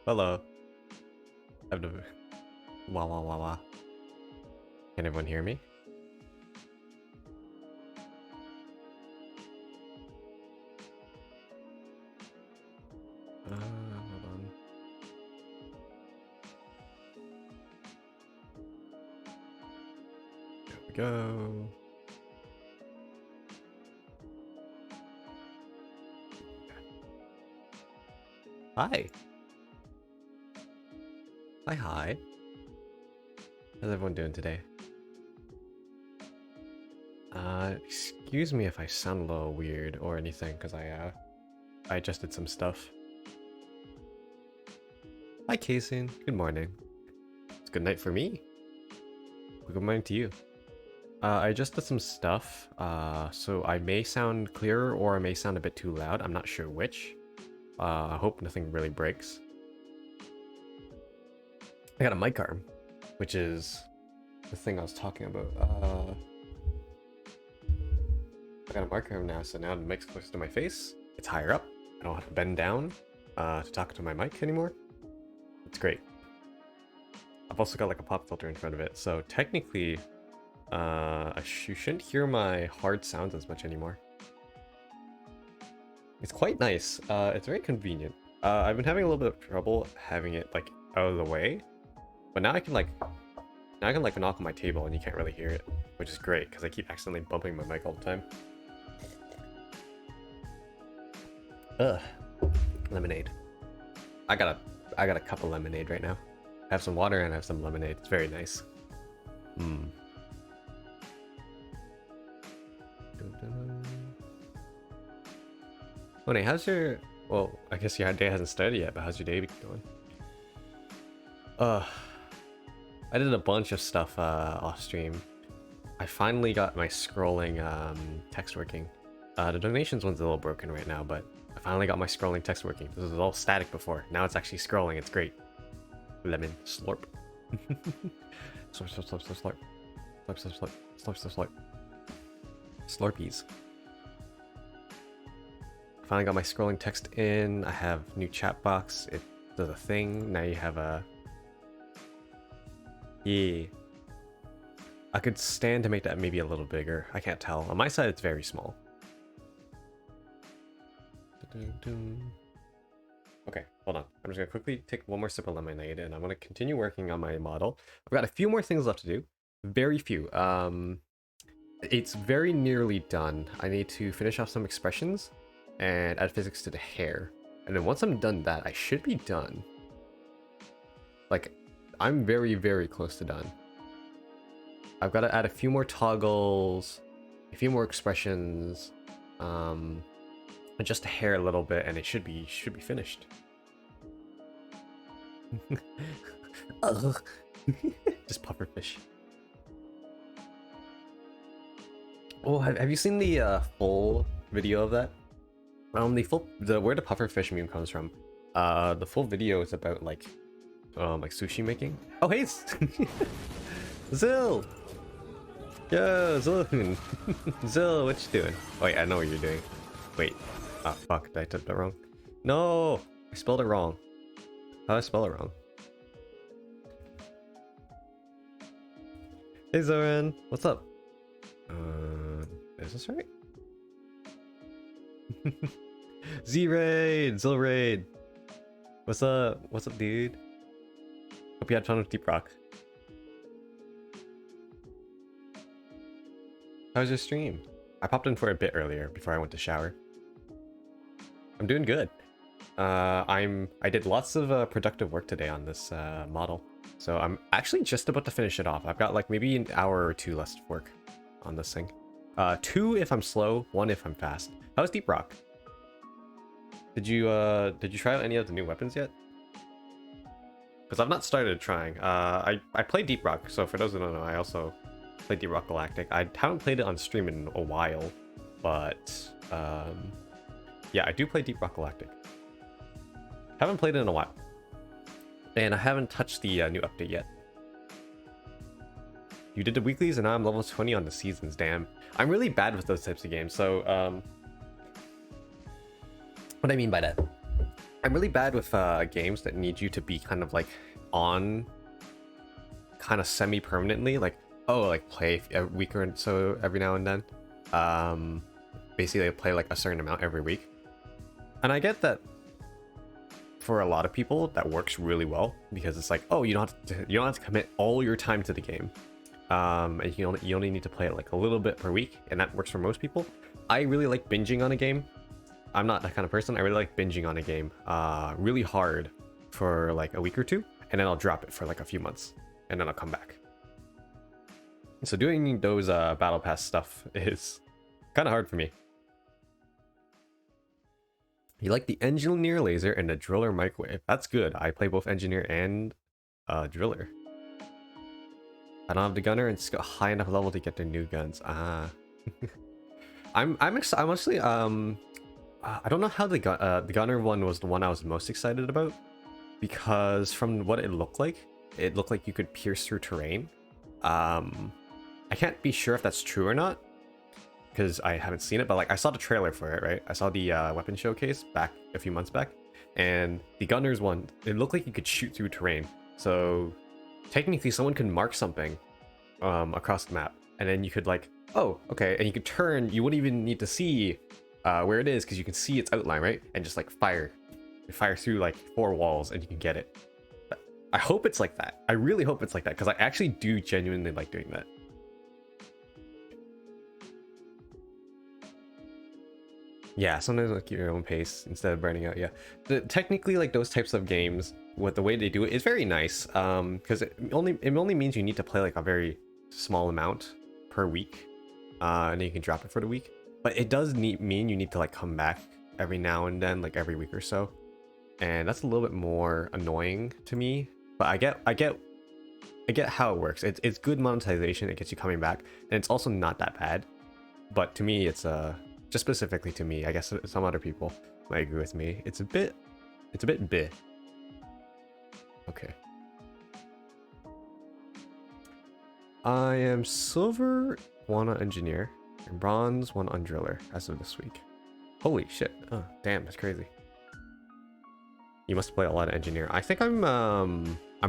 Hello. I've never. Wah wah wah wah. Can everyone hear me? Hold on. There we go. Hi. Hi. How's everyone doing today? Excuse me if I sound a little weird or anything, because I adjusted some stuff. Hi, Kaysen. Good morning. It's good night for me. Good morning to you. I adjusted some stuff, so I may sound clearer or I may sound a bit too loud. I'm not sure which. I hope nothing really breaks. I got a mic arm, which is the thing I was talking about. I got a mic arm now, so now the mic's closer to my face. It's higher up. I don't have to bend down to talk to my mic anymore. It's great. I've also got like a pop filter in front of it, so technically, you shouldn't hear my hard sounds as much anymore. It's quite nice. It's very convenient. I've been having a little bit of trouble having it like out of the way, but now I can knock on my table and you can't really hear it, which is great because I keep accidentally bumping my mic all the time. Ugh, lemonade. I got a cup of lemonade right now. I have some water and I have some lemonade. It's very nice. Honey, how's your... Well, I guess your day hasn't started yet, but how's your day going? I did a bunch of stuff off stream. I finally got my scrolling text working. The donations one's a little broken right now, but I finally got my scrolling text working. This was all static before. Now it's actually scrolling. It's great. Lemon slurp. Slurp, slurp, slurp, slurp, slurp. Slurp, slurp, slurp. Slurp, slurp, slurp. Slurpees. Finally got my scrolling text in. I have new chat box. It does a thing. Now you have a... Yeah. I could stand to make that maybe a little bigger. I can't tell. On my side, it's very small. Okay, hold on. I'm just gonna quickly take one more sip of lemonade and I'm gonna continue working on my model. I've got a few more things left to do. Very few. It's very nearly done. I need to finish off some expressions and add physics to the hair. And then once I'm done that, I should be done. Like, I'm very, very close to done. I've got to add a few more toggles, a few more expressions, adjust the hair a little bit, and it should be finished. Just pufferfish. Oh, have you seen the full video of that? Where the pufferfish meme comes from. The full video is about like sushi making. Oh hey, Zill. Yo, Zill. Zill, what you doing? Oh, wait, I know what you're doing. Wait. Ah, fuck, I typed that wrong. No, I spelled it wrong. How did I spell it wrong? Hey Zoran, what's up? Is this right? Z-Raid! Zill-Raid! What's up? What's up, dude? Hope you had fun with Deep Rock. How was your stream? I popped in for a bit earlier before I went to shower. I'm doing good. I did lots of productive work today on this model. So I'm actually just about to finish it off. I've got like maybe an hour or two less work on this thing. 2 if I'm slow, 1 if I'm fast. How's Deep Rock? Did you try out any of the new weapons yet? Because I've not started trying. I played Deep Rock, so for those who don't know, I also played Deep Rock Galactic. I haven't played it on stream in a while, but yeah, I do play Deep Rock Galactic. Haven't played it in a while. And I haven't touched the new update yet. You did the weeklies and now I'm level 20 on the seasons, damn. I'm really bad with those types of games, so what I mean by that I'm really bad with games that need you to be kind of like on kind of semi-permanently, like, oh, like play a week or so every now and then. Basically play like a certain amount every week. And I get that for a lot of people that works really well, because it's like, oh, you don't have to commit all your time to the game. And you only need to play it like a little bit per week, and that works for most people. I really like binging on a game. I'm not that kind of person. I really like binging on a game really hard for like a week or two, and then I'll drop it for like a few months, and then I'll come back. So doing those battle pass stuff is kind of hard for me. You like the engineer laser and the driller microwave. That's good. I play both engineer and driller. I don't have the gunner and it's got high enough level to get the new guns. I'm actually I don't know how the gunner one was the one I was most excited about, because from what it looked like you could pierce through terrain. I can't be sure if that's true or not, because I haven't seen it, but like I saw the trailer for it, right? I saw the weapon showcase back a few months back, and the gunner's one, it looked like you could shoot through terrain. So technically someone could mark something across the map, and then you could like, oh, okay, and you could turn, you wouldn't even need to see where it is, because you can see its outline, right? And just like fire through like 4 walls and you can get it. I hope it's like that. I really hope it's like that, because I actually do genuinely like doing that. Yeah, sometimes like your own pace instead of burning out. Yeah, technically like those types of games, with the way they do it is very nice, because it only means you need to play like a very small amount per week, and then you can drop it for the week. But it does mean you need to like come back every now and then, like every week or so, and that's a little bit more annoying to me. But I get how it works. It's good monetization. It gets you coming back, and it's also not that bad. But to me, it's just specifically to me. I guess some other people might agree with me. It's a bit bleh. Okay. I am silver 1 on engineer and bronze 1 on driller as of this week. Holy shit. Oh, damn, that's crazy. You must play a lot of engineer. I think I'm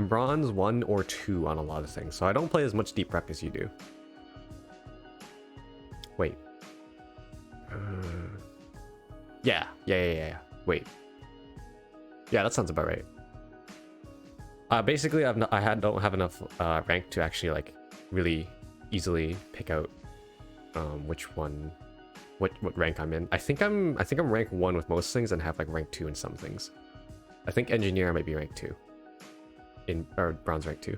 bronze 1 or 2 on a lot of things, so I don't play as much deep rec as you do. Wait. Yeah. Wait. Yeah, that sounds about right. Basically, don't have enough rank to actually like really easily pick out which one, what rank I'm in. I think I'm rank 1 with most things and have like rank 2 in some things. I think engineer I might be rank 2 or bronze rank 2.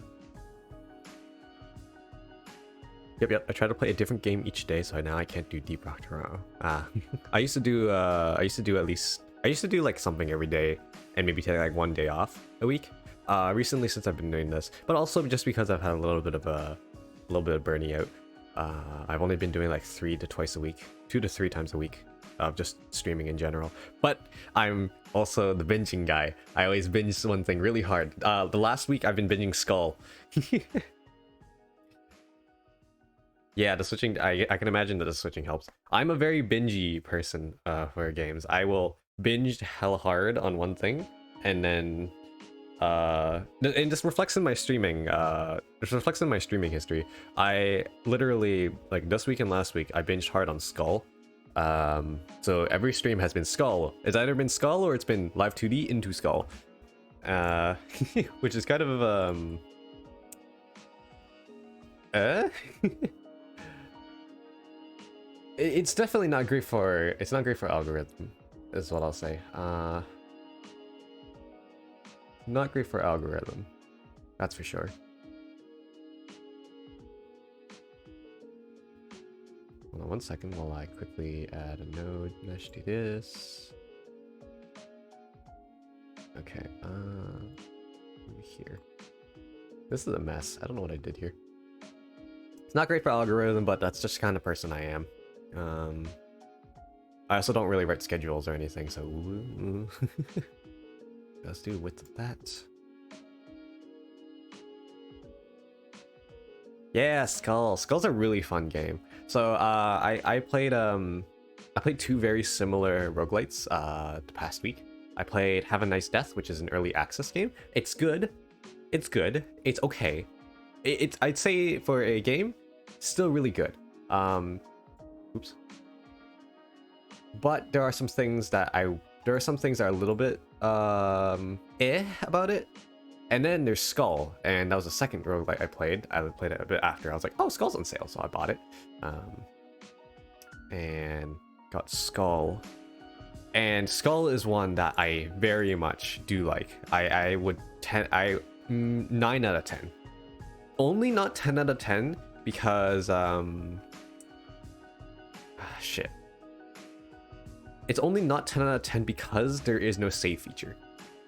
Yep. I try to play a different game each day, so now I can't do Deep Rock Toronto. I used to do like something every day, and maybe take like 1 day off a week. Recently, since I've been doing this, but also just because I've had a little bit of burning out. I've only been doing like 2 to 3 times a week of just streaming in general. But I'm also the binging guy. I always binge one thing really hard. The last week I've been binging Skull. Yeah, the switching, I can imagine that the switching helps. I'm a very bingey person for games. I will binge hell hard on one thing, and then and this reflects in my streaming history. I literally, like this week and last week, I binged hard on Skull. So every stream has been Skull. It's either been Skull or it's been Live 2D into Skull. Which is kind of it's definitely not great for algorithm, is what I'll say. Not great for algorithm, that's for sure. Hold on 1 second while I quickly add a node. Let's do this. Okay, over here. This is a mess. I don't know what I did here. It's not great for algorithm, but that's just the kind of person I am. I also don't really write schedules or anything, so let's do width of that. Yeah, Skull. Skull's a really fun game. So I played 2 very similar roguelites the past week. I played Have a Nice Death, which is an early access game. It's good. It's good. It's okay. It's I'd say for a game, still really good. Oops. But there are some things that are a little bit about it. And then there's Skull, and that was the second roguelike I played. I played it a bit after. I was like, oh, Skull's on sale, so I bought it. And got Skull. And Skull is one that I very much do like. I would 9 out of 10. Only not 10 out of 10 because shit. It's only not 10 out of 10 because there is no save feature.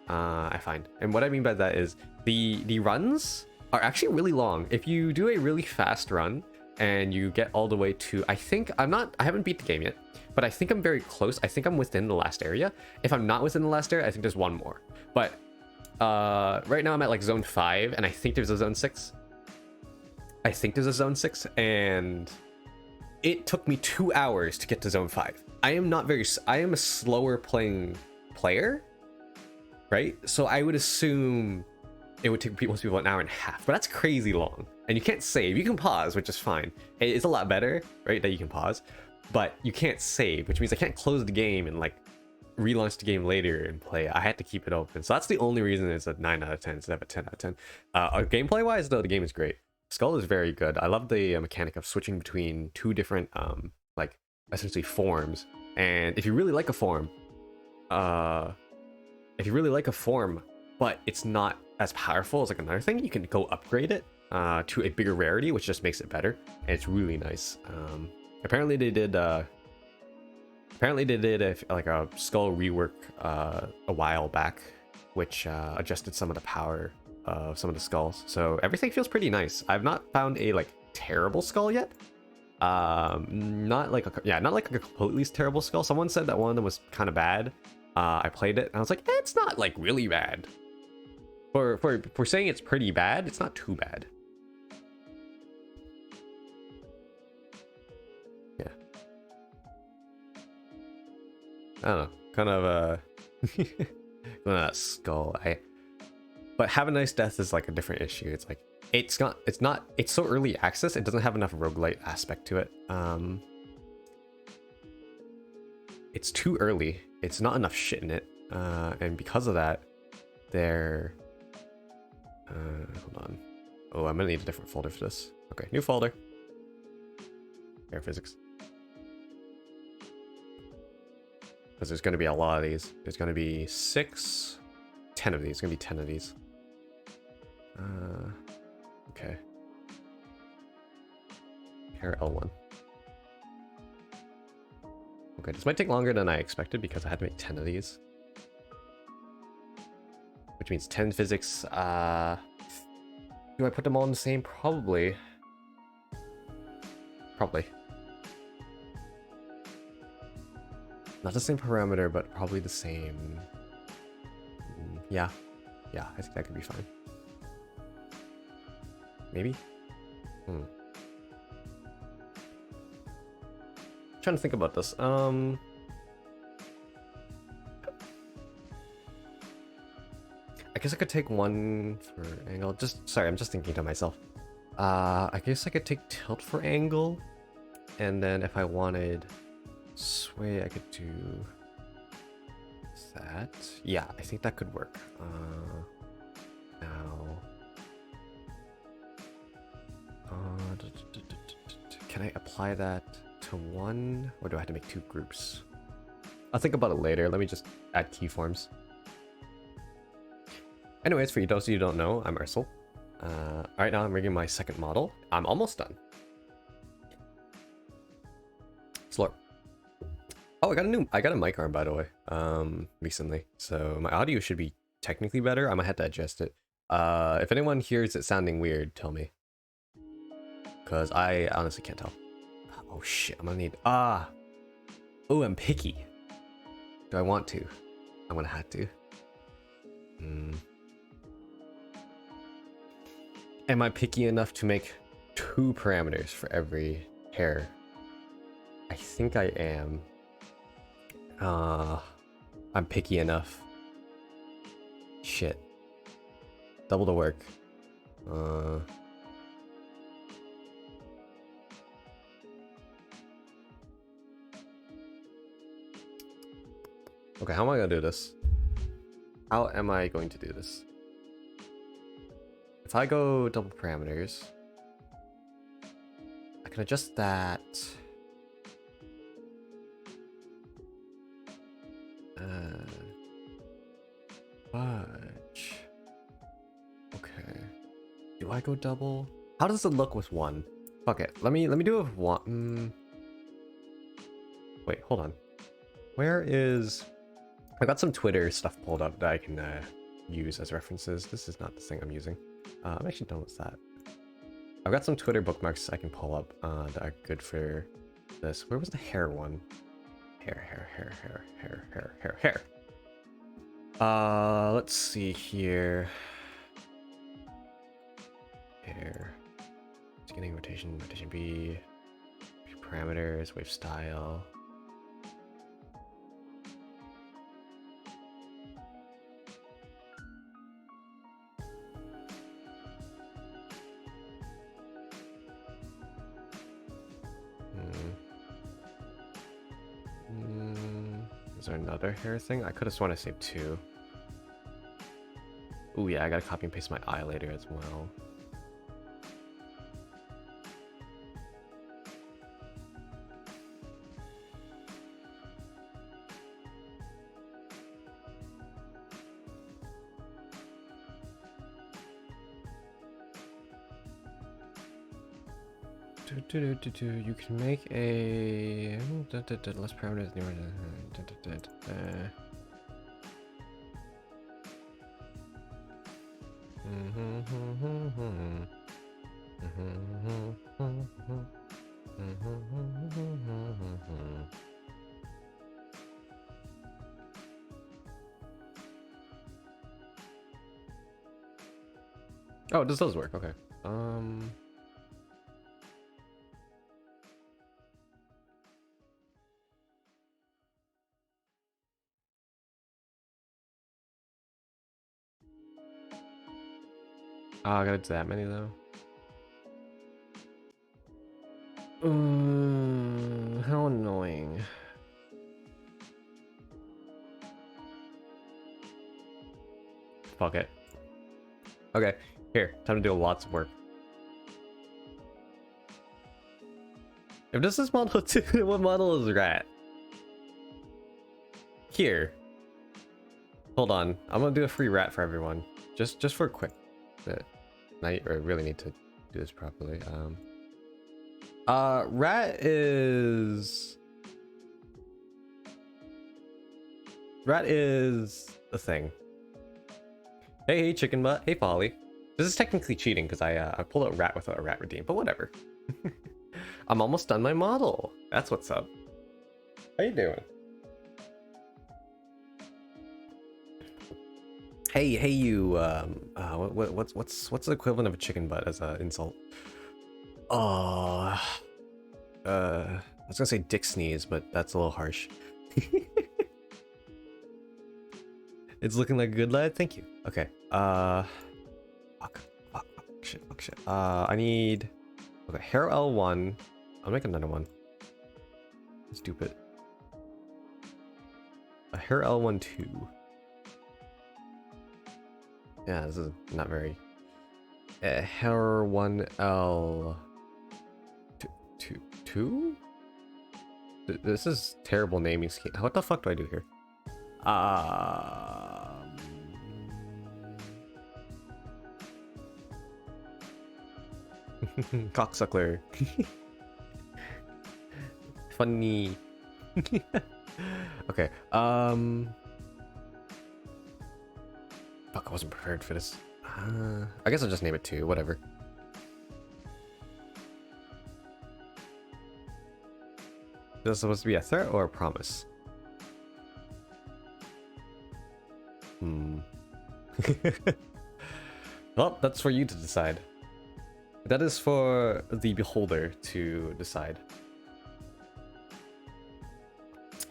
I find. And what I mean by that is the runs are actually really long. If you do a really fast run and you get all the way to, I haven't beat the game yet, but I think I'm very close. I think I'm within the last area. If I'm not within the last area, I think there's one more. But right now I'm at like zone 5 and I think there's a zone 6. I think there's a zone 6 and it took me 2 hours to get to zone 5. I am a slower playing player, right? So I would assume it would take most people an hour and a half, but that's crazy long. And you can't save. You can pause, which is fine. It's a lot better, right, that you can pause, but you can't save, which means I can't close the game and like relaunch the game later and play. I had to keep it open. So that's the only reason it's a 9 out of 10 instead of a 10 out of 10. Gameplay wise though, the game is great. Skull is very good. I love the mechanic of switching between two different like essentially forms. And if you really like a form, but it's not as powerful as like another thing, you can go upgrade it to a bigger rarity, which just makes it better. And it's really nice. Apparently they did a Skull rework a while back, which adjusted some of the power of some of the skulls. So everything feels pretty nice. I've not found a like terrible skull yet. Not like a completely terrible skull. Someone said that one of them was kind of bad. I played it and I was like, it's not like really bad. For saying it's pretty bad, it's not too bad. Yeah. I don't know. Kind of that skull. But Have a Nice Death is like a different issue. It's like it's so early access, it doesn't have enough roguelite aspect to it. It's too early. It's not enough shit in it. And because of that, hold on. Oh, I'm gonna need a different folder for this. Okay, new folder. Air physics. Because there's gonna be a lot of these. There's gonna be 10 of these. It's gonna be 10 of these. Okay. Here, L1. Okay, this might take longer than I expected because I had to make 10 of these. Which means 10 physics. Do I put them all in the same? Probably. Not the same parameter, but probably the same. Yeah, I think that could be fine. Maybe? Trying to think about this. I guess I could take one for angle. Sorry, I'm just thinking to myself. I guess I could take tilt for angle. And then if I wanted sway, I could do that. Yeah, I think that could work. Now, can I apply that to one, or do I have to make two groups? I'll think about it later. Let me just add keyforms. Anyways, for those of you who don't know, I'm Ursel. Right now I'm rigging my second model. I'm almost done. Slurp. Oh, I got a mic arm, by the way, recently. So my audio should be technically better. I might have to adjust it. If anyone hears it sounding weird, tell me. Because I honestly can't tell. Oh shit, I'm gonna need... Oh, I'm picky. Do I want to? I'm gonna have to. Am I picky enough to make 2 parameters for every hair? I think I am. I'm picky enough Shit. Double the work. Okay, how am I gonna do this? How am I going to do this? If I go double parameters, I can adjust that. Fudge. Okay. Do I go double? How does it look with one? Fuck it. Let me do it with one. Wait, hold on. Where is? I got some Twitter stuff pulled up that I can use as references. This is not the thing I'm using. I'm actually done with that. I've got some Twitter bookmarks I can pull up that are good for this. Where was the hair one? Hair. Let's see here. Hair. Scanning rotation B. Parameters, wave style. Is there another hair thing? I could have sworn I saved 2. Ooh, yeah, I gotta copy and paste my eye later as well. You can make a less parameters near Oh, this does work. Okay. Oh, I gotta do that many though. How annoying. Fuck it. Okay, here, time to do lots of work. If this is model 2, what model is rat? Here. Hold on, I'm gonna do a free rat for everyone. Just for a quick bit. I really need to do this properly. Rat is the thing. Hey, chicken butt. Hey, Folly. This is technically cheating because I pulled out rat without a rat redeem, but whatever. I'm almost done my model. That's what's up. How you doing? Hey, you. What's the equivalent of a chicken butt as an insult? I was gonna say dick sneeze, but that's a little harsh. It's looking like a good lad. Thank you. Okay. Fuck shit. I need. Okay, hair L1. I'll make another one. Stupid. A hair L1 2. Yeah, this is not very. Hair 1L. 2? This is terrible naming scheme. What the fuck do I do here? Cocksuckler. Funny. Okay. Fuck, I wasn't prepared for this. I guess I'll just name it 2, whatever. Is this supposed to be a threat or a promise? Well, that's for you to decide. That is for the beholder to decide.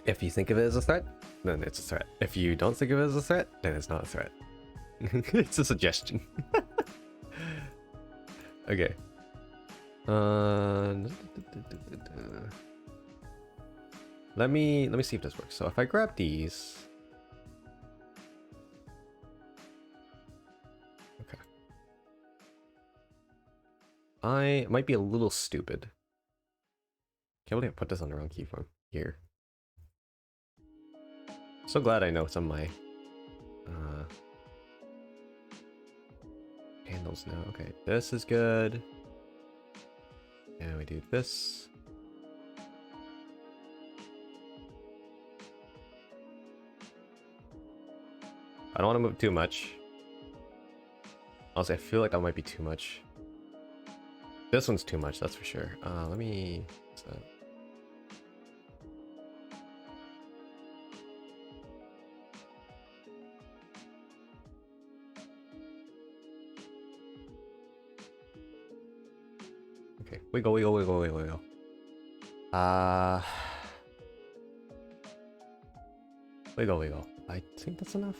If you think of it as a threat, then it's a threat. If you don't think of it as a threat, then it's not a threat. It's a suggestion. Okay. Let me see if this works. So if I grab these. Okay. I might be a little stupid. Can't believe I put this on the wrong keyform here. So glad I know some of my handles now. Okay, this is good. And we do this. I don't want to move too much. Honestly, I feel like that might be too much. This one's too much, that's for sure. Let me... What's that? Okay, wiggle, wiggle, wiggle, wiggle, wiggle. Wiggle, wiggle. I think that's enough.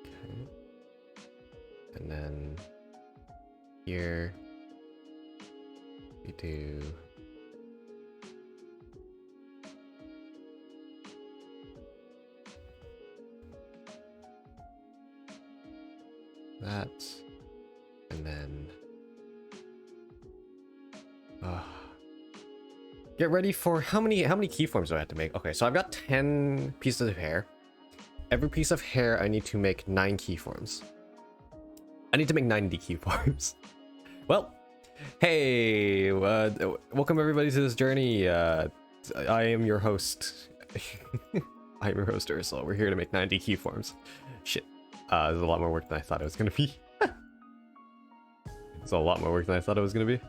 Okay. And then here we do that, and then get ready for how many keyforms do I have to make? Okay, so I've got 10 pieces of hair. Every piece of hair I need to make 9 keyforms. I need to make 90 keyforms. Well, hey, welcome everybody to this journey. I am your host. I am your host, Ursula. We're here to make 90 keyforms. Shit. There's a lot more work than I thought it was gonna be. It's a lot more work than I thought it was gonna be.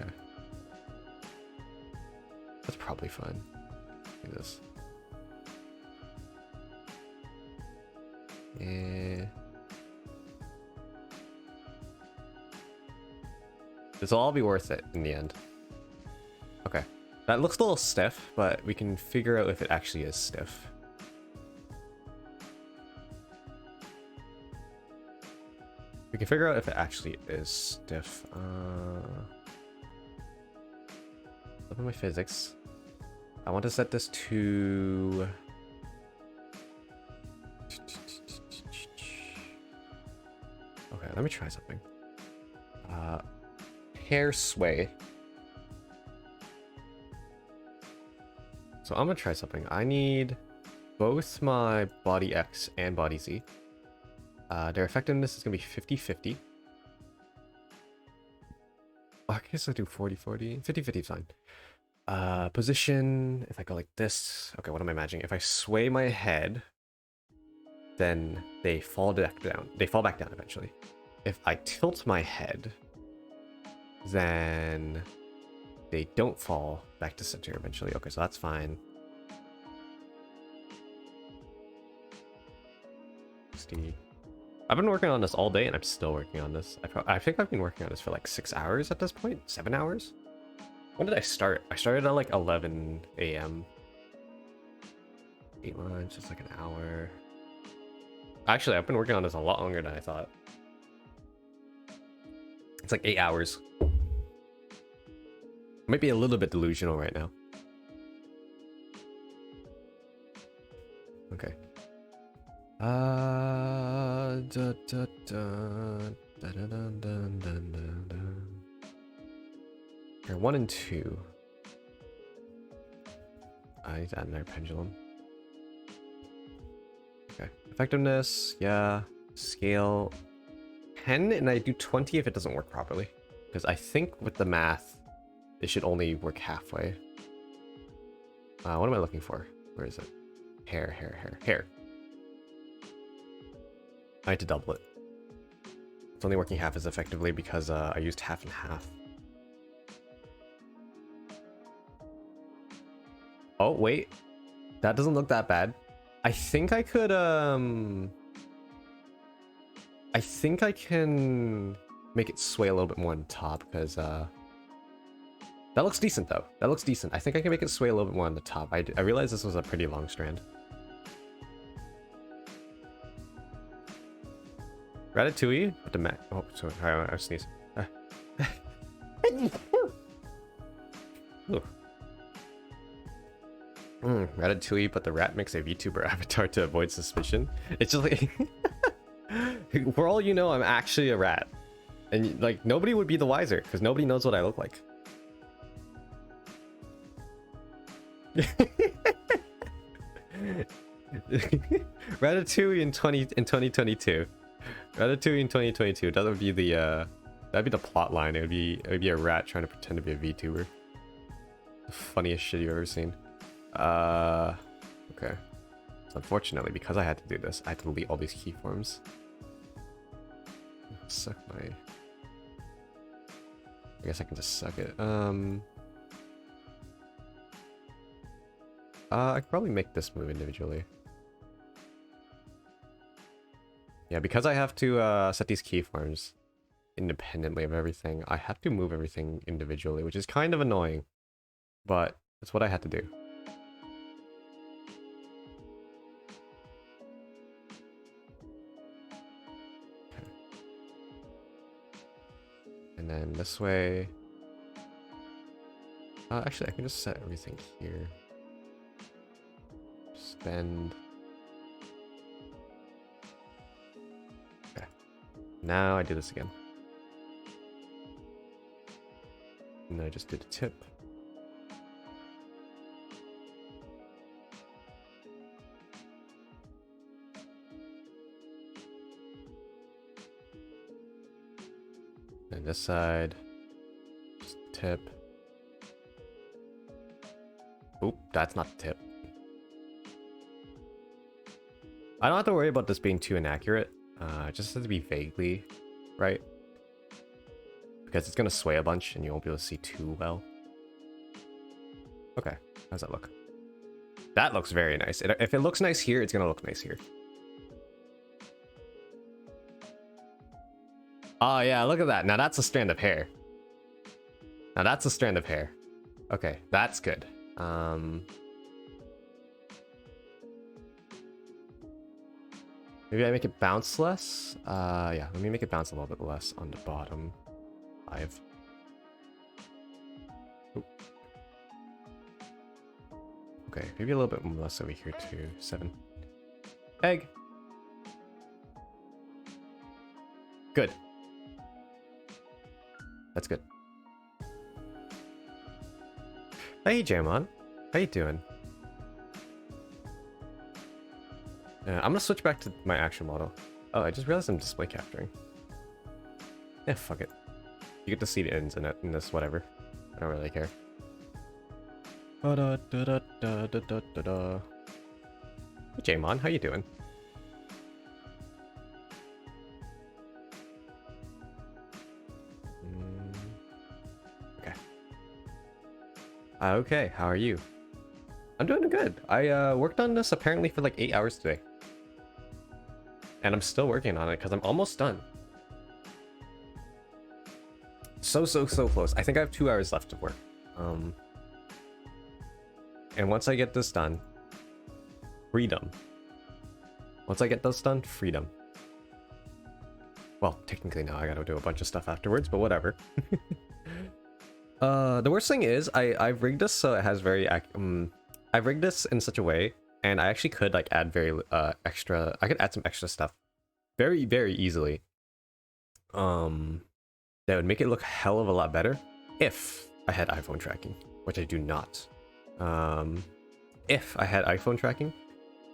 Okay. That's probably fine. Look at this. This will all be worth it in the end. Okay. That looks a little stiff, but we can figure out if it actually is stiff. We can figure out if it actually is stiff. Look at my physics. I want to set this to... Okay, let me try something. Hair sway. So I'm gonna try something. I need both my body X and body Z. Their effectiveness is gonna be 50-50. I guess I do 40-40. 50-50 fine. Position, if I go like this. Okay, what am I imagining? If I sway my head, then they fall back down. They fall back down eventually. If I tilt my head, then they don't fall back to center eventually. Okay, so that's fine. I've been working on this all day and I'm still working on this. I think I've been working on this for like 6 hours at this point. 7 hours? When did I start? I started at like 11 a.m. 8 lines, just like an hour. Actually, I've been working on this a lot longer than I thought. It's like 8 hours. Might be a little bit delusional right now. Okay. Here, 1 and 2. I need to add another pendulum. Okay. Effectiveness, yeah. Scale 10, and I do 20 if it doesn't work properly. Because I think with the math, it should only work halfway. What am I looking for? Where is it? Hair. I had to double it. It's only working half as effectively because I used half and half. Oh, wait. That doesn't look that bad. I think I could, I think I can make it sway a little bit more on top because, That looks decent though. That looks decent. I think I can make it sway a little bit more on the top. I realized this was a pretty long strand. Ratatouille with the Mac. Oh, sorry, I sneeze. Ratatouille, but the rat makes a VTuber avatar to avoid suspicion. It's just like, for all you know, I'm actually a rat, and like nobody would be the wiser because nobody knows what I look like. Ratatouille in 2022. Ratatouille in 2022. That would be the that'd be the plot line. It would be a rat trying to pretend to be a VTuber. The funniest shit you've ever seen. Okay. So unfortunately, because I had to do this, I had to delete all these keyforms. Suck my. I guess I can just suck it. I could probably make this move individually. Yeah, because I have to set these keyforms independently of everything, I have to move everything individually, which is kind of annoying, but that's what I had to do. Okay. And then this way... actually, I can just set everything here. Spend... Okay. Now I do this again. And then I just did a tip. And this side, just tip. Oop, that's not the tip. I don't have to worry about this being too inaccurate. It just has to be vaguely right. Because it's gonna sway a bunch and you won't be able to see too well. Okay, how's that look? That looks very nice. If it looks nice here, it's gonna look nice here. Oh yeah, look at that. Now that's a strand of hair. Now that's a strand of hair. Okay, that's good. Maybe I make it bounce less? Yeah, let me make it bounce a little bit less on the bottom. 5. Oop. Okay, maybe a little bit less over here too. 7. Egg! Good. That's good. Hey Jamon, how you doing? I'm gonna switch back to my action model. Oh, I just realized I'm display capturing. Yeah, fuck it. You get to see the ins in it in this, whatever. I don't really care. Hey Jamon, how you doing? Okay. Okay, how are you? I'm doing good. I worked on this apparently for like 8 hours today. And I'm still working on it because I'm almost done. So close. I think I have 2 hours left of work. And once I get this done, freedom. Once I get this done, freedom. Well, technically now I gotta do a bunch of stuff afterwards, but whatever. The worst thing is I've rigged this so it has very I've rigged this in such a way, and I actually could like add very extra. I could add some extra stuff, very easily. That would make it look a hell of a lot better if I had iPhone tracking, which I do not. If I had iPhone tracking,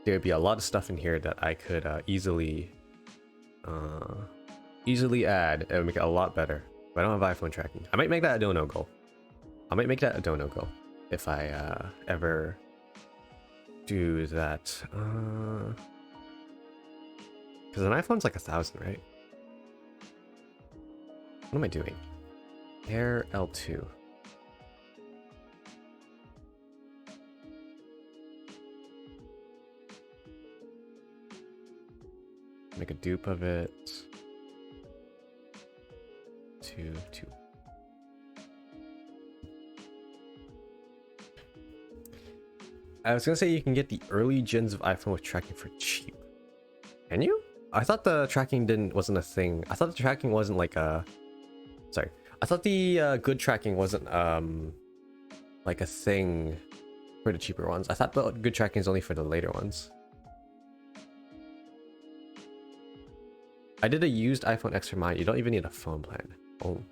there would be a lot of stuff in here that I could easily add. It would make it a lot better. But I don't have iPhone tracking. I might make that a dono goal. I might make that a dono goal if I ever do that. Because an iPhone's like 1,000, right? What am I doing? Air L2. Make a dupe of it. 2. I was gonna say you can get the early gens of iPhone with tracking for cheap. Can you? I thought the tracking wasn't a thing. I thought the tracking wasn't like a... Sorry. I thought the good tracking wasn't like a thing for the cheaper ones. I thought the good tracking is only for the later ones. I did a used iPhone X for mine. You don't even need a phone plan. Oh.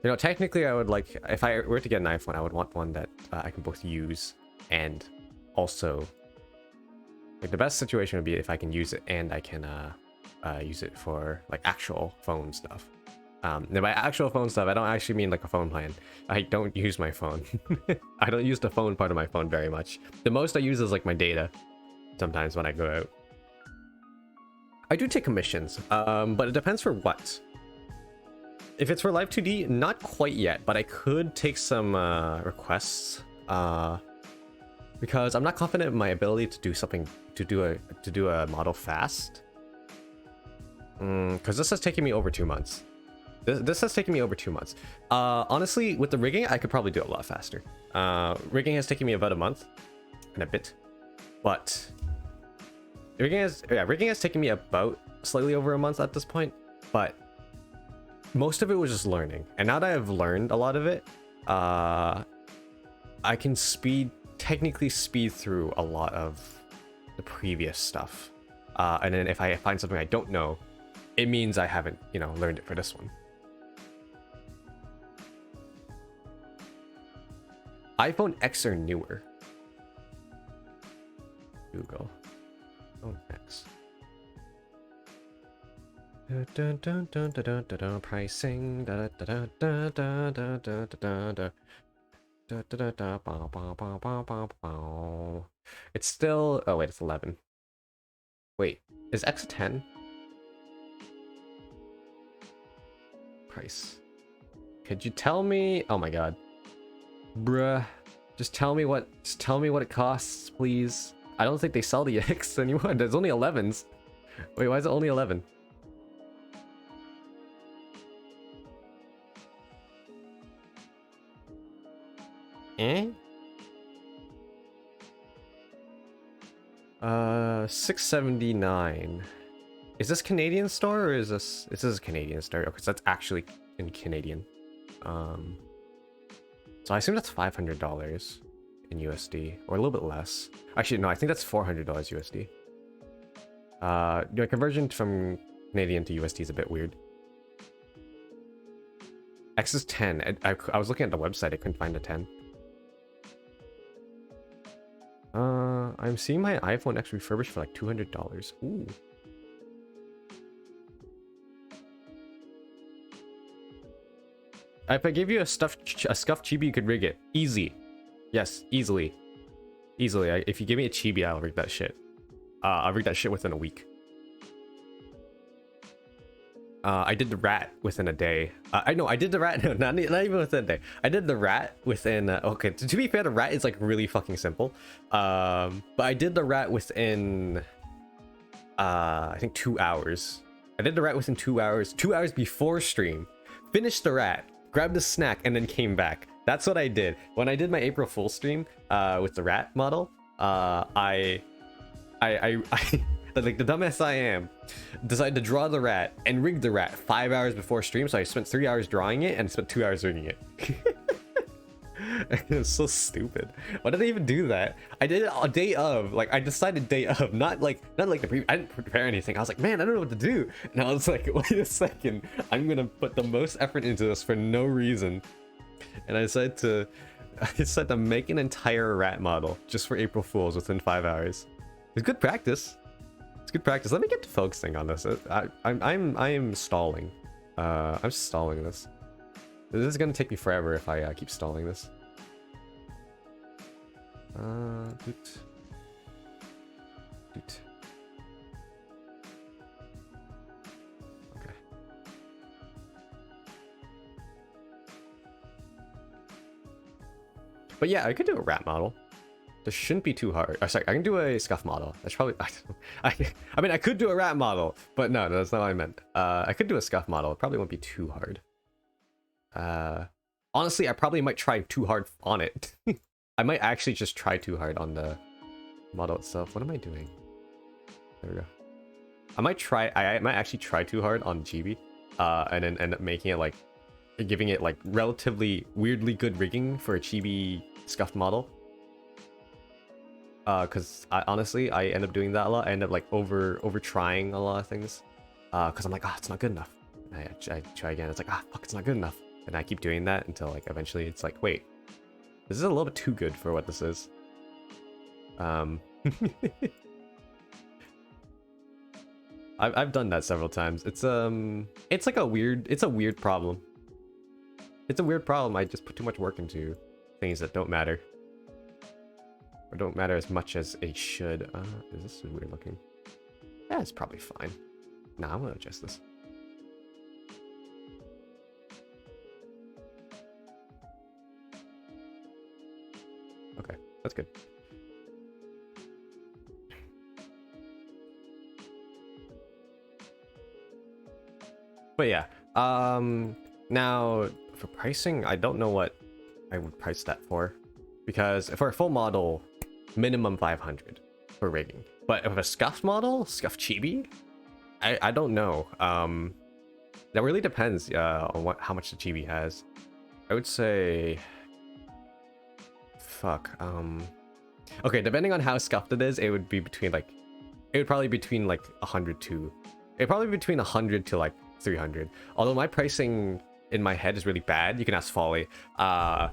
You know, technically I would like... If I were to get an iPhone, I would want one that I can both use and also... Like, the best situation would be if I can use it and I can use it for, like, actual phone stuff. Now, by actual phone stuff, I don't actually mean, like, a phone plan. I don't use my phone. I don't use the phone part of my phone very much. The most I use is, like, my data. Sometimes when I go out. I do take commissions, but it depends for what. If it's for Live 2D, not quite yet, but I could take some requests. Because I'm not confident in my ability to do something, to do a model fast. Because this has taken me over 2 months. This has taken me over 2 months. Honestly, with the rigging, I could probably do it a lot faster. Rigging has taken me about a month and a bit, but rigging has taken me about slightly over a month at this point. But most of it was just learning, and now that I've learned a lot of it, I can technically speed through a lot of the previous stuff. And then if I find something I don't know, it means I haven't, learned it for this one. iPhone X or newer? Google. Oh, X. Pricing. It's still... Oh, wait, it's 11. Wait, is X a 10? Price. Could you tell me... Oh my god. Bruh. Just tell me what it costs, please. I don't think they sell the X anymore. There's only 11s. Wait, why is it only 11? Eh? 679. Is this Canadian store or is this a Canadian store? Okay, so that's actually in Canadian. So I assume that's $500 in USD or a little bit less. Actually, no, I think that's $400 USD. The conversion from Canadian to USD is a bit weird. X is 10. I was looking at the website, I couldn't find a 10. I'm seeing my iPhone X refurbished for like $200. Ooh. If I give you a scuffed chibi, you could rig it. Easy. Yes, easily. Easily. If you give me a chibi, I'll rig that shit. I'll rig that shit within a week. I did the rat within a day. I know I did the rat. No, not even within a day. I did the rat within. Okay, to be fair, the rat is like really fucking simple. But I did the rat within. I think 2 hours. I did the rat within 2 hours. 2 hours before stream. Finished the rat. Grabbed a snack and then came back. That's what I did when I did my April Fool stream. With the rat model. I like the dumbass I am, decided to draw the rat and rig the rat 5 hours before stream, so I spent 3 hours drawing it and spent 2 hours rigging it. It was so stupid. Why did I even do that? I did it a day of, like, I decided day of, not like the I didn't prepare anything. I was like, man, I don't know what to do. And I was like, wait a second, I'm gonna put the most effort into this for no reason. And I decided to make an entire rat model just for April Fools within 5 hours. It's good practice. It's good practice. Let me get to focusing on this. I am stalling. I'm stalling this. This is gonna take me forever if I keep stalling this. Doot. Okay. But yeah, I could do a rat model. This shouldn't be too hard. Oh, sorry, I can do a scuff model. That's probably... I mean, I could do a rat model, but no, that's not what I meant. I could do a scuff model. It probably won't be too hard. Honestly, I probably might try too hard on it. I might actually just try too hard on the model itself. What am I doing? There we go. I might actually try too hard on Chibi, and then end up making it like, giving it like relatively weirdly good rigging for a Chibi scuffed model. Because honestly, I end up doing that a lot. I end up like over trying a lot of things. Because I'm like, it's not good enough. And I try again. It's like, fuck, it's not good enough. And I keep doing that until like eventually it's like, wait, this is a little bit too good for what this is. I've done that several times. It's like a weird problem. It's a weird problem. I just put too much work into things that don't matter. Or don't matter as much as it should. This is weird looking. Yeah, it's probably fine. Nah, I'm gonna adjust this. Okay, that's good. But yeah, now for pricing, I don't know what I would price that for, because for a full model, minimum 500 for rigging. But if a scuffed model, scuffed chibi, I don't know. That really depends on how much the chibi has. I would say, fuck. Okay, depending on how scuffed it is, it would be between like, it would probably be between like 100 to, it'd probably be between 100 to like 300. Although my pricing in my head is really bad. You can ask Folly. Folly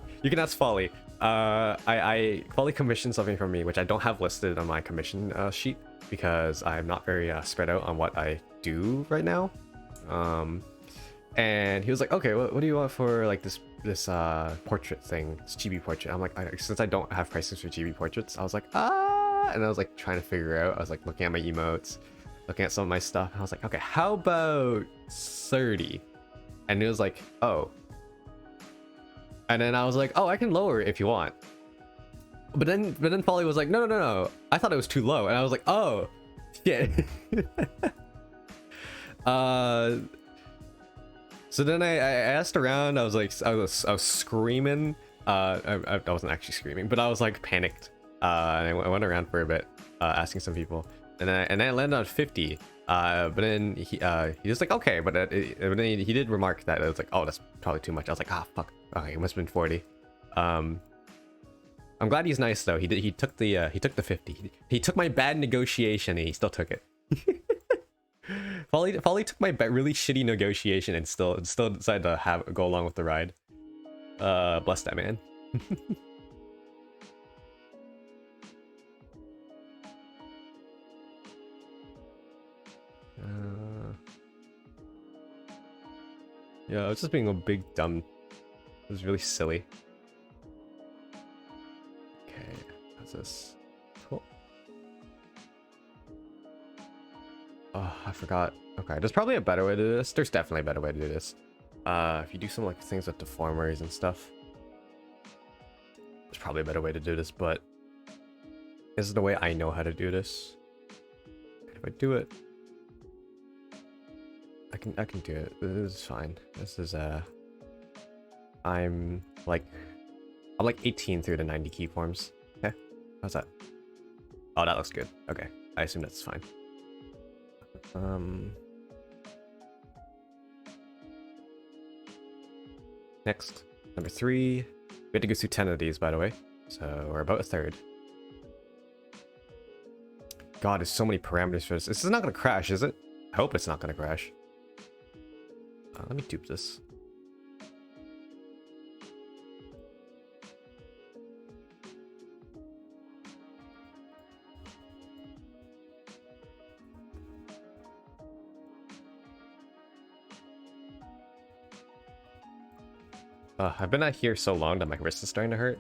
commissioned something from me, which I don't have listed on my commission sheet because I'm not very spread out on what I do right now. And he was like, okay, what do you want for like this portrait thing, this chibi portrait? I'm like, since I don't have prices for chibi portraits, I was like, and I was like trying to figure out. I was like looking at my emotes, looking at some of my stuff, and I was like, okay, how about 30? And it was like, oh. And then I was like, oh, I can lower it if you want. But then Folly was like, no. I thought it was too low. And I was like, oh, shit. So then I asked around. I was like, I was screaming. I wasn't actually screaming, but I was like panicked. And I went around for a bit, asking some people. And then I landed on 50. But then he was like, okay, but then he did remark that it was like, oh, that's probably too much. I was like, fuck. Okay, it must have been 40. I'm glad he's nice though. He took the 50. He took my bad negotiation and he still took it. Folly took my really shitty negotiation and still decided to go along with the ride. Bless that man. Yeah, I was just being a big dumb. It was really silly. Okay, how's this? Cool. Oh, I forgot. Okay, there's probably a better way to do this. There's definitely a better way to do this. If you do some like things with deformers and stuff, there's probably a better way to do this, but this is the way I know how to do this. If I do it, I can do it. This is fine. This is I'm like 18 through the 90 keyforms. Okay, how's that? Oh, that looks good. Okay, I assume that's fine. Next, number 3. We had to go through 10 of these, by the way, so we're about a third. God, there's so many parameters for this. This is not gonna crash, is it? I hope it's not gonna crash. Let me dupe this. I've been out here so long that my wrist is starting to hurt,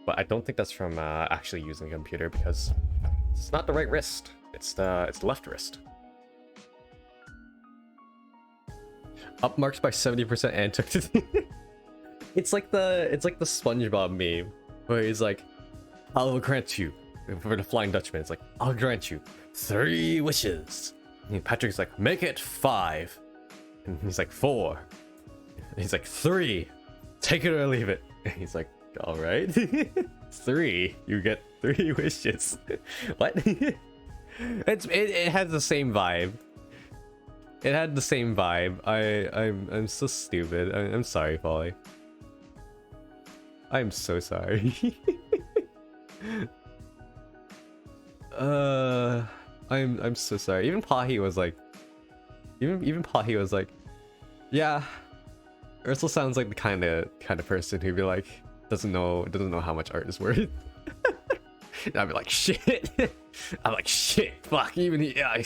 but I don't think that's from actually using a computer because it's not the right wrist. It's the left wrist. Up marks by 70% and took to it's like the SpongeBob meme where he's like, I'll grant you, for the Flying Dutchman, it's like, I'll grant you 3 wishes. And Patrick's like, make it 5. And he's like, 4. And he's like, 3. Take it or leave it. And he's like, all right. 3. You get 3 wishes. What? It has the same vibe. It had the same vibe. I'm so stupid. I'm sorry, Polly. I'm so sorry. I'm so sorry. Even Pahi was like, even Pahi was like, yeah, Ursula sounds like the kind of person who'd be like, doesn't know how much art is worth. And I'd be like, shit. I'm like, shit, fuck, even he, yeah,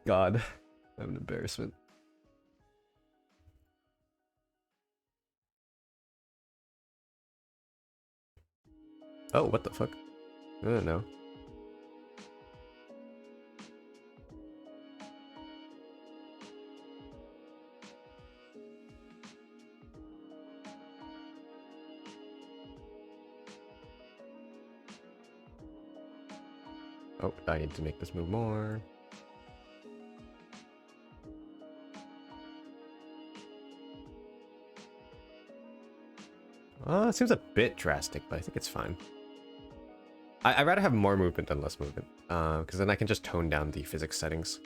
God, I'm an embarrassment. Oh, what the fuck? I don't know. Oh, I need to make this move more. It seems a bit drastic, but I think it's fine. I'd rather have more movement than less movement, because then I can just tone down the physics settings.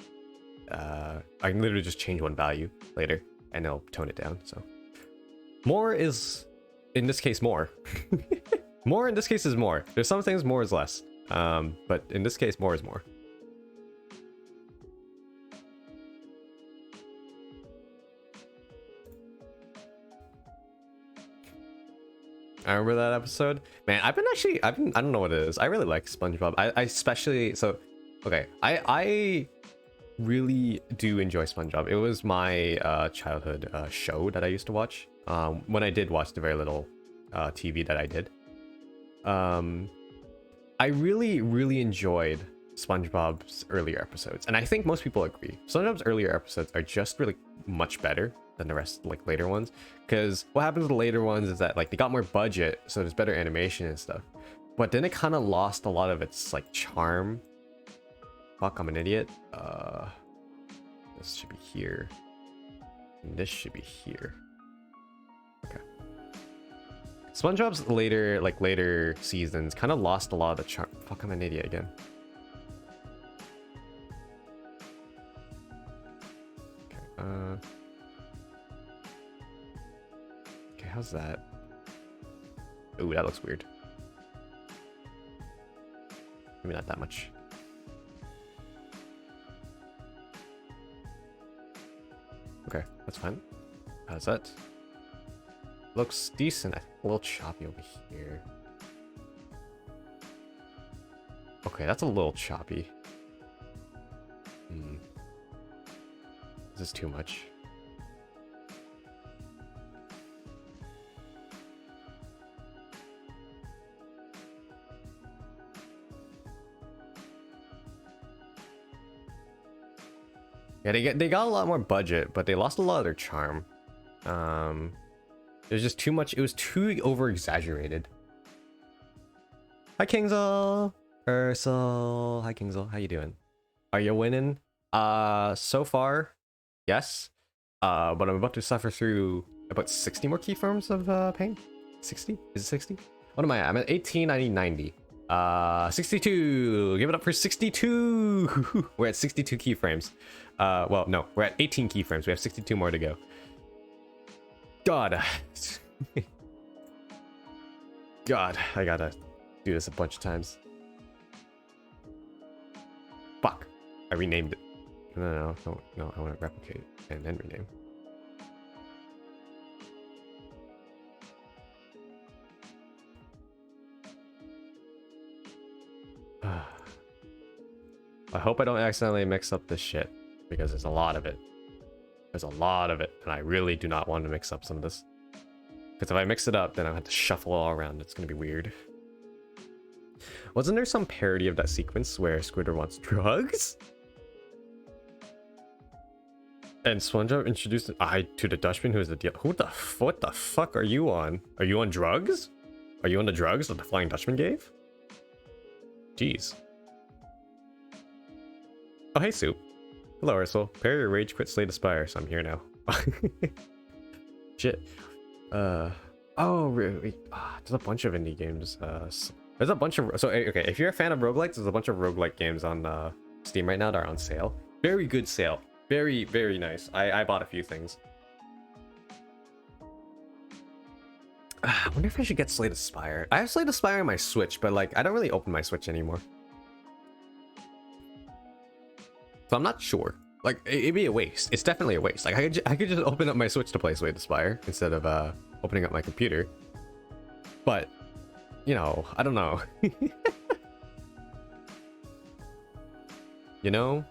I can literally just change one value later, and it'll tone it down, so. More is, in this case, more. More in this case is more. There's some things more is less, but in this case, more is more. I remember that episode. Man, I don't know what it is. I really like SpongeBob. I especially, so, okay. I really do enjoy SpongeBob. It was my childhood show that I used to watch. When I did watch the very little TV that I did. I really enjoyed SpongeBob's earlier episodes. And I think most people agree. SpongeBob's earlier episodes are just really much better than the rest, like, later ones, because what happens with the later ones is that, like, they got more budget, so there's better animation and stuff, but then it kind of lost a lot of its, like, charm. Fuck, I'm an idiot. This should be here, and this should be here. Okay. SpongeBob's later seasons kind of lost a lot of the charm. Fuck, I'm an idiot again. Okay, how's that? Ooh, that looks weird. Maybe not that much. Okay, that's fine. How's that? Looks decent. A little choppy over here. Okay, that's a little choppy. Is this too much? Yeah, they got a lot more budget, but they lost a lot of their charm. There's just too much. It was too over exaggerated. Hi, Kingsel. Ursel. Hi, Kingsel. How you doing? Are you winning? So far, yes. But I'm about to suffer through about 60 more keyframes of pain. 60? Is it 60? What am I at? I'm at 18. I need 90. 62. Give it up for 62. We're at 62 keyframes. Well, no, we're at 18 keyframes. We have 62 more to go. God. God, I gotta do this a bunch of times. Fuck. I renamed it. No, I want to replicate and then rename. I hope I don't accidentally mix up this shit, because there's a lot of it. There's a lot of it, and I really do not want to mix up some of this. Because if I mix it up, then I'll have to shuffle it all around. It's gonna be weird. Wasn't there some parody of that sequence where Squidward wants drugs? And SpongeBob introduced an eye to the Dutchman, who is the deal. What the fuck are you on? Are you on drugs? Are you on the drugs that the Flying Dutchman gave? Jeez. Oh, hey, Soup. Hello, Ursel. Parry your rage, quit Slay the Spire, so I'm here now. Shit. Oh, really? There's a bunch of indie games. There's a bunch of... So, okay, if you're a fan of roguelikes, there's a bunch of roguelike games on Steam right now that are on sale. Very good sale. Very, very nice. I bought a few things. I wonder if I should get Slay the Spire. I have Slay the Spire on my Switch, but like, I don't really open my Switch anymore. So I'm not sure. Like, it'd be a waste. It's definitely a waste. Like, I could just open up my Switch to play Slay the Spire instead of opening up my computer. But, you know, I don't know. You know?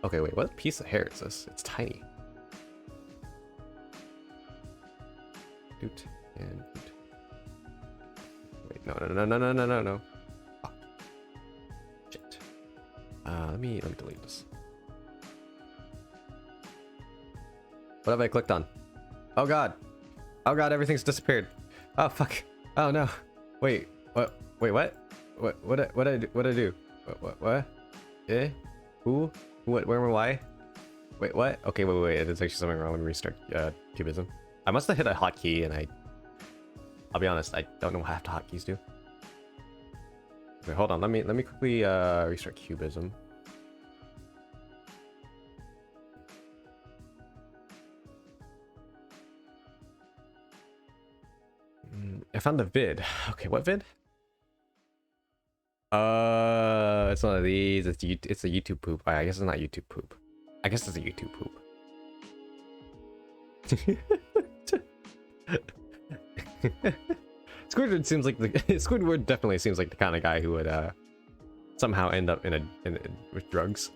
Okay, wait, what piece of hair is this? It's tiny. Doot and doot. Wait, no. Oh. Shit. Let me delete this. What have I clicked on? Oh god. Oh god, everything's disappeared. Oh fuck. Oh no. Wait. What? Wait, what? What I do? What? Eh? Who? What? Where? Why? Wait, what? Okay, wait. There's actually something wrong. Let me restart Cubism. I must have hit a hotkey, and I'll be honest, I don't know what half the hotkeys do. Okay, hold on. Let me quickly restart Cubism. I found the vid. Okay, what vid? It's one of these. It's a YouTube poop. I guess it's not YouTube poop. I guess it's a YouTube poop. Squidward seems like Squidward definitely seems like the kind of guy who would somehow end up with drugs.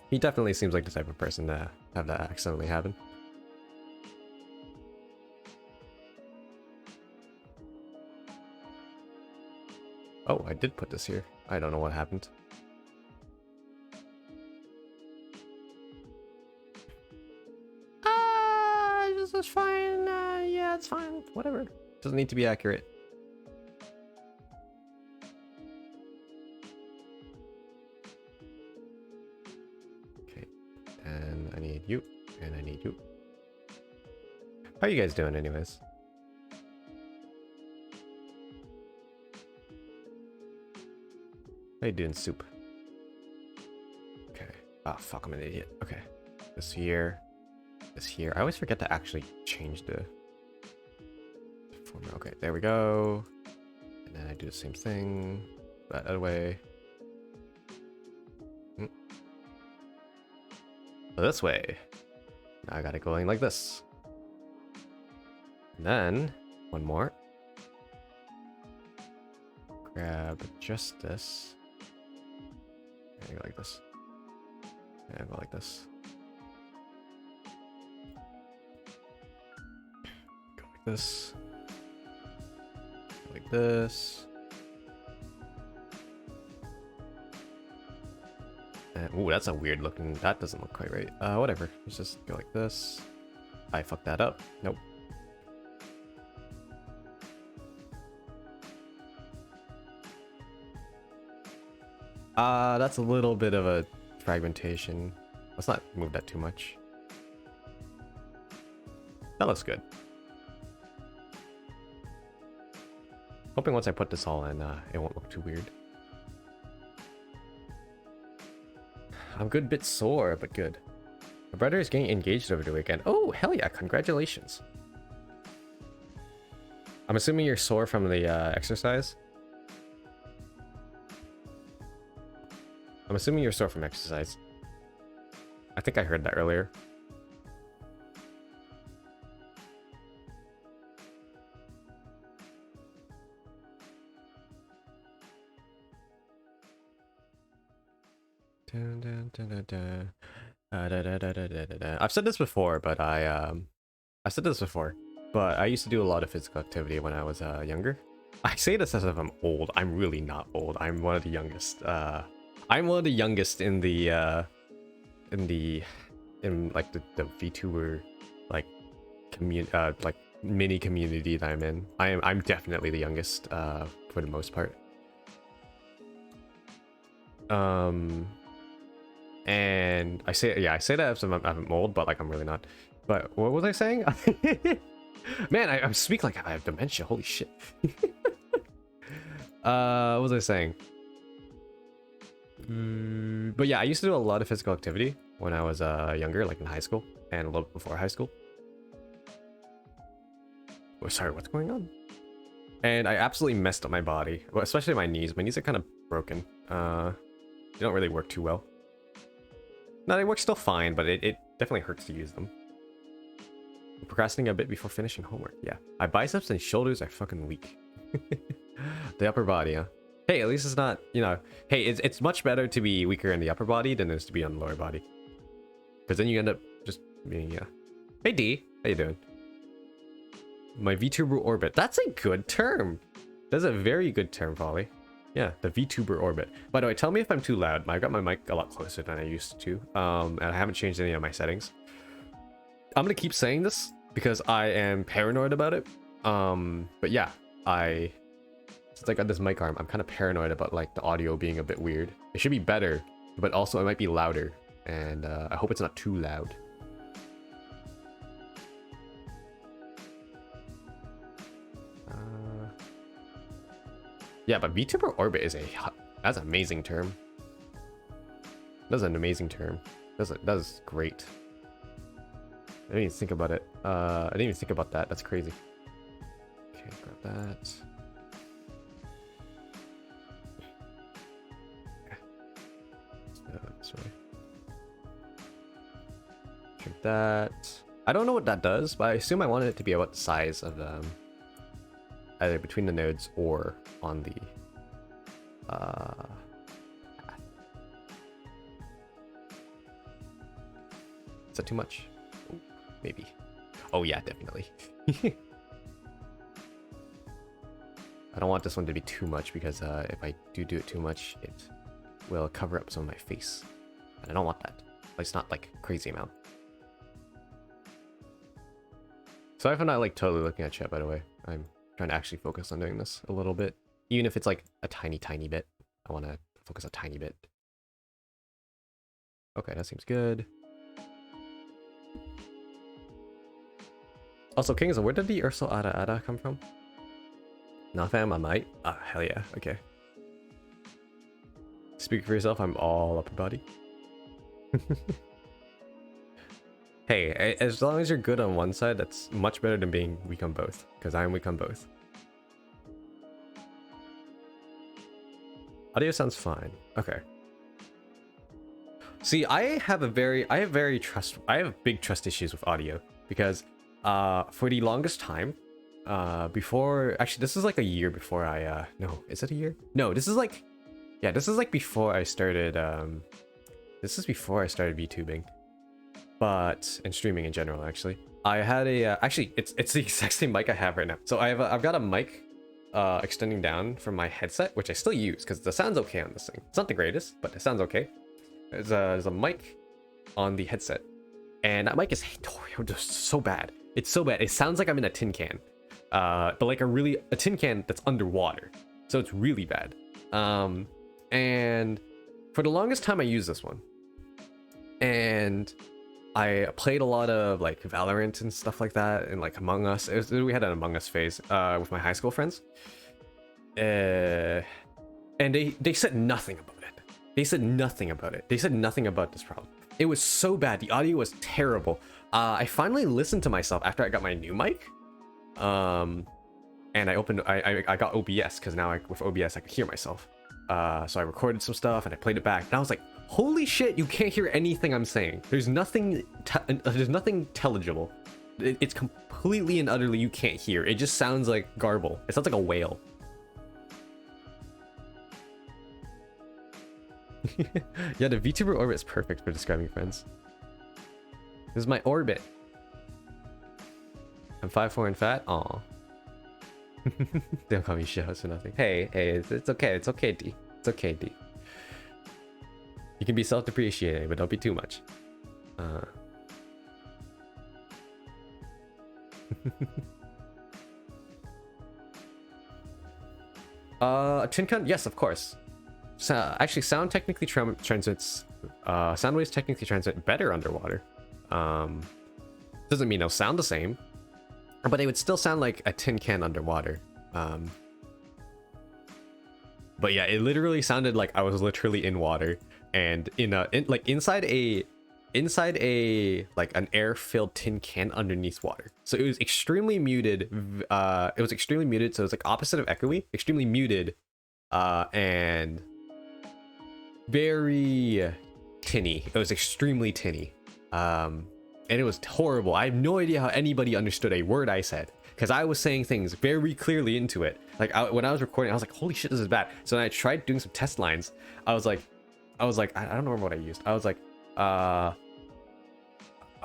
He definitely seems like the type of person to have that accidentally happen. Oh, I did put this here. I don't know what happened. This is fine. Yeah, it's fine. Whatever. Doesn't need to be accurate. Okay. And I need you. And I need you. How are you guys doing anyways? How you doing, Soup? Okay. Oh, fuck, I'm an idiot. Okay. This here. This here. I always forget to actually change the formula. Okay, there we go. And then I do the same thing. That other way. So this way. Now I got it going like this. And then, one more. Grab just this. And go like this. And go like this. Go like this. Go like this. Ooh, that's a weird looking. That doesn't look quite right. Whatever. Let's just go like this. I fucked that up. Nope. That's a little bit of a fragmentation. Let's not move that too much. That looks good. Hoping once I put this all in, it won't look too weird. I'm a good bit sore, but good. My brother is getting engaged over the weekend. Oh, hell yeah, congratulations. I'm assuming you're sore from the exercise? I'm assuming you're sore from exercise. I think I heard that earlier. I've said this before, but I said this before, but I used to do a lot of physical activity when I was younger. I say this as if I'm old. I'm really not old. I'm one of the youngest. I'm one of the youngest in the like the VTuber like mini community that I'm in. I'm definitely the youngest for the most part. And I say that as I'm old, but like I'm really not. But what was I saying? Man, I speak like I have dementia. Holy shit. What was I saying? But yeah, I used to do a lot of physical activity when I was younger, like in high school and a little before high school. Oh, sorry, what's going on? And I absolutely messed up my body, well, especially my knees. My knees are kind of broken. They don't really work too well. No, they work still fine, but it definitely hurts to use them. I'm procrastinating a bit before finishing homework. Yeah, my biceps and shoulders are fucking weak. The upper body, huh? Hey, at least it's not, you know. Hey, it's much better to be weaker in the upper body than it is to be on the lower body. Because then you end up just being, yeah. Hey D, how you doing? My VTuber orbit. That's a good term. That's a very good term, Volley. Yeah, the VTuber orbit. By the way, tell me if I'm too loud. I got my mic a lot closer than I used to. And I haven't changed any of my settings. I'm gonna keep saying this because I am paranoid about it. But yeah, since I got this mic arm, I'm kind of paranoid about like the audio being a bit weird. It should be better, but also it might be louder. And I hope it's not too loud. Yeah, but VTuber orbit is that's an amazing term. That's an amazing term. That's great. I didn't even think about it. I didn't even think about that. That's crazy. Okay, grab that. This way. Drink that. I don't know what that does, but I assume I wanted it to be about the size of either between the nodes or on the path. Is that too much? Ooh, maybe. Oh yeah, definitely. I don't want this one to be too much because if I do it too much, it will cover up some of my face. And I don't want that. At least not like a crazy amount. So if I'm not like totally looking at chat, by the way, I'm trying to actually focus on doing this a little bit. Even if it's like a tiny bit. I want to focus a tiny bit. Okay, that seems good. Also, Kings, where did the Urso Ada come from? Not fam, I might. Ah, hell yeah, okay. Speak for yourself, I'm all upper body. Hey, as long as you're good on one side, that's much better than being weak on both. Because I am weak on both. Audio sounds fine. Okay. See, I have big trust issues with audio because for the longest time, actually this is like a year before I no, is it a year? No, this is like before I started this is before I started VTubing. But and streaming in general, actually. I had a actually it's the exact same mic I have right now. So I've got a mic extending down from my headset, which I still use because the sound's okay on this thing. It's not the greatest, but it sounds okay. There's a mic on the headset, and that mic is just so bad. It's so bad. It sounds like I'm in a tin can, but like a tin can that's underwater. So it's really bad. And for the longest time, I used this one, and I played a lot of like Valorant and stuff like that, and like Among Us. We had an Among Us phase with my high school friends, and they said nothing about it. They said nothing about it. They said nothing about this problem. It was so bad. The audio was terrible. I finally listened to myself after I got my new mic, and I got OBS because now with OBS I could hear myself. So I recorded some stuff and I played it back, and I was like, holy shit, you can't hear anything I'm saying. There's nothing intelligible. It's completely and utterly you can't hear. It just sounds like garble. It sounds like a whale. Yeah, the VTuber orbit is perfect for describing friends. This is my orbit. I'm 5'4" and fat. Aw. Don't call me shit for nothing. Hey, it's okay. It's okay, D. It's okay, D. You can be self-depreciating, but don't be too much. Tin can, yes, of course. So, actually, sound technically transmits. Sound waves technically transmit better underwater. Doesn't mean they'll sound the same, but they would still sound like a tin can underwater. But yeah, it literally sounded like I was literally in water and inside a like an air-filled tin can underneath water. So it was extremely muted. It was extremely muted, so it was like opposite of echoey, extremely muted, and very tinny. It was extremely tinny. And it was horrible. I have no idea how anybody understood a word I said, because I was saying things very clearly into it. Like when I was recording, I was like, holy shit, this is bad. So then I tried doing some test lines. I was like, I don't remember what I used. I was like, I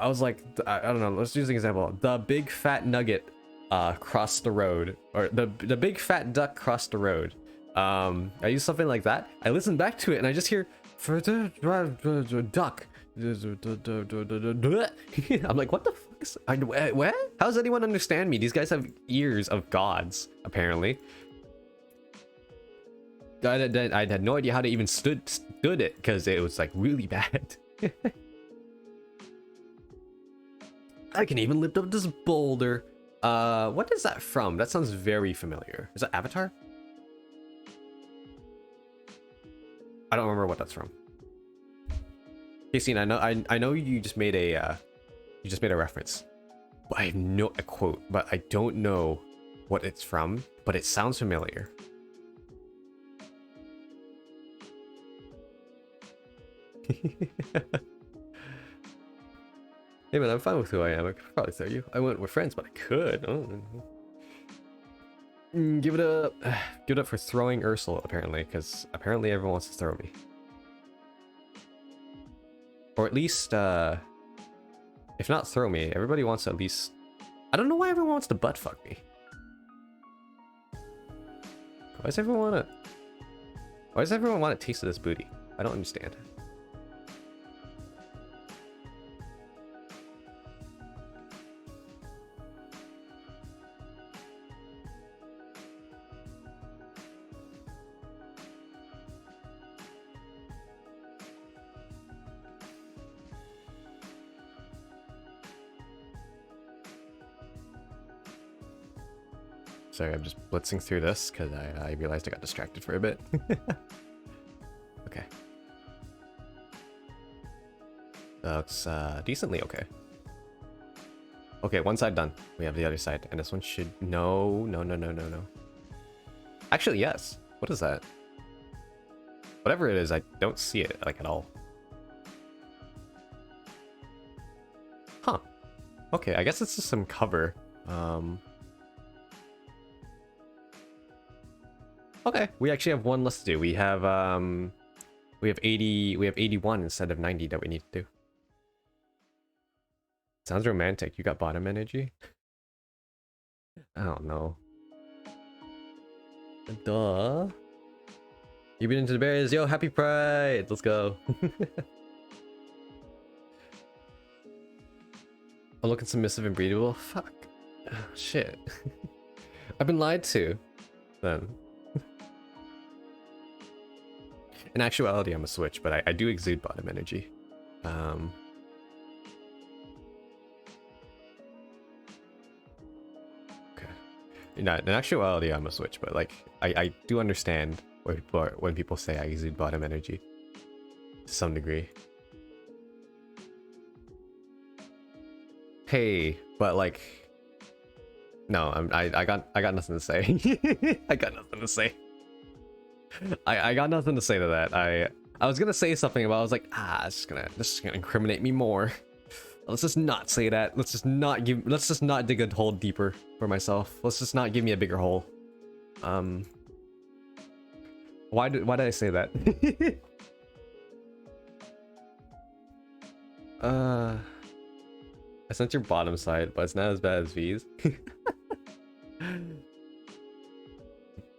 don't know. Let's use an example. The big fat nugget crossed the road, or the big fat duck crossed the road. I used something like that. I listened back to it and I just hear for the duck. I'm like, what the fuck? What? How does anyone understand me? These guys have ears of gods, apparently. I had no idea how to even stood it, because it was like really bad. I can even lift up this boulder. What is that from? That sounds very familiar. Is that Avatar? I don't remember what that's from. Casey, I know you just made a reference, but I have a quote, but I don't know what it's from, but it sounds familiar. Hey man, I'm fine with who I am. I could probably throw you. I went with friends, but I could. Oh. Give it up for throwing Ursula, apparently, because apparently everyone wants to throw me. Or at least, if not throw me, everybody wants to at least... I don't know why everyone wants to butt fuck me. Why does everyone want a taste of this booty? I don't understand. Sorry, I'm just blitzing through this because I realized I got distracted for a bit. Okay. Looks decently okay. Okay, one side done. We have the other side, and this one should... No. Actually, yes. What is that? Whatever it is, I don't see it, like, at all. Huh. Okay, I guess it's just some cover. Okay, we actually have one less to do. We have 81 instead of 90 that we need to do. Sounds romantic. You got bottom energy? I don't know. Duh. You been into the bears? Yo, happy pride! Let's go. I'm looking submissive and breedable. Fuck. Oh, shit. I've been lied to. Then. In actuality, I'm a switch, but I do exude bottom energy. Okay. In actuality, I'm a switch, but like I do understand when people say I exude bottom energy to some degree. Hey, but like, no, I got nothing to say. I got nothing to say. I got nothing to say to that. I was gonna say something about, I was like, this is gonna incriminate me more. Let's just not say that. Let's just not dig a hole deeper for myself. Let's just not give me a bigger hole. Why did I say that? I sent your bottom side, but it's not as bad as V's.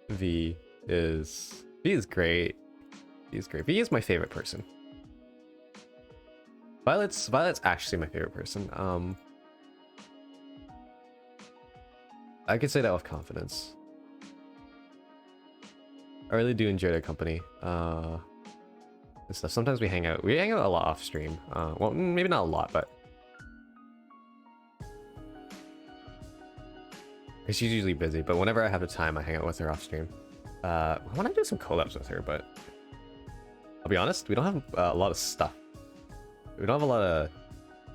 V is great. V is great. V is my favorite person. Violet's actually my favorite person. I could say that with confidence. I really do enjoy their company. And stuff. Sometimes we hang out. We hang out a lot off stream. Well, maybe not a lot, but she's usually busy. But whenever I have the time, I hang out with her off stream. I want to do some collabs with her, but I'll be honest, we don't have a lot of stuff. We don't have a lot of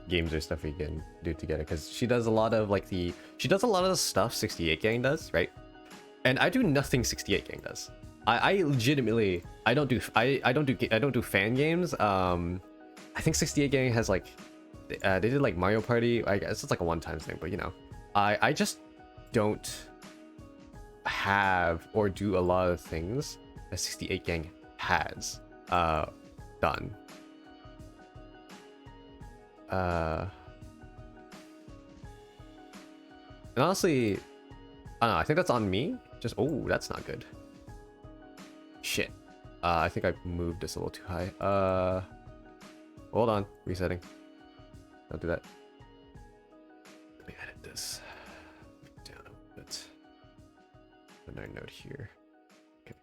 games or stuff we can do together because she does a lot of like she does a lot of the stuff 68 Gang does, right? And I do nothing 68 Gang does. I legitimately I don't do fan games. I think 68 Gang has like they did like Mario Party. I guess it's like a one-time thing, but you know, I just don't have or do a lot of things that 68 Gang has done. And honestly, I don't know, I think that's on me. Just, oh, that's not good. Shit. I think I moved this a little too high. Hold on, resetting. Don't do that. Let me edit this down a bit. Another note here. Okay.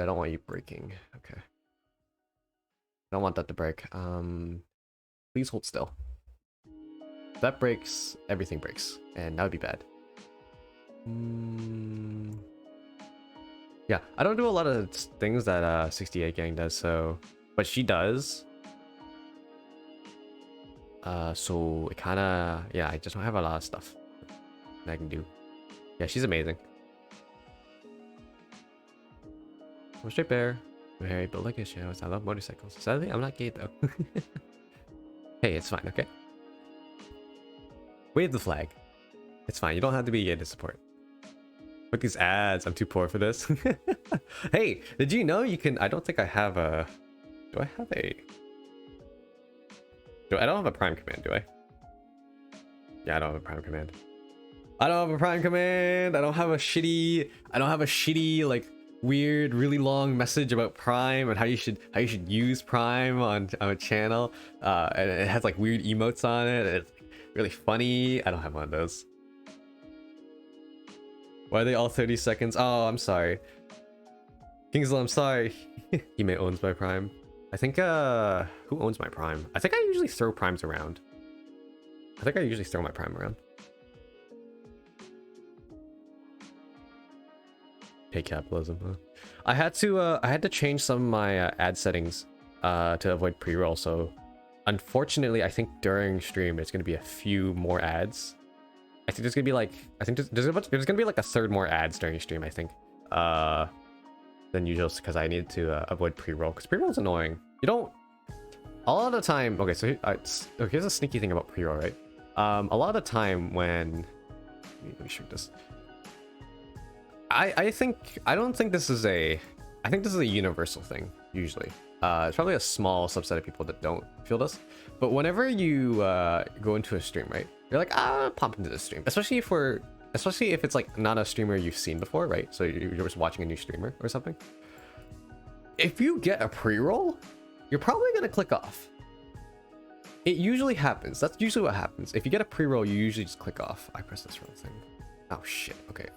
I don't want you breaking. Okay. I don't want that to break. Please hold still. If that breaks, everything breaks, and that would be bad. Yeah, I don't do a lot of things that 68 Gang does, so, but she does. So it kind of, yeah, I just don't have a lot of stuff that I can do. Yeah, she's amazing. I'm a straight bear. I'm hairy, but like a shadow. I love motorcycles. Sadly, I'm not gay though. Hey, it's fine, okay? Wave the flag. It's fine. You don't have to be gay to support. Look at these ads. I'm too poor for this. Hey, did you know you can... I don't think I have a... Do I have a... I don't have a Prime command, do I? Yeah, I don't have a Prime command. I don't have a Prime command. I don't have a shitty, like, weird, really long message about Prime and how you should use Prime on a channel. And it has like weird emotes on it. It's really funny. I don't have one of those. Why are they all 30 seconds? Oh, I'm sorry. Kingsley, I'm sorry. He may owns my Prime. I think, who owns my Prime? I think I usually throw Primes around. I think I usually throw my Prime around. Hey, capitalism, huh? I had to change some of my ad settings to avoid pre-roll, so unfortunately, I think during stream, there's gonna be a few more ads. I think there's gonna be like, there's gonna be like a third more ads during stream, I think. Than usual, because I need to avoid pre-roll, because pre-roll is annoying. You don't... A lot of the time... Okay, so here's a sneaky thing about pre-roll, right? A lot of the time when... Let me shrink this. I don't think this is a... I think this is a universal thing, usually. It's probably a small subset of people that don't feel this. But whenever you go into a stream, right? You're like, pop into this stream. Especially if it's like not a streamer you've seen before, right? So you're just watching a new streamer or something. If you get a pre-roll, you're probably gonna click off. It usually happens. That's usually what happens. If you get a pre-roll, you usually just click off. I pressed this wrong thing. Oh shit. Okay.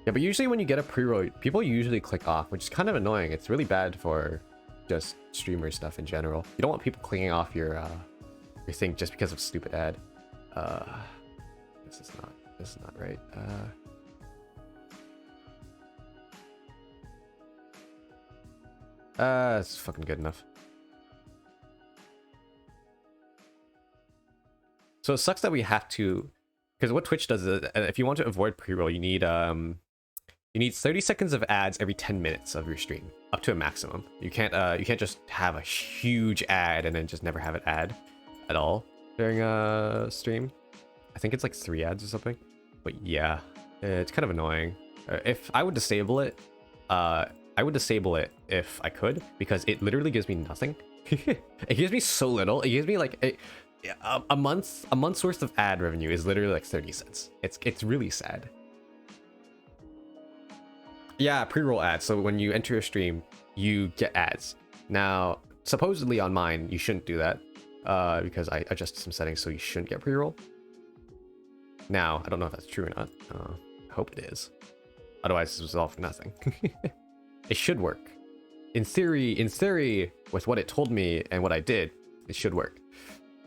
Yeah, but usually when you get a pre-roll, people usually click off, which is kind of annoying. It's really bad for just streamer stuff in general. You don't want people clicking off your thing just because of stupid ad. This is not right. It's fucking good enough. So it sucks that we have to, because what Twitch does is, if you want to avoid pre-roll, you need 30 seconds of ads every 10 minutes of your stream, up to a maximum. You can't just have a huge ad and then just never have an ad at all during a stream. I think it's like 3 ads or something. But yeah, it's kind of annoying. If I would disable it, I would disable it if I could, because it literally gives me nothing. It gives me so little. It gives me like a month's worth of ad revenue is literally like 30 cents. It's really sad. Yeah, pre-roll ads. So when you enter a stream, you get ads. Now, supposedly on mine, you shouldn't do that, because I adjusted some settings, so you shouldn't get pre-roll. Now, I don't know if that's true or not. I hope it is. Otherwise, this was all for nothing. It should work. In theory, with what it told me and what I did, it should work.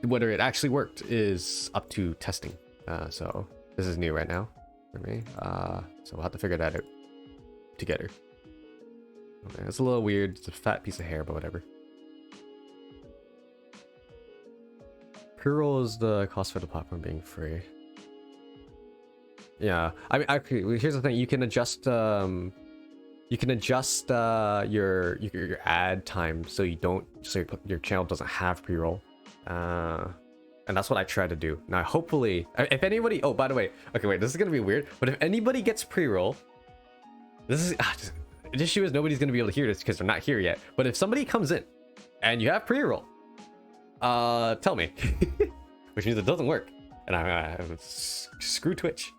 Whether it actually worked is up to testing. So this is new right now for me. So we'll have to figure that out together. Okay, it's a little weird. It's a fat piece of hair, but whatever. Pre-roll is the cost for the platform being free. Yeah, I mean, actually, here's the thing: you can adjust your ad time so you don't, so your channel doesn't have pre-roll. And that's what I try to do. Now, hopefully, if anybody, oh, by the way, okay, wait, this is gonna be weird, but if anybody gets pre-roll, this is the issue is nobody's gonna be able to hear this because they're not here yet. But if somebody comes in and you have pre-roll, tell me, which means it doesn't work, and I screw Twitch.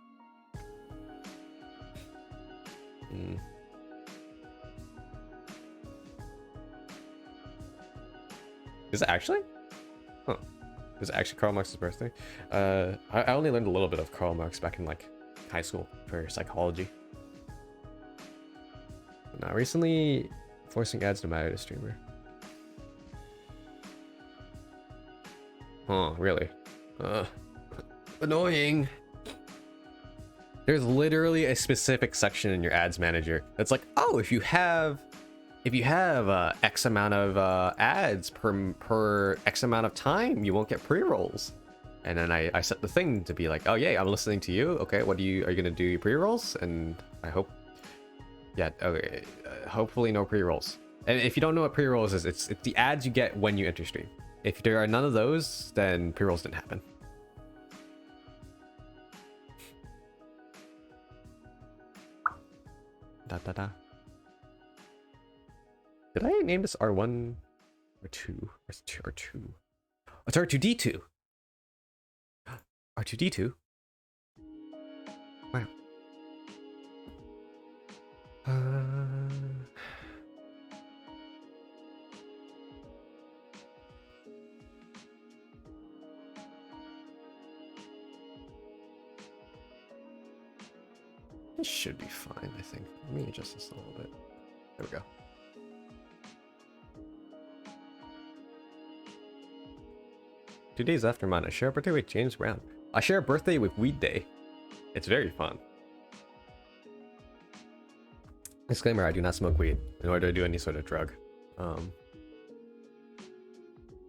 Is it actually? Huh. Is it actually Karl Marx's birthday? I only learned a little bit of Karl Marx back in like high school for psychology. But now recently, forcing ads no matter the streamer. Huh, really? Annoying. There's literally a specific section in your ads manager that's like, oh, if you have X amount of ads per X amount of time, you won't get pre-rolls. And then I set the thing to be like, oh yeah, I'm listening to you. Okay, are you gonna do your pre-rolls? And I hope, yeah, okay, hopefully no pre-rolls. And if you don't know what pre-rolls is, it's the ads you get when you enter stream. If there are none of those, then pre-rolls didn't happen. Did I name this R1 or 2? It's R2. Oh, it's R2D2. R2D2. Wow. This should be fine, I think. Let me adjust this a little bit. There we go. Two days after mine, I share a birthday with James Brown. I share a birthday with Weed Day. It's very fun. Disclaimer, I do not smoke weed in order to do any sort of drug.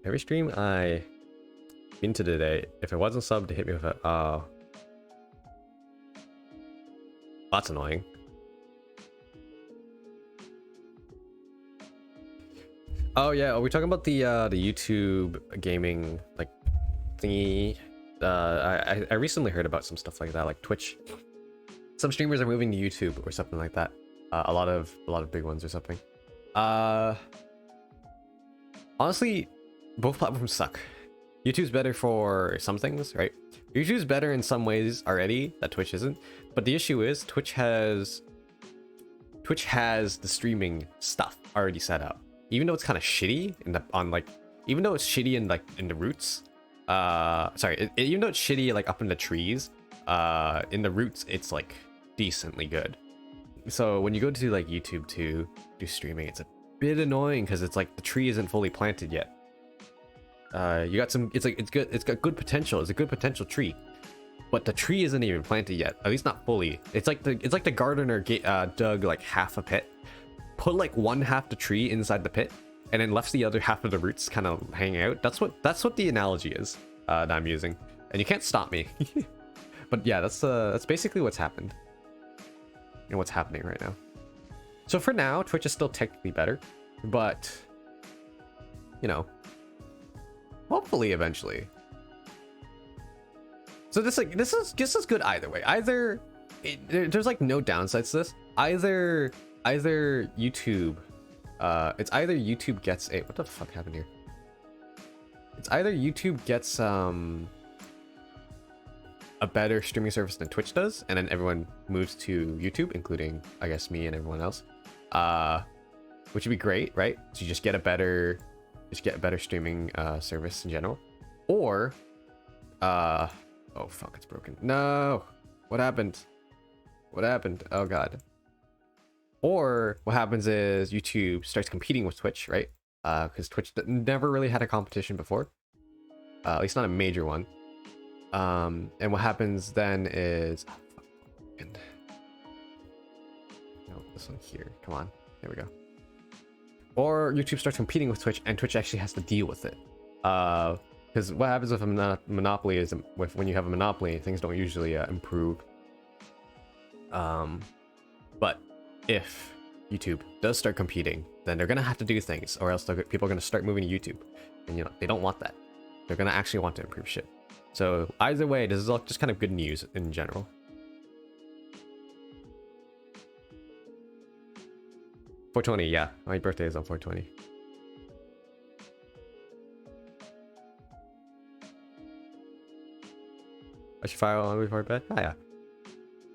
Every stream I into today, if it wasn't subbed to hit me with a that's annoying. Oh yeah, are we talking about the YouTube gaming like thingy? I recently heard about some stuff like that, like Twitch. Some streamers are moving to YouTube or something like that. A lot of big ones or something. Honestly, both platforms suck. YouTube's better for some things, right? YouTube's better in some ways already that Twitch isn't. But the issue is Twitch has the streaming stuff already set up. Even though it's kind of shitty even though it's shitty in the roots. Even though it's shitty like up in the trees, in the roots it's like decently good. So when you go to like YouTube to do streaming, it's a bit annoying because it's like the tree isn't fully planted yet. You got some, it's good, it's got good potential, it's a good potential tree, but the tree isn't even planted yet, at least not fully. It's like the gardener dug like half a pit, put like one half the tree inside the pit, and then left the other half of the roots kind of hanging out. That's what the analogy is that I'm using, and you can't stop me. But yeah, that's basically what's happened and what's happening right now. So for now, Twitch is still technically better, but you know, hopefully eventually. So this is good either way. There's like no downsides to this. Either YouTube, it's either YouTube gets a, what the fuck happened here? It's either YouTube gets a better streaming service than Twitch does, and then everyone moves to YouTube, including I guess me and everyone else, which would be great, right? So you just get a better streaming service in general, or Oh fuck, it's broken. No! What happened? What happened? Oh god. Or what happens is YouTube starts competing with Twitch, right? Because Twitch never really had a competition before. At least not a major one. And what happens then is... Oh, no, this one here. Come on. There we go. Or YouTube starts competing with Twitch, and Twitch actually has to deal with it. Because what happens with a monopoly is, when you have a monopoly, things don't usually improve. But if YouTube does start competing, then they're gonna have to do things, or else people are gonna start moving to YouTube, and you know they don't want that. They're gonna actually want to improve shit. So either way, this is all just kind of good news in general. .420, yeah, my birthday is on 420. I should file on before bed. Ah, yeah.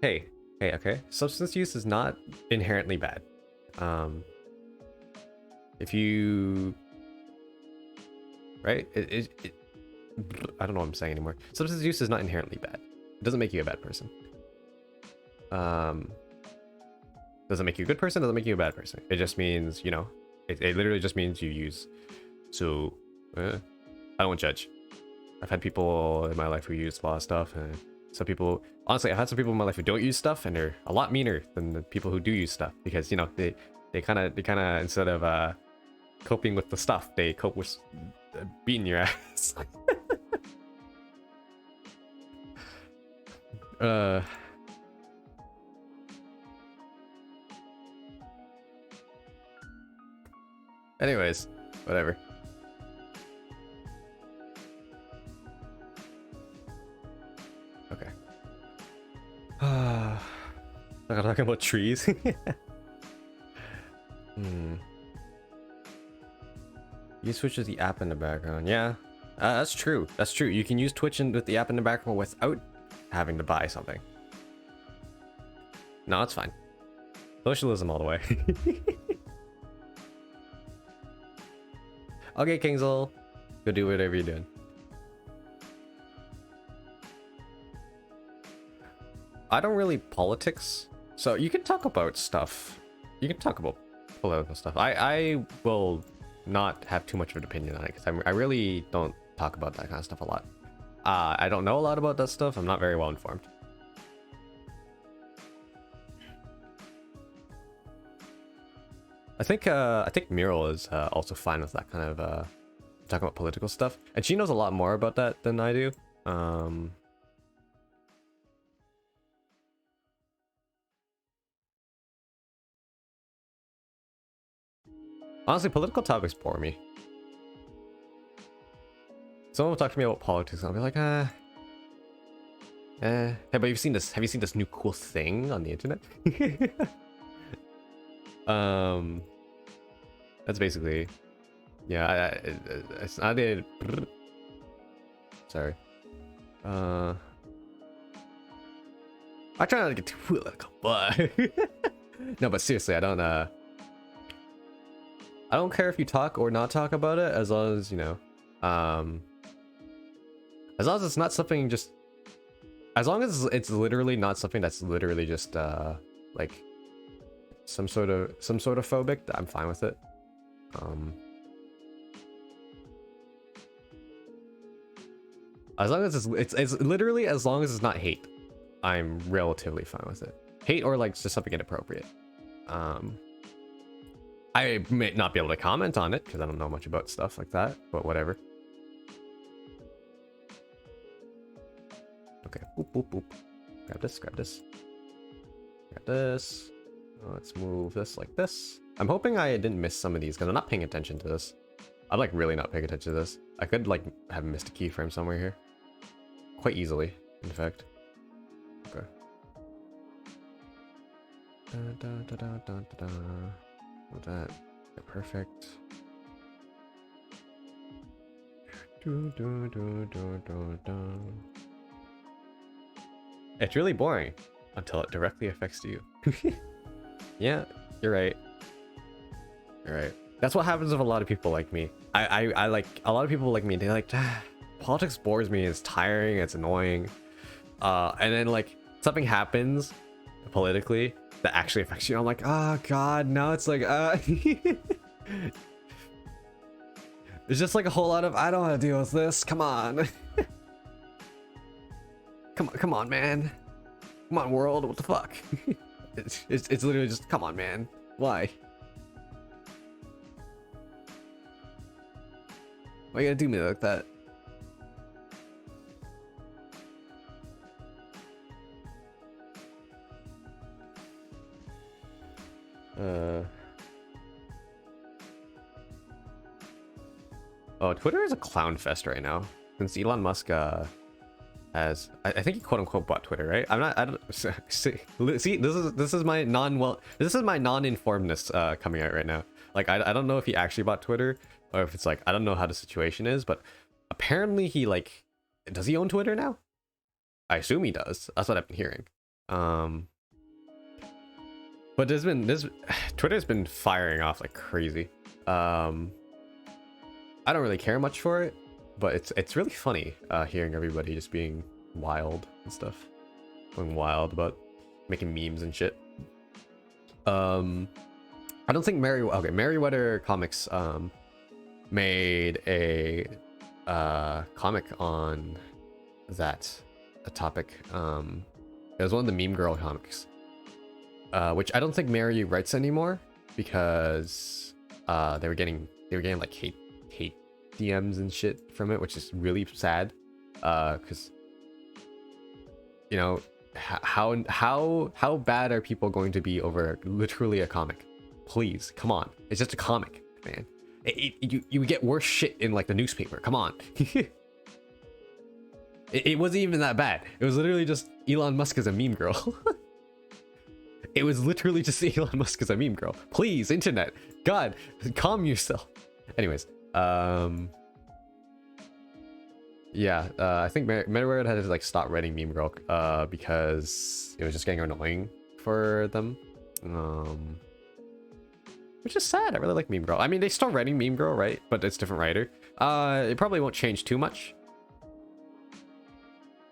Hey, okay. Substance use is not inherently bad. If you, right? I don't know what I'm saying anymore. Substance use is not inherently bad. It doesn't make you a bad person. Doesn't make you a good person, doesn't make you a bad person. It just means, you know, it literally just means you use. So, I don't judge. I've had people in my life who use a lot of stuff, and some people, honestly, I've had some people in my life who don't use stuff, and they're a lot meaner than the people who do use stuff, because, you know, they kind of instead of coping with the stuff, they cope with beating your ass. Anyways, whatever. Okay. I'm talking about trees. You switch with the app in the background. Yeah, that's true. That's true. You can use Twitch with the app in the background without having to buy something. No, it's fine. Socialism all the way. Okay, Kingsel. Go do whatever you're doing. I don't really politics, so you can talk about stuff. You can talk about political stuff. I will not have too much of an opinion on it, because I really don't talk about that kind of stuff a lot. I don't know a lot about that stuff. I'm not very well informed. I think Mural is also fine with that kind of talking about political stuff, and she knows a lot more about that than I do. Honestly, political topics bore me. Someone will talk to me about politics, and I'll be like, Hey, but have you seen this new cool thing on the internet? That's basically, yeah. It's not it. Sorry. I try not to get too political, but no, but seriously, I don't care if you talk or not talk about it, as long as, you know, as long as it's not something just, as long as it's literally not something that's literally just like some sort of phobic, I'm fine with it. As long as it's literally, as long as it's not hate, I'm relatively fine with it. Hate or like just something inappropriate. I may not be able to comment on it because I don't know much about stuff like that, but whatever. Okay, boop, boop, boop. Grab this, grab this. Grab this. Let's move this like this. I'm hoping I didn't miss some of these because I'm not paying attention to this. I'm like really not paying attention to this. I could like have missed a keyframe somewhere here. Quite easily, in fact. Okay. With that, yeah, perfect. It's really boring until it directly affects you. Yeah, you're right. You're right. That's what happens with a lot of people like me. I like a lot of people like me. They like, politics bores me. It's tiring. It's annoying. And then like something happens politically that actually affects you. I'm like, oh god, now it's like it's just like a whole lot of I don't want to deal with this. Come on. come on, man. Come on, world. What the fuck? It's literally just come on, man. Why? Why you gotta do me like that? Oh, Twitter is a clown fest right now. Since Elon Musk has, I think he quote unquote bought Twitter, right? I don't see, this is my non-informedness coming out right now. Like I don't know if he actually bought Twitter or if it's like I don't know how the situation is, but apparently he like, does he own Twitter now? I assume he does. That's what I've been hearing. But Twitter's been firing off like crazy. I don't really care much for it, but it's really funny hearing everybody just being wild and stuff, going wild about making memes and shit. I don't think Merryweather Comics made a comic on that topic. It was one of the Meme Girl comics, which I don't think Mary writes anymore because they were getting like hate DMs and shit from it, which is really sad. Because you know how bad are people going to be over literally a comic? Please, come on, it's just a comic, man. You get worse shit in like the newspaper. Come on. It wasn't even that bad. It was literally just Elon Musk as a meme girl. It was literally just Elon Musk as a meme girl. Please, internet, God, calm yourself. Anyways, yeah, I think Merryweather had to like stop writing meme girl because it was just getting annoying for them. Which is sad. I really like meme girl. I mean, they still writing meme girl, right? But it's different writer. It probably won't change too much.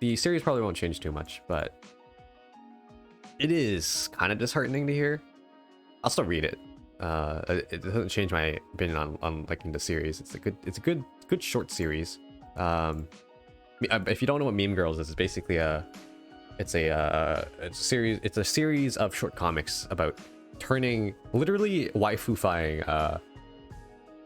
The series probably won't change too much, but it is kind of disheartening to hear. I'll still read it. It doesn't change my opinion on liking the series. It's a good short series. If you don't know what Meme Girls is, it's basically it's a series of short comics about turning, literally waifu-fying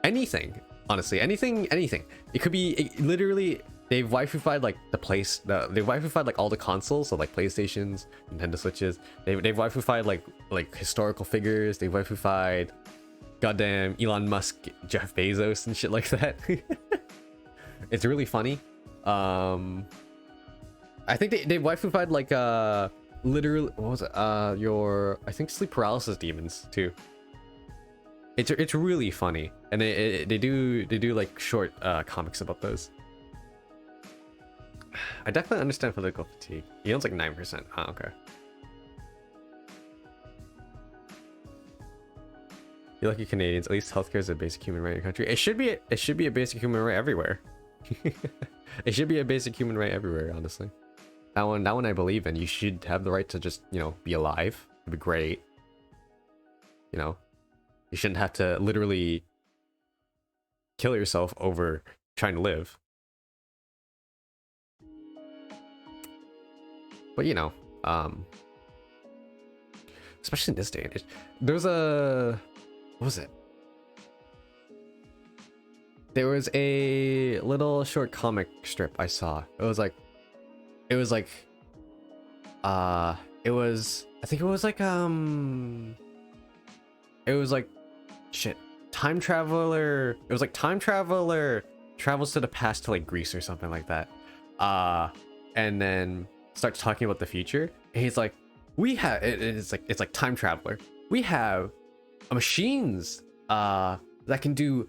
anything. Honestly, anything. It could be literally. They've waifu-fied like they've waifu-fied like all the consoles, so like PlayStations, Nintendo Switches. They've waifu-fied like historical figures. They've waifu-fied goddamn Elon Musk, Jeff Bezos, and shit like that. It's really funny. I think they've waifu-fied like literally, what was it? I think sleep paralysis demons too. It's really funny, and they do like short comics about those. I definitely understand political fatigue. He owns like 9%. Oh, okay. You lucky Canadians. At least healthcare is a basic human right in your country. It should be a basic human right everywhere. It should be a basic human right everywhere. Honestly, that one I believe in. You should have the right to just be alive. It'd be great. You shouldn't have to literally kill yourself over trying to live. But especially in this day and age, there's what was it? There was a little short comic strip I saw. I think it was like shit. Time traveler. It was like time traveler travels to the past to like Greece or something like that. And then starts talking about the future, and he's like, it's like time traveler, we have machines that can do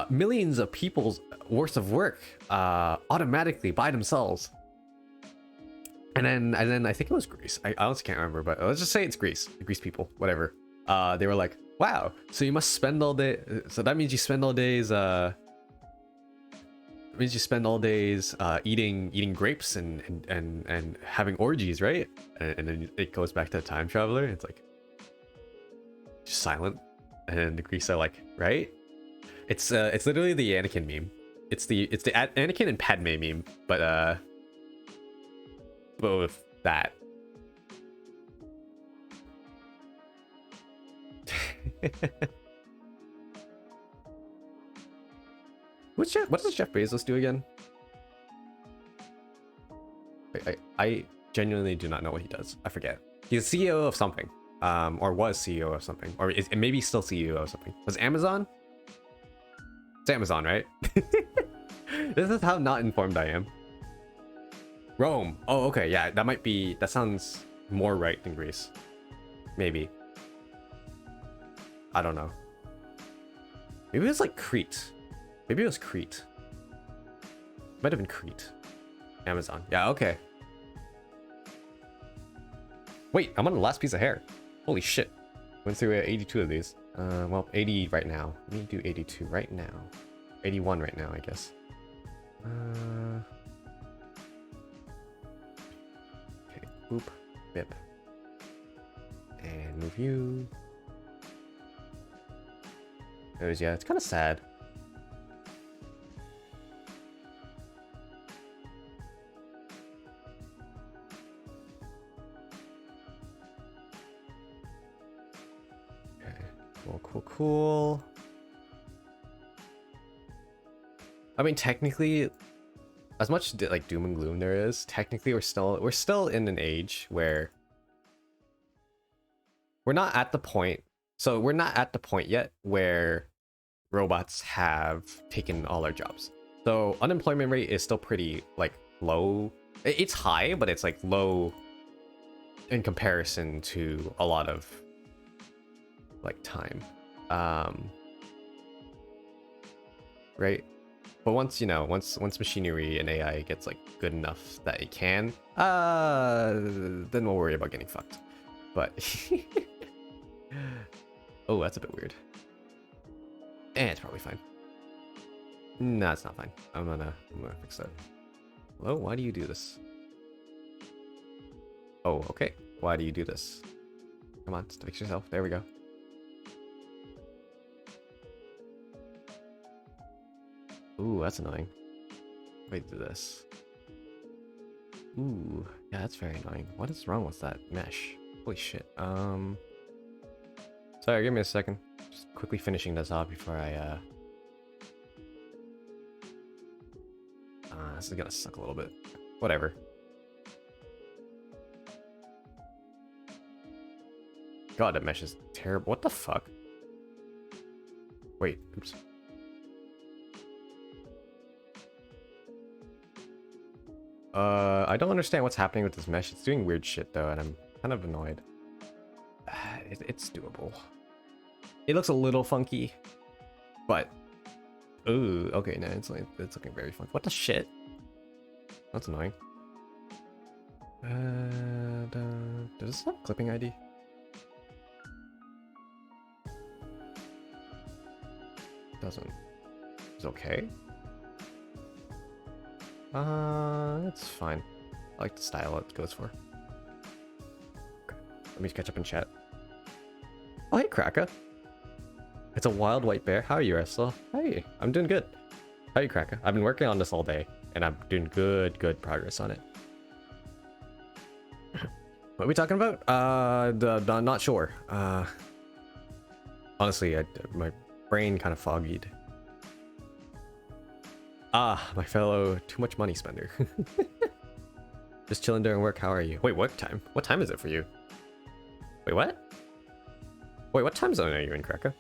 millions of people's worth of work automatically by themselves. And then I think it was Greece. I honestly can't remember, but let's just say it's Greece. The Greece people, whatever. They were like, wow, so you must spend all day, so that means you spend all days It means you spend all days eating grapes and having orgies, right? And then it goes back to time traveler. It's like just silent, and the Greeks are like, right? It's literally the Anakin meme. It's the Anakin and Padme meme, but with that. What does Jeff Bezos do again? I genuinely do not know what he does. I forget. He's CEO of something, or was CEO of something, or is maybe still CEO of something. Was Amazon? It's Amazon, right? This is how not informed I am. Rome. Oh, okay, yeah, that might be. That sounds more right than Greece. Maybe. I don't know. Maybe it was like Crete. Maybe it was Crete. Might have been Crete. Amazon. Yeah, okay. Wait, I'm on the last piece of hair. Holy shit. Went through 82 of these. Well, 80 right now. Let me do 82 right now. 81 right now, I guess. Okay, boop, bip. And move you. Yeah, it's kind of sad. Cool. I mean, technically, as much like doom and gloom there is, technically we're still in an age where we're not at the point. So we're not at the point yet where robots have taken all our jobs. So unemployment rate is still pretty like low. It's high, but it's like low in comparison to a lot of like time. Right? But once once machinery and AI gets like good enough that it can, then we'll worry about getting fucked. But oh, that's a bit weird. It's probably fine. No, it's not fine. I'm gonna fix that. Hello, why do you do this? Oh, okay. Why do you do this? Come on, just fix yourself. There we go. Ooh, that's annoying. Wait, do this. Ooh, yeah, that's very annoying. What is wrong with that mesh? Holy shit. Sorry, give me a second. Just quickly finishing this off before I this is gonna suck a little bit. Whatever. God, that mesh is terrible. What the fuck? Wait, oops. I don't understand what's happening with this mesh. It's doing weird shit though, and I'm kind of annoyed. It's doable. It looks a little funky, but ooh, okay, no, it's looking very funky. What the shit? That's annoying. Does this have clipping ID? Doesn't. It's okay. It's fine. I like the style it goes for. Okay, let me catch up in chat. Oh, hey, Kraka. It's a wild white bear. How are you, Russell? Hey, I'm doing good. How are you, Kraka? I've been working on this all day, and I'm doing good progress on it. What are we talking about? Not sure. Honestly, my brain kind of foggied. Ah, my fellow too much money spender. Just chilling during work. How are you? Wait, what time? What time is it for you? Wait, what? Wait, what time zone are you in, Kraka?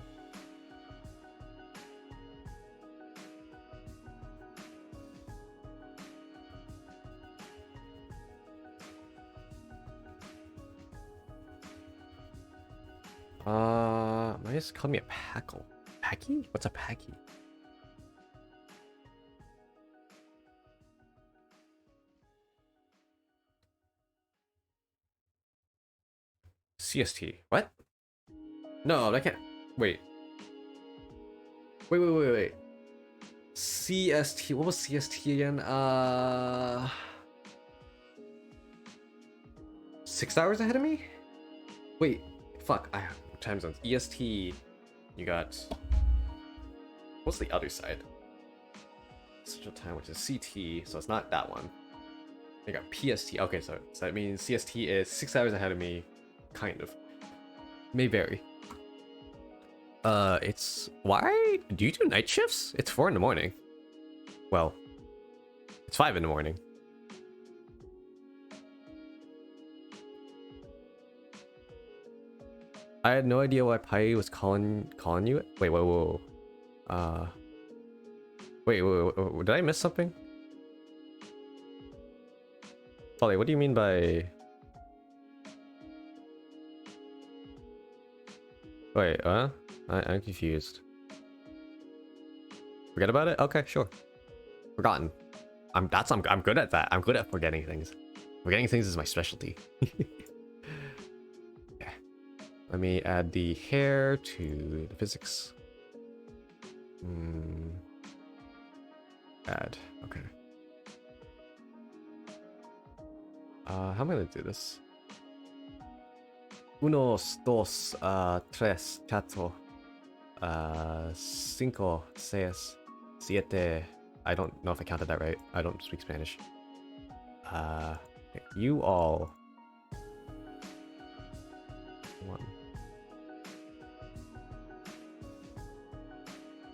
Might just call me a packle. Packy? What's a packy? CST. What? No, that can't. Wait. Wait. CST. What was CST again? 6 hours ahead of me? Wait, fuck. I have time zones. EST. You got. What's the other side? Central time, which is CT, so it's not that one. I got PST. Okay, so that means CST is 6 hours ahead of me, kind of. May vary. It's why do you do night shifts? It's 4 in the morning. Well, it's 5 in the morning. I had no idea why Pai was calling you. Wait, whoa. Wait, did I miss something? Polly, what do you mean by? Wait, I'm confused. Forget about it? Okay, sure. Forgotten. I'm good at that. I'm good at forgetting things. Forgetting things is my specialty. Yeah. Let me add the hair to the physics. Add. Okay. How am I gonna do this? Uno, dos, tres, cuatro, cinco, seis, siete. I don't know if I counted that right. I don't speak Spanish. You all. One.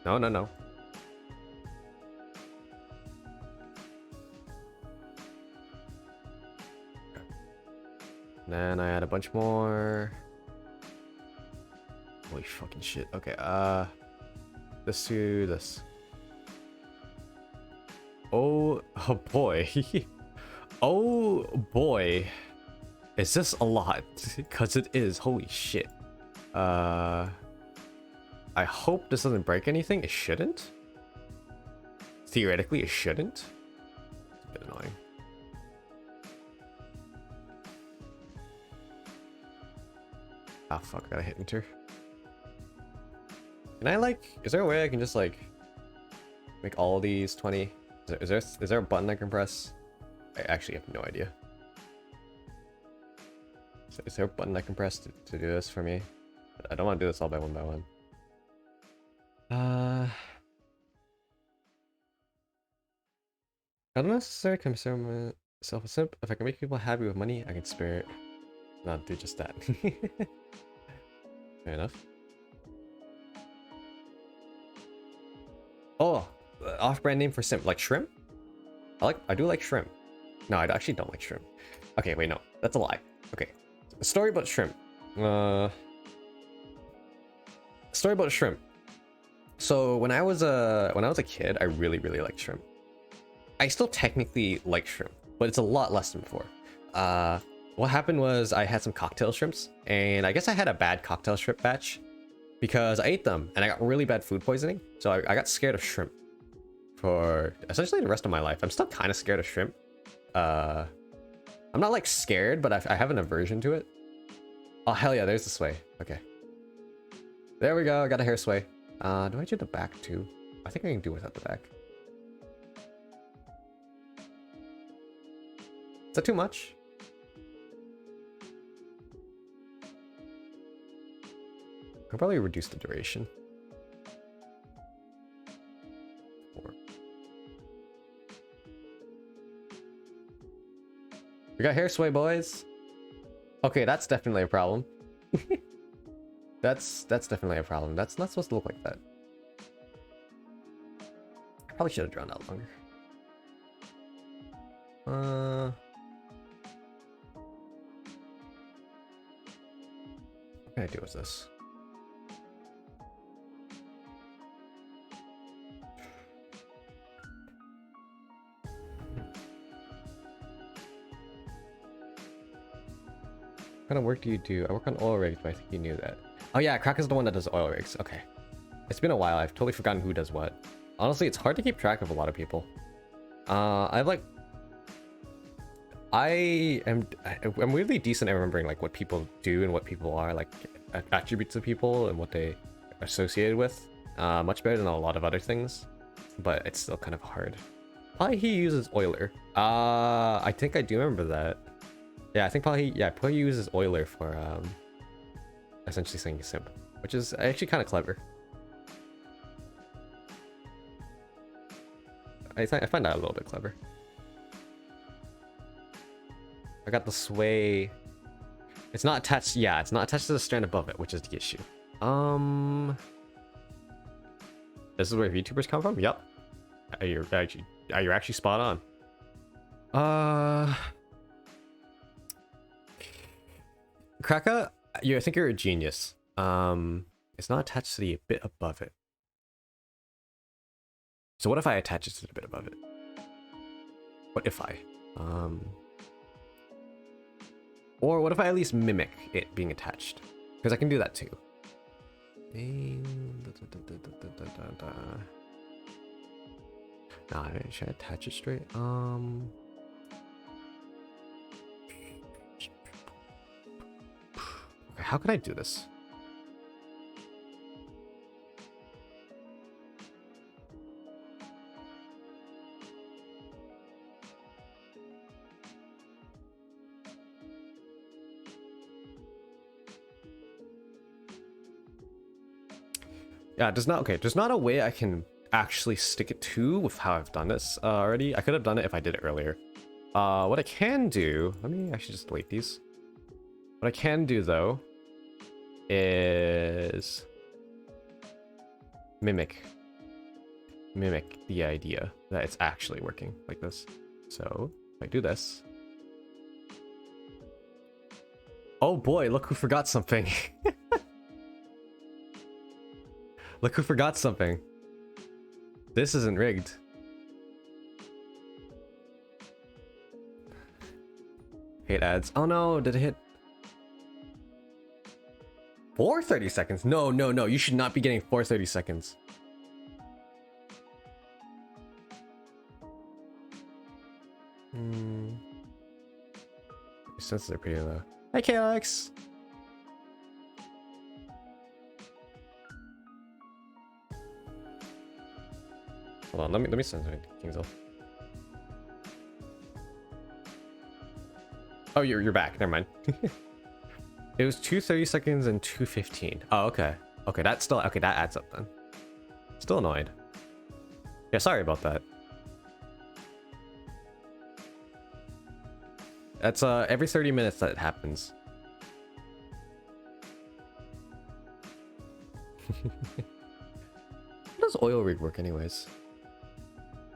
No. Then I add a bunch more. Holy fucking shit. Okay, this to this. Oh boy. Oh boy. Is this a lot? Because it is. Holy shit. I hope this doesn't break anything. It shouldn't. Theoretically, it shouldn't. It's a bit annoying. Ah, fuck, I gotta hit enter. Can I, like, is there a way I can just, like, make all these 20? Is there a button I can press? I actually have no idea. Is there a button I can press to do this for me? I don't want to do this all by one. I don't necessarily consider myself a simp. If I can make people happy with money, I can spare it. Not do just that. Fair enough. Oh, off-brand name for simp, like shrimp? I do like shrimp. No, I actually don't like shrimp. Okay, wait, no, that's a lie. Okay, a story about shrimp. Story about shrimp. So when I was a kid, I really liked shrimp. I still technically like shrimp, but it's a lot less than before. What happened was I had some cocktail shrimps, and I guess I had a bad cocktail shrimp batch because I ate them and I got really bad food poisoning. So I got scared of shrimp for essentially the rest of my life. I'm still kind of scared of shrimp. I'm not like scared, but I have an aversion to it. Oh hell yeah, there's the sway. Okay, there we go. I got a hair sway. Do I do the back too? I think I can do without the back. Is that too much? I'll probably reduce the duration. 4. We got hair sway, boys. Okay, that's definitely a problem. That's definitely a problem. That's not supposed to look like that. I probably should have drawn out longer. What can I do with this? What kind of work do you do? I work on oil rigs, but I think you knew that. Oh yeah, Crack is the one that does oil rigs. Okay. It's been a while. I've totally forgotten who does what. Honestly, it's hard to keep track of a lot of people. I'm really decent at remembering like what people do and what people are, like attributes of people and what they are associated with. Much better than a lot of other things. but it's still kind of hard. Probably he uses Euler. I think I do remember that. Yeah, I think probably he uses Euler for essentially saying simp, which is actually kind of clever. I find that a little bit clever. I got the sway. It's not attached. Yeah, it's not attached to the strand above it, which is the issue. This is where VTubers come from. Yep. Are you actually spot on? Kraka, I think you're a genius. It's not attached to the bit above it. So what if I attach it to the bit above it? What if I? Or what if I at least mimic it being attached? Because I can do that too. Nah, should I attach it straight? Okay, how can I do this? Yeah, there's not a way I can actually stick it to with how I've done this already. I could have done it if I did it earlier. What I can do, let me actually just delete these. What I can do though is mimic the idea that it's actually working like this. So if I do this, oh boy, look who forgot something. Look who forgot something. This isn't rigged. Hate ads. Oh no, did it hit? 430 seconds? No, you should not be getting 430 seconds. Senses are pretty low. Hey, KLX! Hold on, let me send something to Kingsel. Oh, you're back. Never mind. It was 230 seconds and 215. Oh, okay. Okay, that adds up then. Still annoyed. Yeah, sorry about that. That's every 30 minutes that happens. How does oil rig work anyways?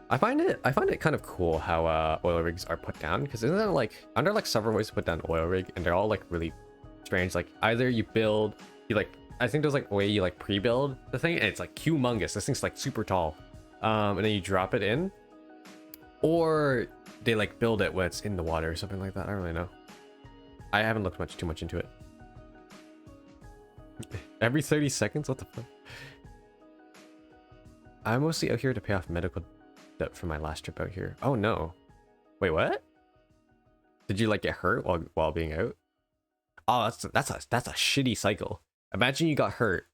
I find it kind of cool how oil rigs are put down, because isn't there like several ways to put down oil rig, and they're all like really strange. Like either you I think there's like a way you like pre-build the thing and it's like humongous. This thing's like super tall. And then you drop it in, or they like build it when it's in the water or something like that. I don't really know. I haven't looked too much into it. Every 30 seconds? What the fuck? I'm mostly out here to pay off medical debt for my last trip out here. Oh no. Wait, what? Did you like get hurt while being out? Oh, that's a shitty cycle. Imagine you got hurt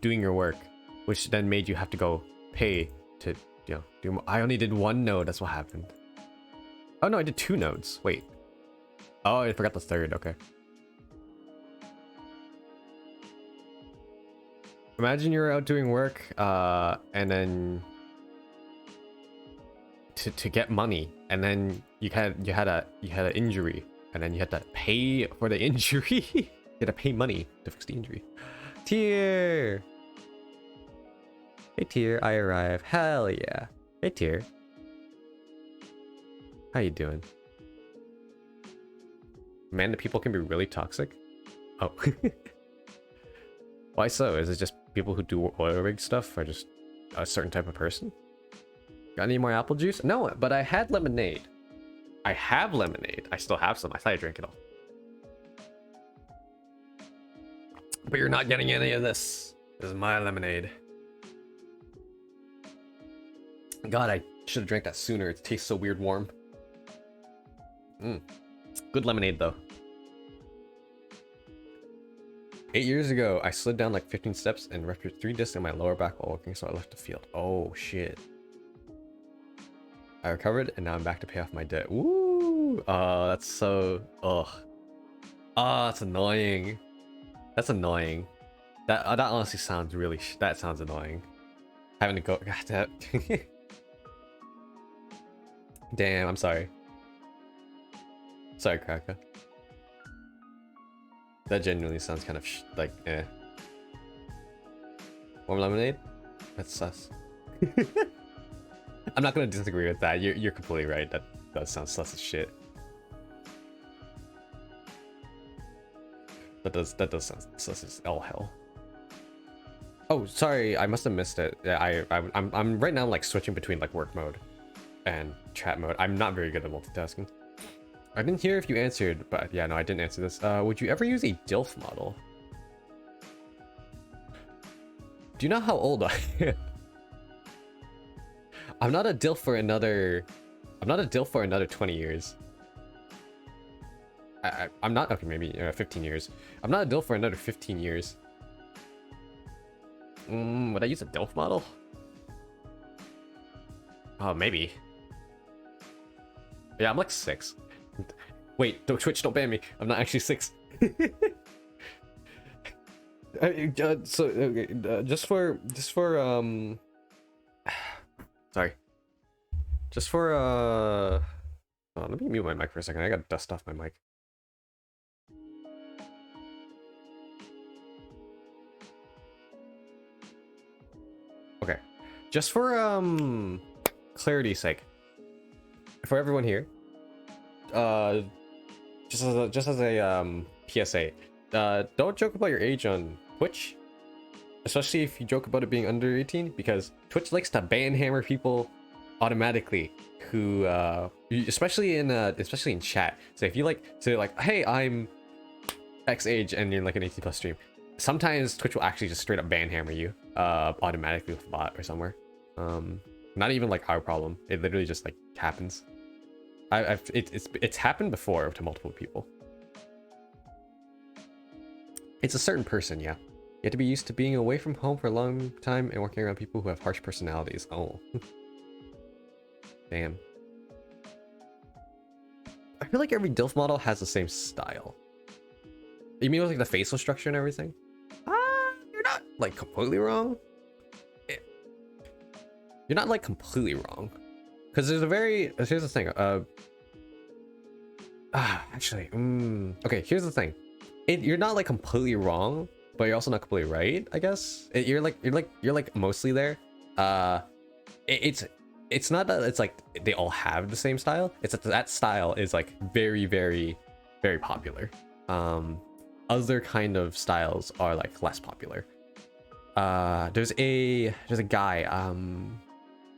doing your work, which then made you have to go pay to, you know, do more. I only did one node, that's what happened. Oh no, I did 2 nodes. Wait. Oh, I forgot the third. Okay. Imagine you're out doing work, and then to get money, and then you had an injury, and then you had to pay for the injury. You had to pay money to fix the injury. Tier. Hey Tier, I arrive. Hell yeah. Hey Tier. How you doing? Man, the people can be really toxic. Oh. Why so? Is it just people who do oil rig stuff are just a certain type of person? Got any more apple juice? No, but I had lemonade. I have lemonade. I still have some. I thought I drank it all. But you're not getting any of this. This is my lemonade. God, I should have drank that sooner. It tastes so weird warm. Good lemonade though. 8 years ago, I slid down like 15 steps and ruptured 3 discs in my lower back while walking, so I left the field. Oh shit. I recovered and now I'm back to pay off my debt. Woo! That's so... Ugh. That's annoying. That's annoying. That honestly sounds really... that sounds annoying. Having to go... God, that... Damn, I'm sorry. Sorry, Kraka. That genuinely sounds kind of like, eh. Warm lemonade? That's sus. I'm not gonna disagree with that. You're completely right. That sounds sus as shit. That does sound sus as all hell. Oh, sorry, I must have missed it. Yeah, I'm right now like switching between like work mode and chat mode. I'm not very good at multitasking. I didn't hear if you answered, but yeah, no, I didn't answer this. Would you ever use a DILF model? Do you know how old I am? I'm not a DILF for another... I'm not a DILF for another 20 years. I'm not... Okay, maybe 15 years. I'm not a DILF for another 15 years. Would I use a DILF model? Oh, maybe. Yeah, I'm like 6. Wait, don't Twitch, don't ban me. I'm not actually 6. Just for sorry. Just for oh, let me mute my mic for a second. I gotta dust off my mic. Okay. Just for clarity's sake. For everyone here. Just as a PSA. Don't joke about your age on Twitch. Especially if you joke about it being under 18, because Twitch likes to banhammer people automatically who especially in chat. So if you say like, hey, I'm X age and you're like an 18+ stream, sometimes Twitch will actually just straight up banhammer you automatically with a bot or somewhere. Not even like our problem. It literally just like happens. It's happened before to multiple people. It's a certain person, yeah. You have to be used to being away from home for a long time and working around people who have harsh personalities. Oh. Damn. I feel like every DILF model has the same style. You mean with like the facial structure and everything? You're not like completely wrong. You're not like completely wrong. Because here's the thing. Actually, okay, here's the thing. You're not like completely wrong, but you're also not completely right, I guess. You're like mostly there. It's not that it's like they all have the same style. It's that style is like very, very, very popular. Other kind of styles are like less popular. There's a guy,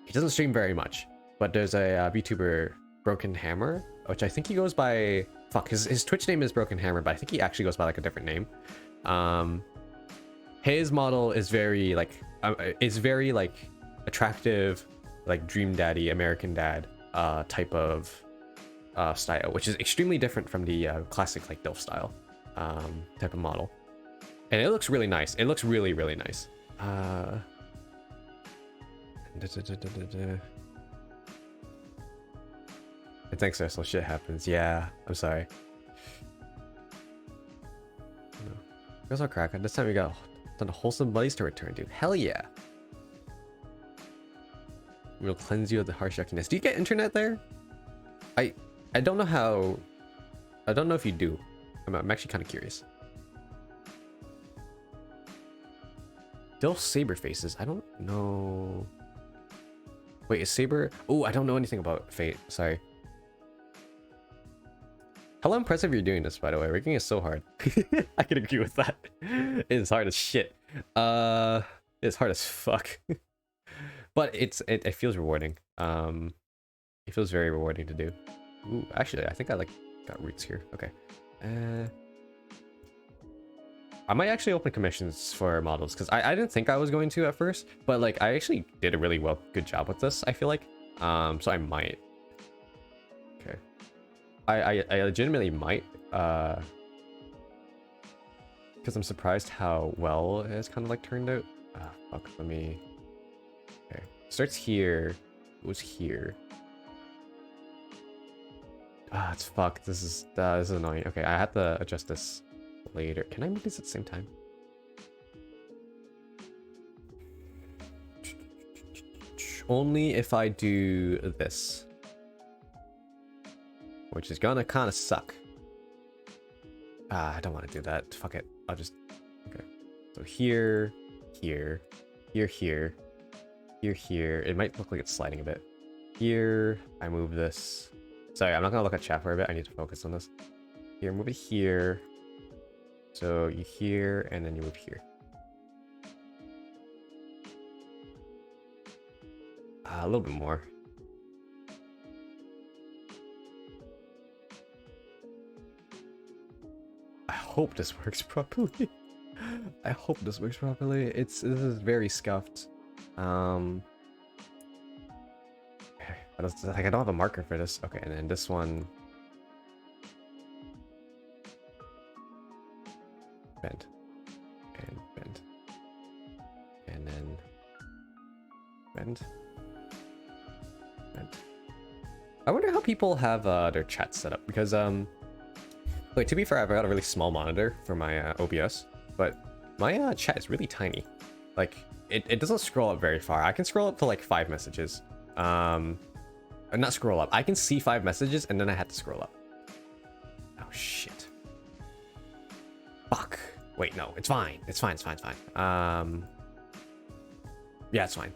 he doesn't stream very much, but there's a VTuber, Broken Hammer, which I think he goes by, his Twitch name is Broken Hammer, but I think he actually goes by like a different name. His model is very like attractive, like Dream Daddy, American Dad type of style, which is extremely different from the classic like DILF style type of model. And it looks really nice. It looks really, really nice. Thanks, Cecil. Shit happens. Yeah, I'm sorry. Girls are cracking. This time we got some wholesome buddies to return to. Hell yeah. We'll cleanse you of the harsh yuckiness. Do you get internet there? I don't know how. I don't know if you do. I'm actually kind of curious. DILF Saber faces. I don't know. Wait, is Saber? Oh, I don't know anything about Fate. Sorry. How impressive you're doing this, by the way. Rigging is so hard. I can agree with that. It's hard as shit. It's hard as fuck. But it feels rewarding. It feels very rewarding to do. Ooh, actually, I think I like got roots here. Okay. I might actually open commissions for models because I didn't think I was going to at first, but like I actually did a really good job with this, I feel like. So I might. Okay. I legitimately might because I'm surprised how well it's kind of like turned out. Ah, fuck, let me... Okay, starts here, goes here. Ah, it's fucked. This is annoying. Okay, I have to adjust this later. Can I move these at the same time? Only if I do this. Which is gonna kind of suck. Ah, I don't want to do that. Fuck it. I'll just... Okay. So here, here, here, here, here, here. It might look like it's sliding a bit. Here, I move this. Sorry, I'm not gonna look at chat for a bit. I need to focus on this. Here, move it here. So you here, and then you move here. A little bit more. I hope this works properly. I hope this works properly. This is very scuffed. Okay, like I don't have a marker for this. Okay, and then this one. Bend. And bend. And then bend. Bend. I wonder how people have their chat set up, because wait, to be fair, I've got a really small monitor for my OBS, but my chat is really tiny. Like, it doesn't scroll up very far. I can scroll up to like 5 messages. Not scroll up. I can see 5 messages, and then I had to scroll up. Oh, shit. Fuck. Wait, no. It's fine. It's fine. It's fine. It's fine. Yeah, it's fine.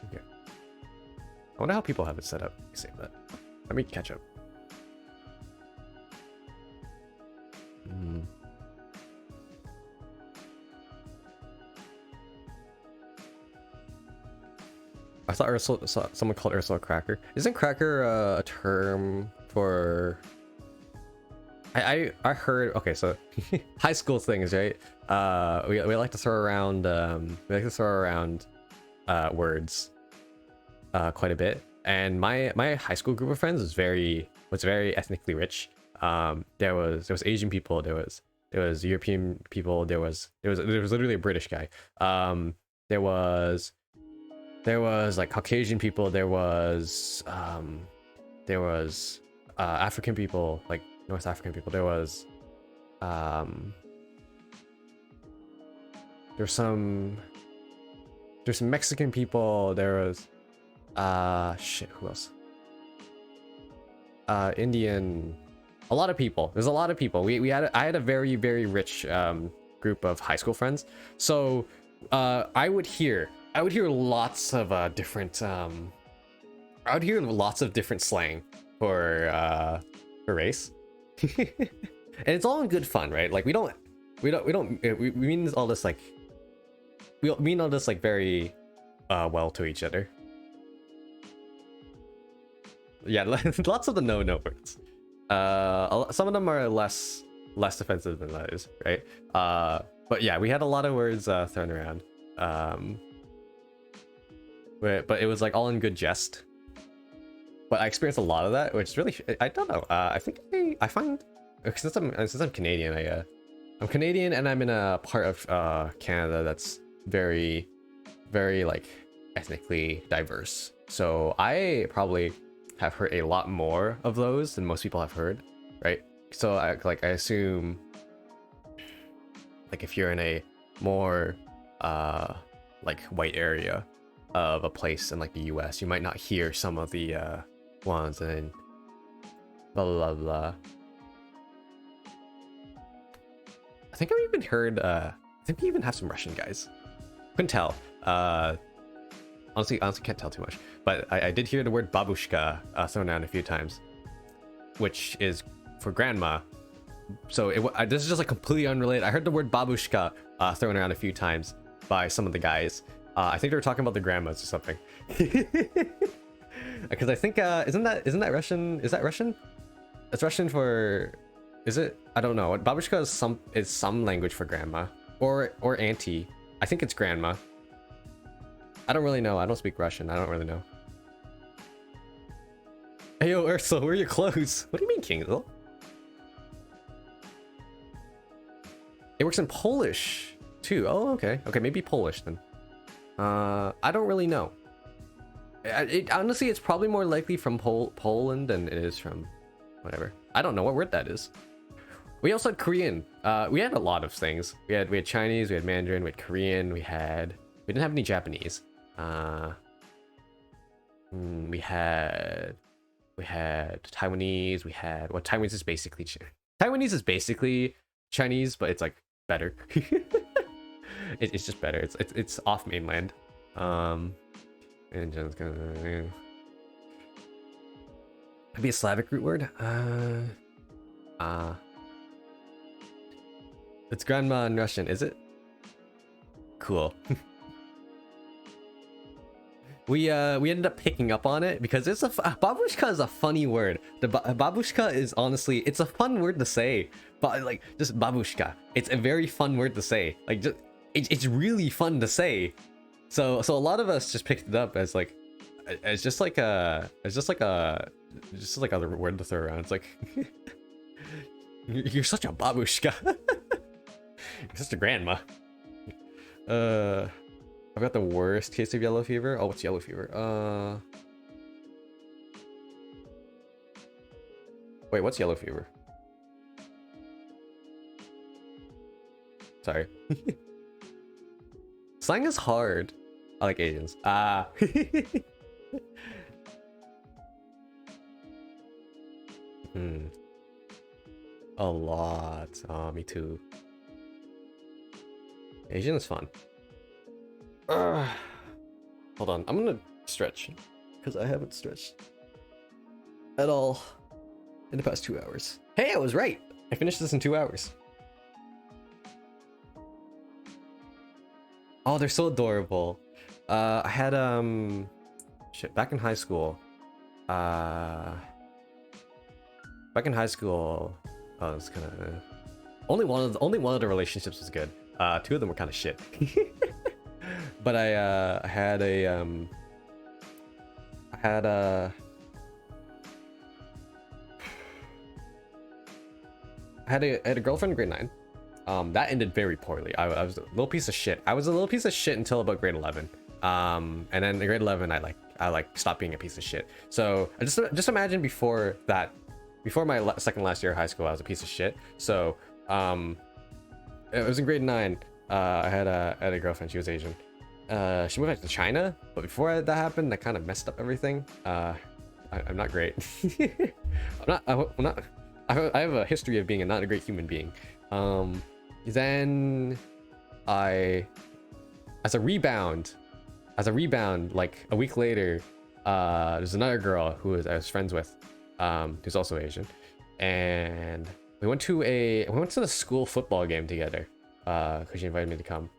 Okay. I wonder how people have it set up. Save that. Let me catch up. I thought Ursula, someone called Ursula Cracker. Isn't Cracker a term for... I heard... Okay, so high school things, right? We like to throw around words quite a bit. And my high school group of friends was very ethnically rich. There was Asian people, there was European people, there was literally a British guy. There was like Caucasian people, there was African people, like North African people, there's some Mexican people, there was shit, who else? Indian, a lot of people. There's a lot of people. I had a very, very rich group of high school friends. So I would hear lots of different slang for race. And it's all in good fun, right? Like we mean all this like very well to each other. Yeah, lots of the no words. Some of them are less offensive than others, right? But yeah, we had a lot of words thrown around. But it was like all in good jest. But I experienced a lot of that, which really, I don't know. I think I find, since I'm Canadian, I'm Canadian, and I'm in a part of Canada that's very, very like ethnically diverse. So I probably have heard a lot more of those than most people have heard, right? So I assume, like if you're in a more like white area of a place in like the US, you might not hear some of the ones, and blah blah blah. I think I've even heard I think we even have some Russian guys. Couldn't tell. Honestly can't tell too much, but I did hear the word babushka thrown around a few times, which is for grandma. So this is just like completely unrelated. I heard the word babushka thrown around a few times by some of the guys. I think they were talking about the grandmas or something. Because I think isn't that Russian? Is that Russian? It's Russian for, is it? I don't know. Babushka is some language for grandma or auntie. I think it's grandma. I don't really know. I don't speak Russian. I don't really know. Hey yo, Ursula, where are your clothes? What do you mean, Kingsville? It works in Polish too. Oh, okay. Okay, maybe Polish then. I don't really know. Honestly, it's probably more likely from Poland than it is from whatever. I don't know what word that is. We also had Korean. We had a lot of things. We had Chinese, we had Mandarin, we had Korean, we didn't have any Japanese. We had Taiwanese. Taiwanese is basically Chinese, but it's like better. It's just better. It's off mainland. And just gonna could be a Slavic root word. It's grandma in Russian, is it? Cool. We ended up picking up on it because it's babushka is a funny word. The babushka is honestly, it's a fun word to say, but like just babushka, it's a very fun word to say. Like it's really fun to say. So a lot of us just picked it up as like just like other word to throw around. It's like you're such a babushka. You're such a grandma. I've got the worst case of yellow fever. Oh, what's yellow fever? Wait, what's yellow fever? Sorry. Slang is hard. I like Asians. A lot. Me too. Asian is fun. Hold on, I'm gonna stretch because I haven't stretched at all in the past 2 hours. Hey, I was right. I finished this in 2 hours. Oh, they're so adorable. I had shit back in high school. Oh, it's kind of only one of the relationships was good. Two of them were kind of shit. But I had a girlfriend in grade 9. That ended very poorly. I was a little piece of shit. I was a little piece of shit until about grade 11. And then in grade 11, I stopped being a piece of shit. So I just imagine before my second last year of high school, I was a piece of shit. So it was in grade 9. I had a girlfriend. She was Asian. She moved back to China, but before that happened, that kind of messed up everything. I'm not great. I'm not. I have a history of being not a great human being. Then as a rebound, like a week later, there's another girl I was friends with, who's also Asian, and we went to the school football game together, because she invited me to come,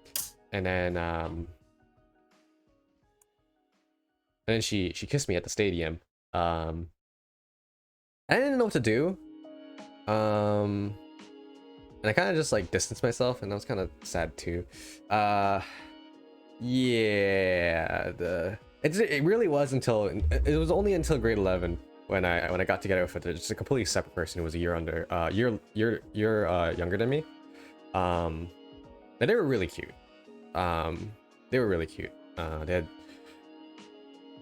and then she kissed me at the stadium. I didn't know what to do. And I kind of just like distanced myself, and I was kind of sad too. Yeah, it really was until it was only until grade 11 when I got together with just a completely separate person who was a year younger than me. And they were really cute. They were really cute.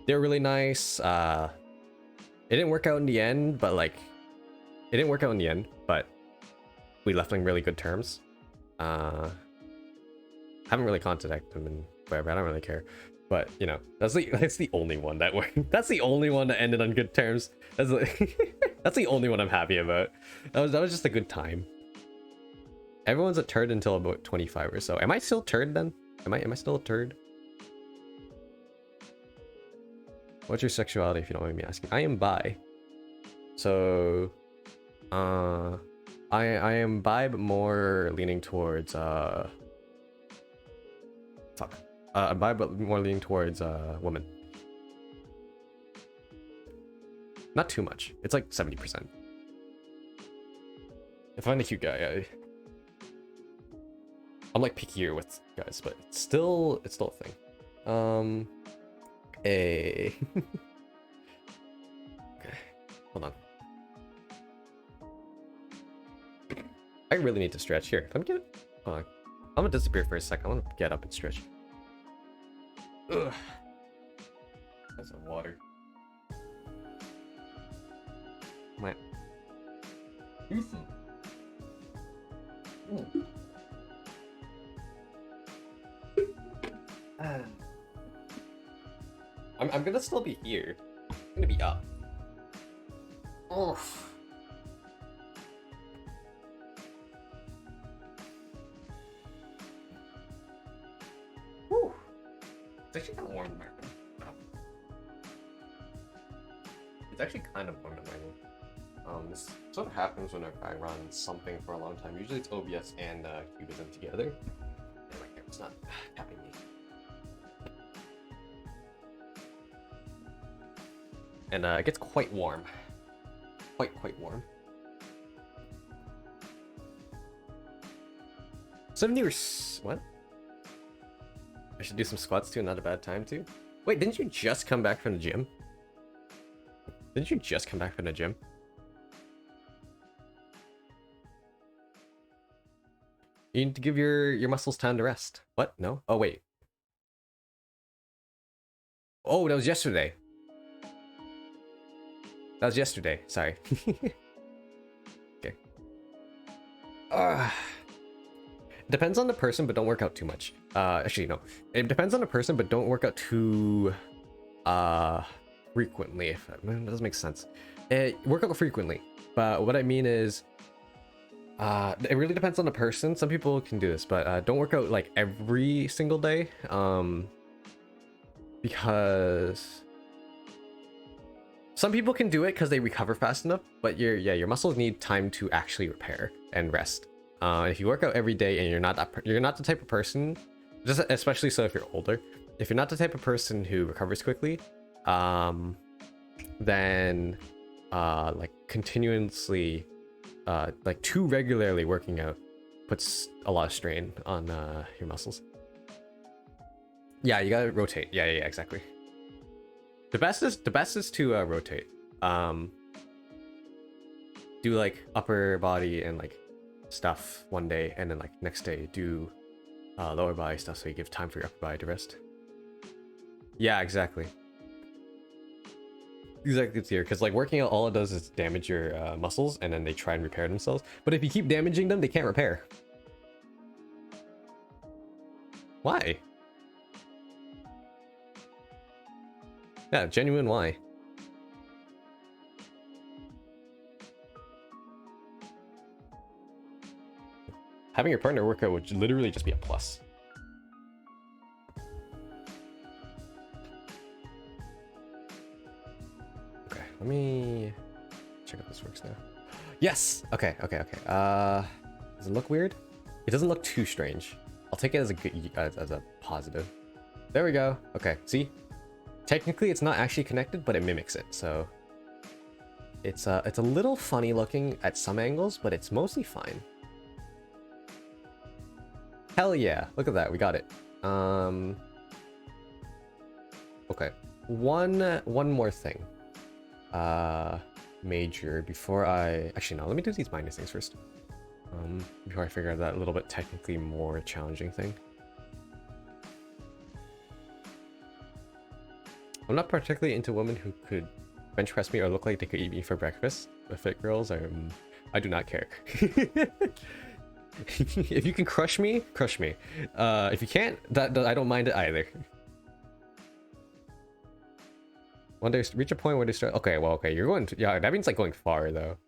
They were really nice. It didn't work out in the end, but we left on really good terms. Haven't really contacted them and whatever. I don't really care. But you know, that's the only one that worked. That's the only one that ended on good terms. That's the only one I'm happy about. That was just a good time. Everyone's a turd until about 25 or so. Am I still a turd then? Am I still a turd? What's your sexuality, if you don't mind me asking? I am bi. So I am bi, but more leaning towards I'm bi, but more leaning towards woman. Not too much. It's like 70%. If I find a cute guy, I'm like pickier with guys, but it's still a thing. Okay, hold on. I really need to stretch here. Let me get it. Hold on. I'm gonna disappear for a second. I want to get up and stretch. Ugh. That's some water. My. I'm gonna still be here. I'm gonna be up. Oof. Whew. It's actually kind of warm in my room. It's actually kind of warm in my room. This sort of happens whenever I run something for a long time. Usually it's OBS and Cubism together. And my camera's not tapping me. And it gets quite warm. Quite warm. 70 or what? I should do some squats too, not a bad time too. Wait, didn't you just come back from the gym? Didn't you just come back from the gym? You need to give your muscles time to rest. What? No? Oh, wait. Oh, that was yesterday. That was yesterday. Sorry. Okay. Depends on the person, but don't work out too much. Actually, no. It depends on the person, but don't work out too frequently. If that doesn't make sense. Work out frequently. But what I mean is, it really depends on the person. Some people can do this, but don't work out like every single day. Because some people can do it because they recover fast enough, but your muscles need time to actually repair and rest. If you work out every day and you're not the type of person, just especially so if you're older, if you're not the type of person who recovers quickly, then like continuously, like too regularly working out puts a lot of strain on your muscles. Yeah, you gotta rotate. Yeah, exactly. The best is to rotate. Do like upper body and like stuff one day, and then like next day do lower body stuff, so you give time for your upper body to rest. Yeah, exactly. Exactly, it's here because like working out, all it does is damage your muscles, and then they try and repair themselves. But if you keep damaging them, they can't repair. Why? Yeah, genuine why. Having your partner work out would literally just be a plus. Okay, let me check if this works now. Yes! Okay. Does it look weird? It doesn't look too strange. I'll take it as a good, as a positive. There we go. Okay, see? Technically, it's not actually connected, but it mimics it, so it's a little funny looking at some angles, but it's mostly fine. Hell yeah! Look at that, we got it. Okay, one more thing. Major before I actually no. Let me do these minor things first. Before I figure out that little bit technically more challenging thing. I'm not particularly into women who could bench press me or look like they could eat me for breakfast. The fit girls are, I do not care. If you can crush me, crush me. If you can't, that I don't mind it either. When they reach a point where they start, okay, well, okay, you're going to, yeah, that means like going far though.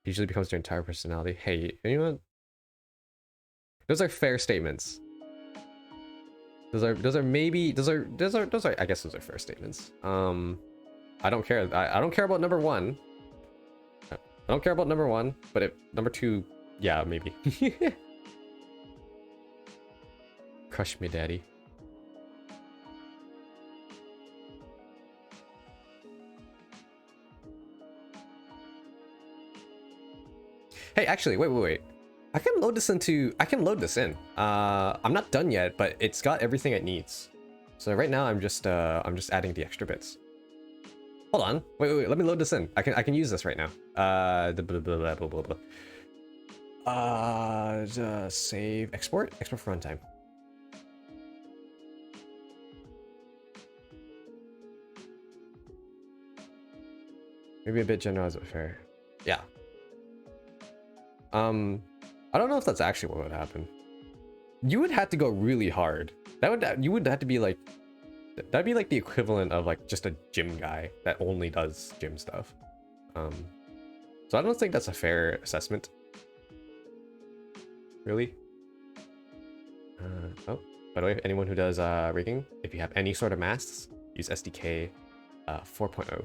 Usually becomes their entire personality. Hey, you know what? Those are fair statements. Those are maybe those are I guess those are fair statements. I don't care. I don't care about number one. I don't care about number one, but if number two, yeah, maybe. Crush me, daddy. Hey, actually, wait. I can load this in. I'm not done yet, but it's got everything it needs. So right now I'm just adding the extra bits. Hold on. Wait, let me load this in. I can use this right now. Save, export for runtime. Maybe a bit generalized but fair. Yeah. I don't know if that's actually what would happen. You would have to go really hard. You would have to be like, that'd be like the equivalent of like just a gym guy that only does gym stuff. So I don't think that's a fair assessment. Really? Oh, by the way, anyone who does rigging, if you have any sort of masks, use SDK 4.0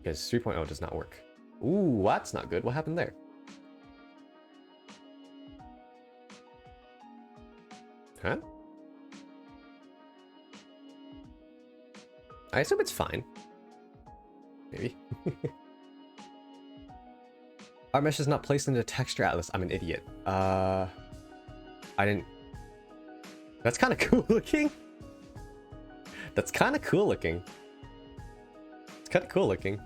because 3.0 does not work. Ooh, that's not good. What happened there? Huh? I assume it's fine. Maybe. Our mesh is not placed into texture atlas. I'm an idiot. I didn't. That's kind of cool looking. That's kind of cool looking. It's kind of cool looking.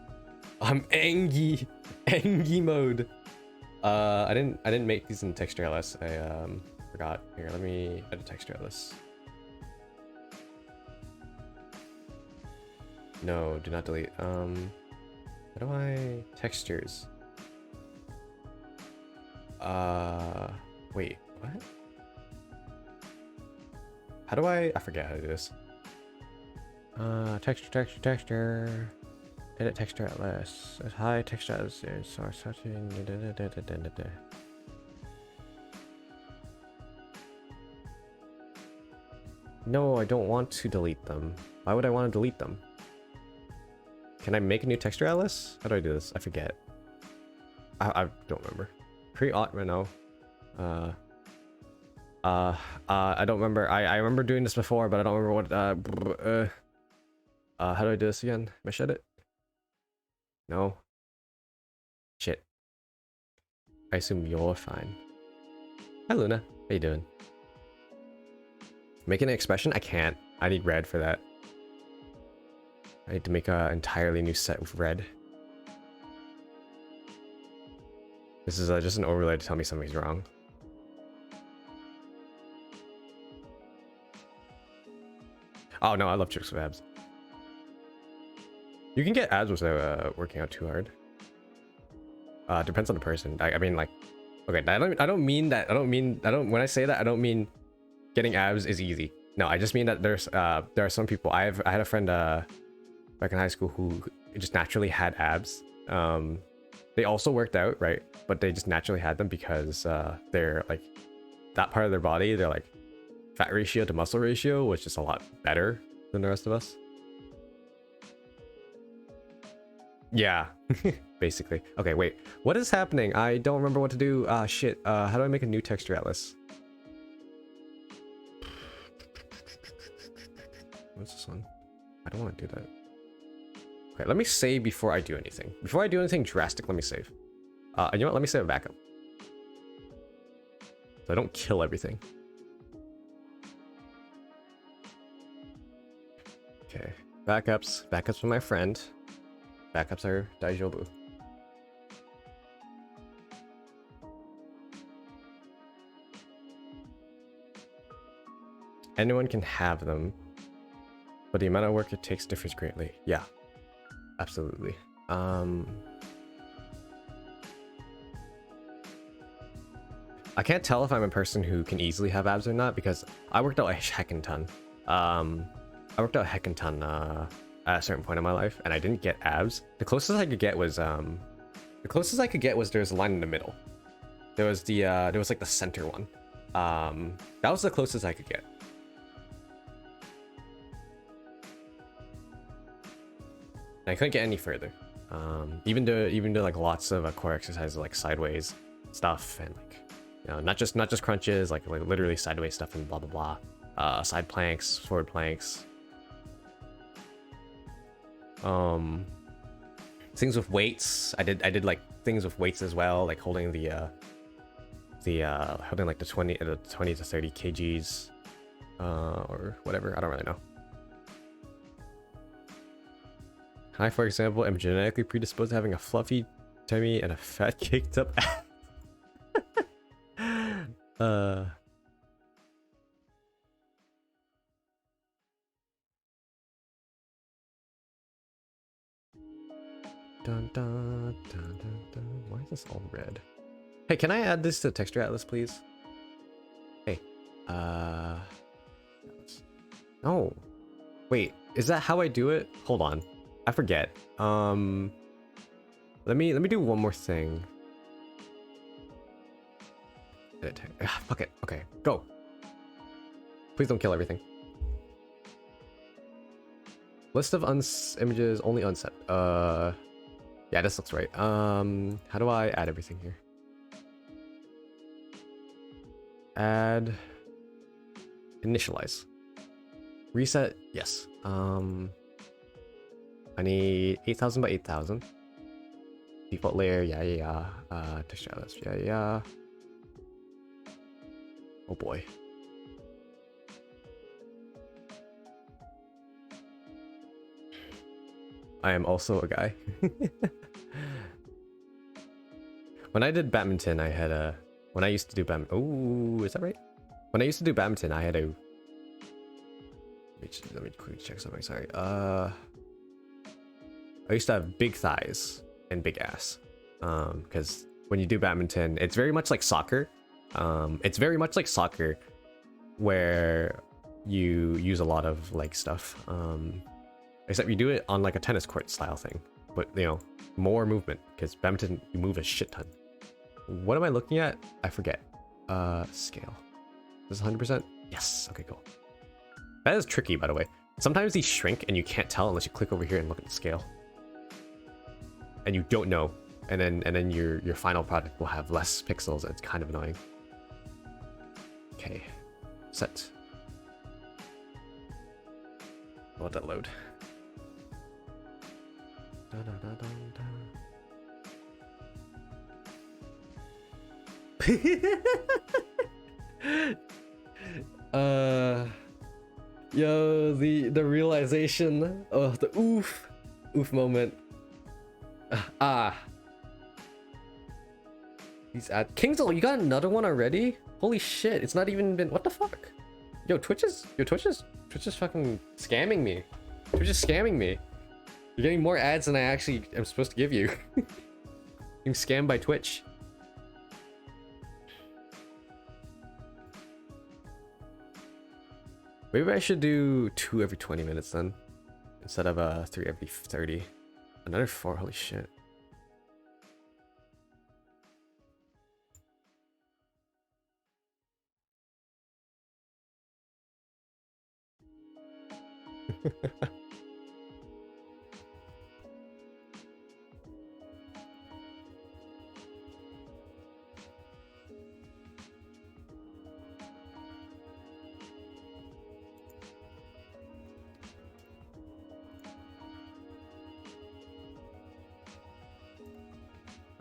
I'm Angie mode. I didn't make these in texture atlas. I forgot. Here, let me edit texture atlas. No, do not delete. How do I textures? Wait, what? How do I forget how to do this. Texture. Edit texture atlas. As high texture as source setting. No, I don't want to delete them. Why would I want to delete them? Can I make a new texture atlas? How do I do this? I forget. I don't remember. Pre-aught no. I don't remember. I remember doing this before, but I don't remember what how do I do this again? Mesh edit? No. Shit. I assume you're fine. Hi Luna. How you doing? Making an expression? I can't. I need red for that. I need to make an entirely new set with red. This is just an overlay to tell me something's wrong. Oh no, I love chicks with abs. You can get abs without working out too hard. Depends on the person. I mean, like, okay, I don't mean that. When I say that, I don't mean getting abs is easy. No, I just mean that there are some people. I had a friend back in high school who just naturally had abs. They also worked out, right? But they just naturally had them because they're like that part of their body. They're like fat ratio to muscle ratio was just a lot better than the rest of us. Yeah, basically. Okay, wait. What is happening? I don't remember what to do. Shit. How do I make a new texture atlas? What's this one? I don't want to do that. Okay, let me save before I do anything. Before I do anything drastic, let me save. And you know what? Let me save a backup. So I don't kill everything. Okay. Backups. Backups from my friend. Backups are Daijobu. Anyone can have them, but the amount of work it takes differs greatly. Yeah, absolutely. I can't tell if I'm a person who can easily have abs or not because I worked out a heckin' ton. I worked out a heckin' ton at a certain point in my life, and I didn't get abs. The closest I could get was there's a line in the middle. There was like the center one. That was the closest I could get. And I couldn't get any further. Even to like lots of core exercises like sideways stuff and like, you know, not just crunches, like literally sideways stuff and blah blah blah. Side planks, forward planks. Things with weights. I did like things with weights as well, like holding holding like the 20 to 30 kgs, or whatever. I don't really know. I, for example, am genetically predisposed to having a fluffy tummy and a fat caked up ass. uh. Dun, dun, dun, dun, dun. Why is this all red? Hey, can I add this to Texture Atlas, please? Hey, no. Wait, is that how I do it? Hold on, I forget. Let me do one more thing. Fuck it. Okay, go. Please don't kill everything. List of images only unset. Yeah, this looks right. How do I add everything here? Add. Initialize. Reset. Yes. I need 8,000 by 8,000. Default layer. Yeah. Texture Atlas. Yeah. Oh boy. I am also a guy. When I did badminton, I had a... When I used to do badminton... Oh, is that right? When I used to do badminton, I had a... Let me quickly check something, sorry. I used to have big thighs and big ass. Because when you do badminton, it's very much like soccer. It's very much like soccer, where you use a lot of leg stuff. Except you do it on like a tennis court style thing, but you know, more movement, because badminton you move a shit ton. What am I looking at? I forget. Scale. Is this 100%? Yes. Okay, cool. That is tricky, by the way. Sometimes these shrink and you can't tell unless you click over here and look at the scale. And you don't know, and then your final product will have less pixels. It's kind of annoying. Okay, set. I'll let that load. Yo, the realization, the oof moment. These ad Kingsel, you got another one already? Holy shit, it's not even been... What the fuck? Yo, Twitch is fucking scamming me. Twitch is scamming me. You're getting more ads than I actually am supposed to give you. Being scammed by Twitch. Maybe I should do 2 every 20 minutes then, instead of 3 every 30. Another 4, holy shit.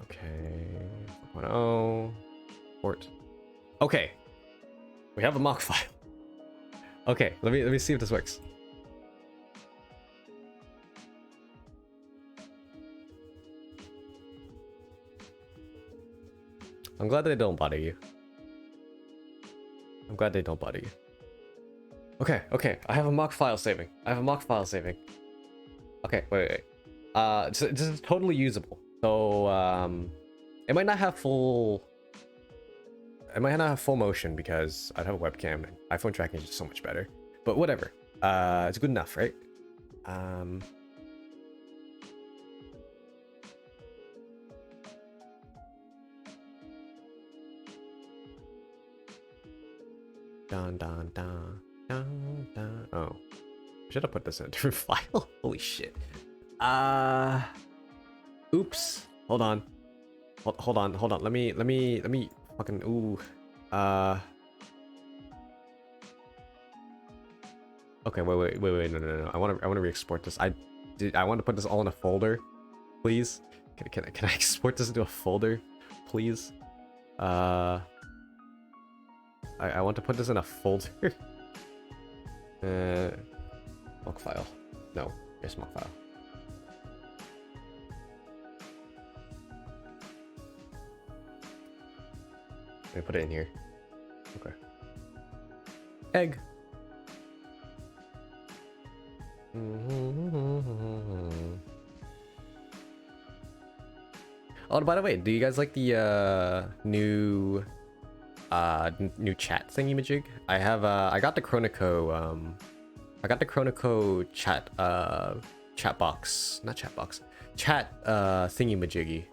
Okay, 4.0 port. Okay, we have a mock file. Okay, let me see if this works. I'm glad they don't bother you. I'm glad they don't bother you. Okay, I have a mock file saving. Okay, wait. This is totally usable. So, it might not have full motion because I don't have a webcam and iPhone tracking is just so much better. But whatever. It's good enough, right? Oh, should have put this in a different file. Holy shit. Oops. Hold on. Let me fucking Okay, wait. No. I want to re-export this. I want to put this all in a folder, please. Can I export this into a folder, please? I want to put this in a folder. Mock file. No, here's mock file. Let me put it in here. Egg. Oh, by the way, do you guys like the new chat thingy-majig? I got the Chronico chat box, not chat box, chat thingy-majiggy.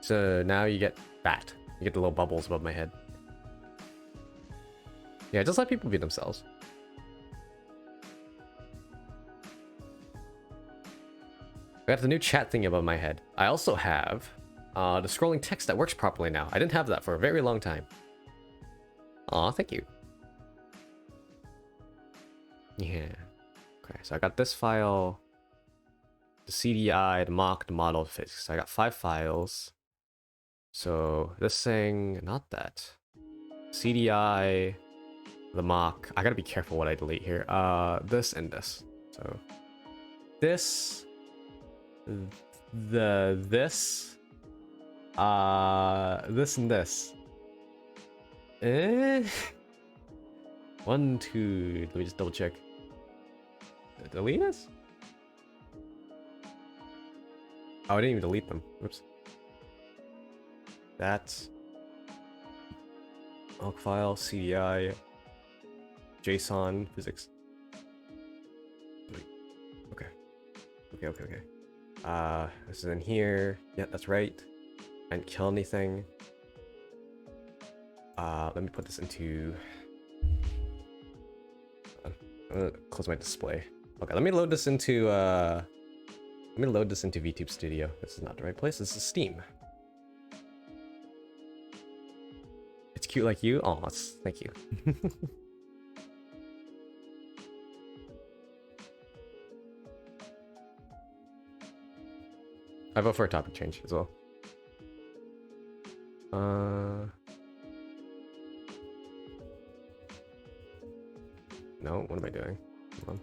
So now you get that. You get the little bubbles above my head. Yeah, just let people be themselves. I got the new chat thing above my head. I also have the scrolling text that works properly now. I didn't have that for a very long time. Aw, thank you. Yeah. Okay, so I got this file, the CDI, the mock, the model fixed. So I got 5 files. So this thing, not that. CDI, the mock. I gotta be careful what I delete here. This and this. So this, this and this. 1, 2. Let me just double check. Delete this? Oh, I didn't even delete them. Whoops. That. Mock file, CDI, JSON, physics. Okay. Okay. This is in here. Yeah, that's right. I didn't kill anything. Let me put this into... I'm gonna close my display. Okay, let me load this into VTube Studio. This is not the right place. This is Steam. It's cute like you. Oh, thank you. I vote for a topic change as well. No, what am I doing? Hold on.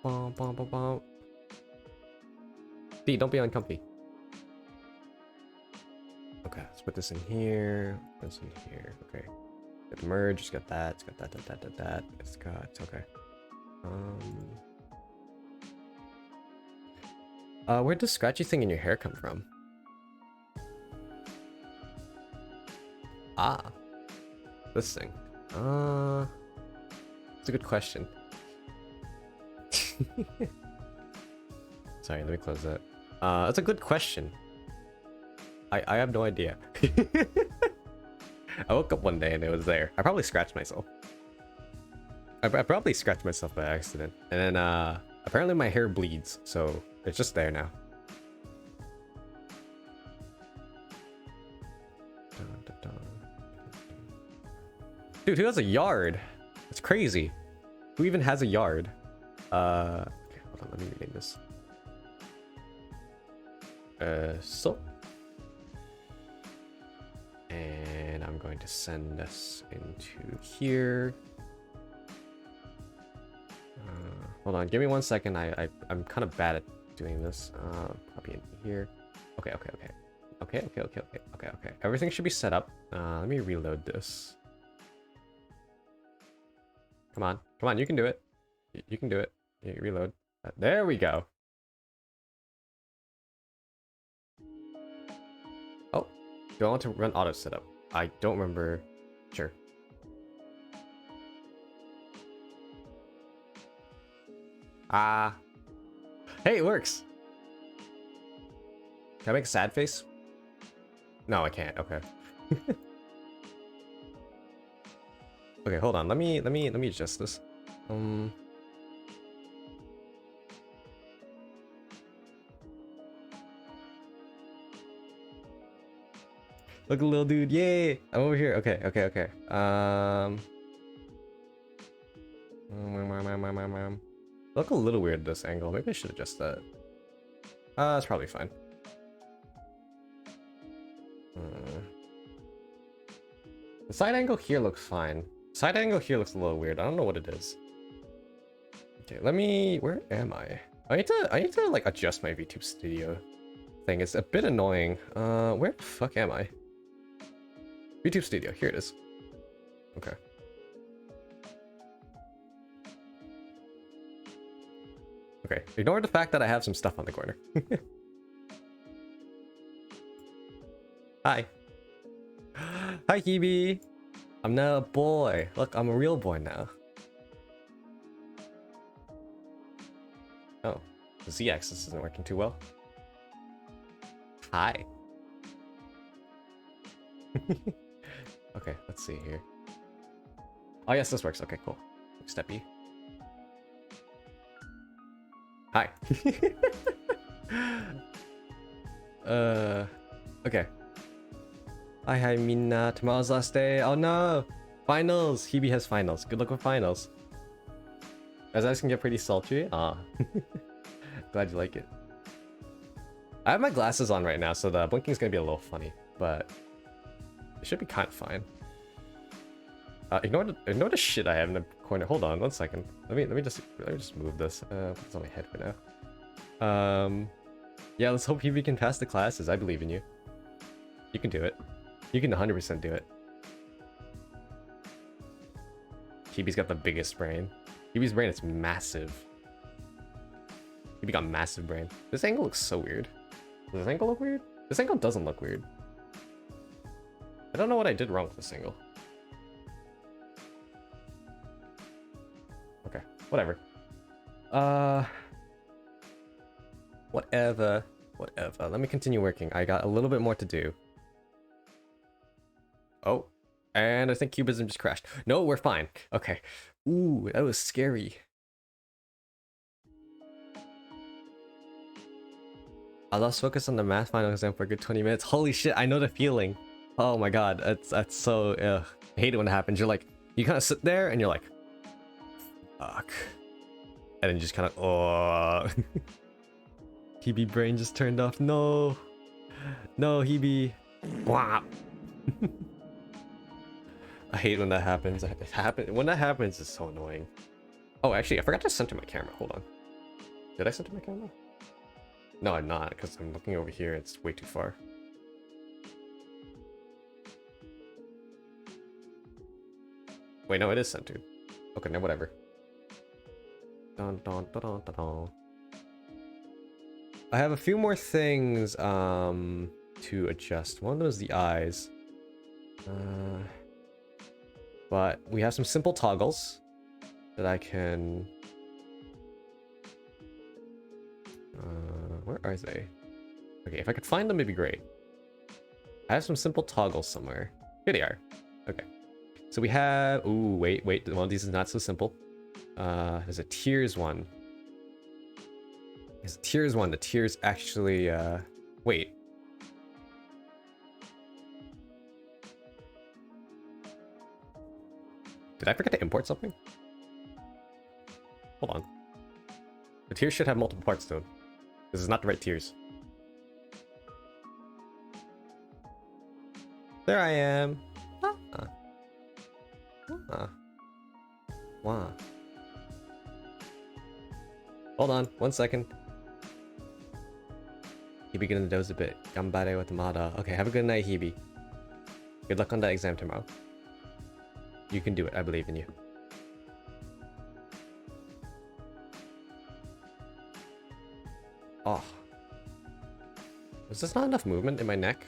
Bom, bom, bom, bom. D, don't be uncomfy. Okay, let's put this in here. Put this in here. Okay. Got the merge, it's got that, it's got that. It's got, okay. Where'd the scratchy thing in your hair come from? Ah. This thing. It's a good question. Sorry, let me close that. That's a good question. I have no idea. I woke up one day and it was there. I probably scratched myself. I probably scratched myself by accident. And then apparently my hair bleeds, so it's just there now. Dude, who has a yard? It's crazy. Who even has a yard? Okay, hold on, let me rename this. So. And I'm going to send this into here. Hold on, give me 1 second. I'm kind of bad at doing this. Probably in here. Okay. Everything should be set up. Let me reload this. Come on, you can do it. You can do it. Yeah, reload. There we go. Oh, do I want to run auto setup? I don't remember. Sure. Hey, it works. Can I make a sad face? No, I can't. Okay. Okay, hold on. Let me adjust this. Look, little dude. Yay! I'm over here. Okay. Look a little weird this angle. Maybe I should adjust that. It's probably fine. The side angle here looks fine. Side angle here looks a little weird. I don't know what it is. Okay, let me... Where am I? I need to like adjust my VTube Studio thing. It's a bit annoying. Where the fuck am I? VTube Studio. Here it is. Okay. Okay, ignore the fact that I have some stuff on the corner. Hi. Hi, Hebe. I'm now a boy. Look, I'm a real boy now. Oh, the Z-axis isn't working too well. Hi. Okay, let's see here. Oh yes, this works. Okay, cool. Steppy. Hi. Okay. Hi, Minna. Tomorrow's last day. Oh no! Finals! Hebe has finals. Good luck with finals. As eyes can get pretty sultry. Ah. Glad you like it. I have my glasses on right now, so the blinking's gonna be a little funny, but it should be kind of fine. Ignore the shit I have in the corner. Hold on, 1 second. Let me just move this. Put this on my head for now. Yeah, let's hope Hebe can pass the classes. I believe in you. You can do it. You can 100% do it. Hebe's got the biggest brain. Hebe's brain is massive. Hebe got massive brain. This angle looks so weird. Does this angle look weird? This angle doesn't look weird. I don't know what I did wrong with this angle. Okay, whatever. Whatever. Let me continue working. I got a little bit more to do. Oh, and I think Cubism just crashed. No, we're fine. Okay. Ooh, that was scary. I lost focus on the math final exam for a good 20 minutes. Holy shit, I know the feeling. Oh my god, that's so... I hate it when it happens. You're like, you kind of sit there and you're like, fuck. And then you just kind of, oh. Hebe brain just turned off. No. No, Hebe. Wow. I hate when that happens. When that happens, it's so annoying. Oh, actually, I forgot to center my camera. Hold on. Did I center my camera? No, I'm not, because I'm looking over here. It's way too far. Wait, no, it is centered. Okay, no, whatever. Dun, dun, dun, dun, dun, dun. I have a few more things to adjust. One of those is the eyes. But we have some simple toggles that I can... where are they? Okay, if I could find them, it'd be great. I have some simple toggles somewhere. Here they are. Okay. So we have... Ooh, wait. One of these is not so simple. There's a tiers one. There's a tiers one. The tiers actually... Wait. Did I forget to import something? Hold on. The tiers should have multiple parts to them. This is not the right tiers. There I am. Wow. Hold on, 1 second. Hebe gonna doze a bit. Gambare watamada. Okay, have a good night, Hebe. Good luck on that exam tomorrow. You can do it, I believe in you. Oh. Is this not enough movement in my neck?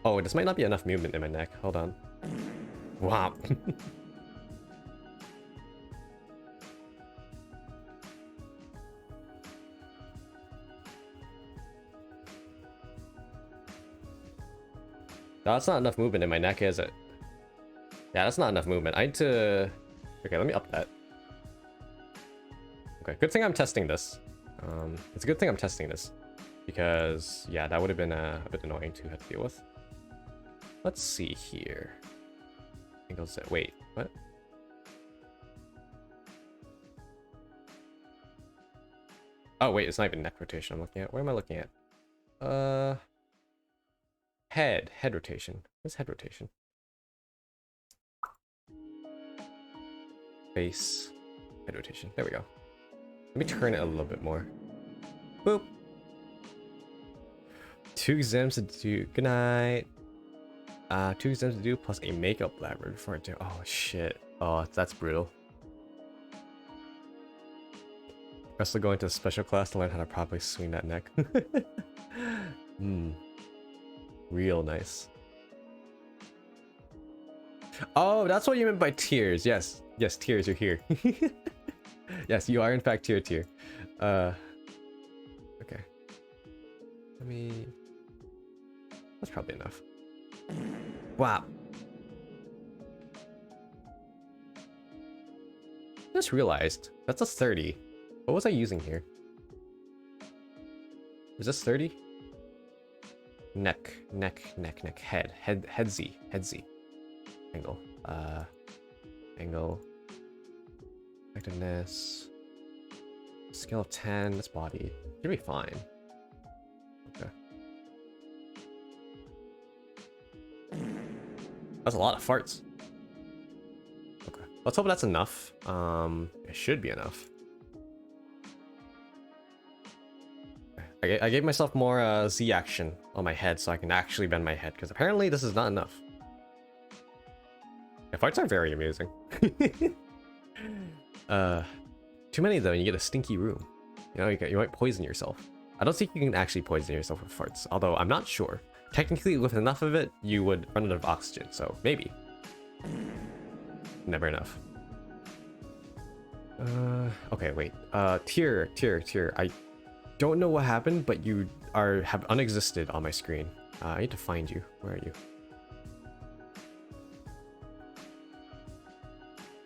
Oh, this might not be enough movement in my neck. Hold on. Wow. That's not enough movement in my neck, is it? Yeah, that's not enough movement. I need to... Okay, let me up that. Okay, good thing I'm testing this. It's a good thing I'm testing this. Because, yeah, that would have been a bit annoying to have to deal with. Let's see here. Angles that... Wait, what? Oh, wait, it's not even neck rotation I'm looking at. What am I looking at? Head rotation. What's head rotation? Face, head rotation. There we go. Let me turn it a little bit more. Boop. 2 exams to do. Good night. 2 exams to do plus a makeup lab right before I do. Oh shit. Oh, that's brutal. Also go into special class to learn how to properly swing that neck. Hmm. Real nice. Oh, that's what you meant by tears. Yes. Yes, tears are here. Yes, you are in fact tier. Okay. Let me... That's probably enough. Wow. Just realized that's a 30. What was I using here? Is this 30? Neck, headsy. Angle. Angle. Effectiveness. Scale of 10, this body. Should be fine. Okay. That's a lot of farts. Okay. Let's hope that's enough. It should be enough. I gave myself more Z action on my head so I can actually bend my head, because apparently this is not enough. Yeah, farts are very amusing. Too many though, and you get a stinky room. You know, you might poison yourself. I don't think you can actually poison yourself with farts, although I'm not sure. Technically, with enough of it, you would run out of oxygen, so maybe. Never enough. Okay, wait. Tier. I don't know what happened, but you have unexisted on my screen. I need to find you. Where are you?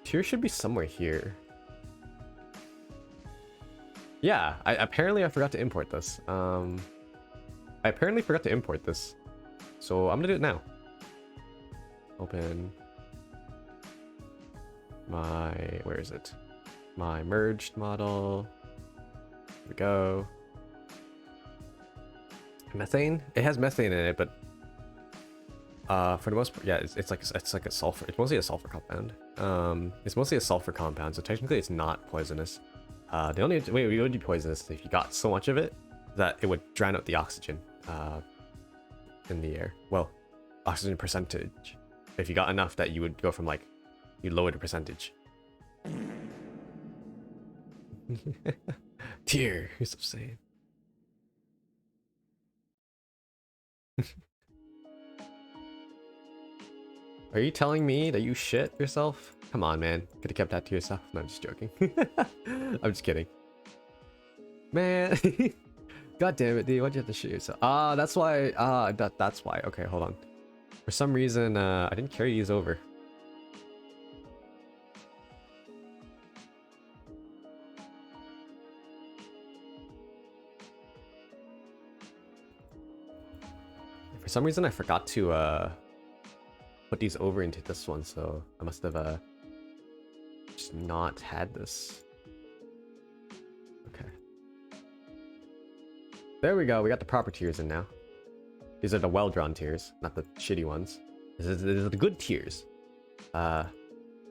Tier should be somewhere here. Yeah, apparently I forgot to import this. I apparently forgot to import this. So I'm gonna do it now. Open my, where is it? My merged model. Here we go. Methane? It has methane in it, but for the most part, yeah, it's like a sulfur. It's mostly a sulfur compound. It's mostly a sulfur compound, so technically it's not poisonous. The only way it would be poisonous is if you got so much of it that it would drown out the oxygen in the air. Well, oxygen percentage. If you got enough that you would go from like, you lower the percentage. Tear, you're so sad. Are you telling me that you shit yourself? Come on, man. Could have kept that to yourself. No, I'm just joking. I'm just kidding. Man. God damn it, dude. Why'd you have to shit yourself? Ah, that's why. That's why. Okay, hold on. For some reason, I didn't carry these over. For some reason, I forgot to put these over into this one, so I must have just not had this. Okay. There we go. We got the proper tiers in now. These are the well-drawn tiers, not the shitty ones. These are the good tiers. Not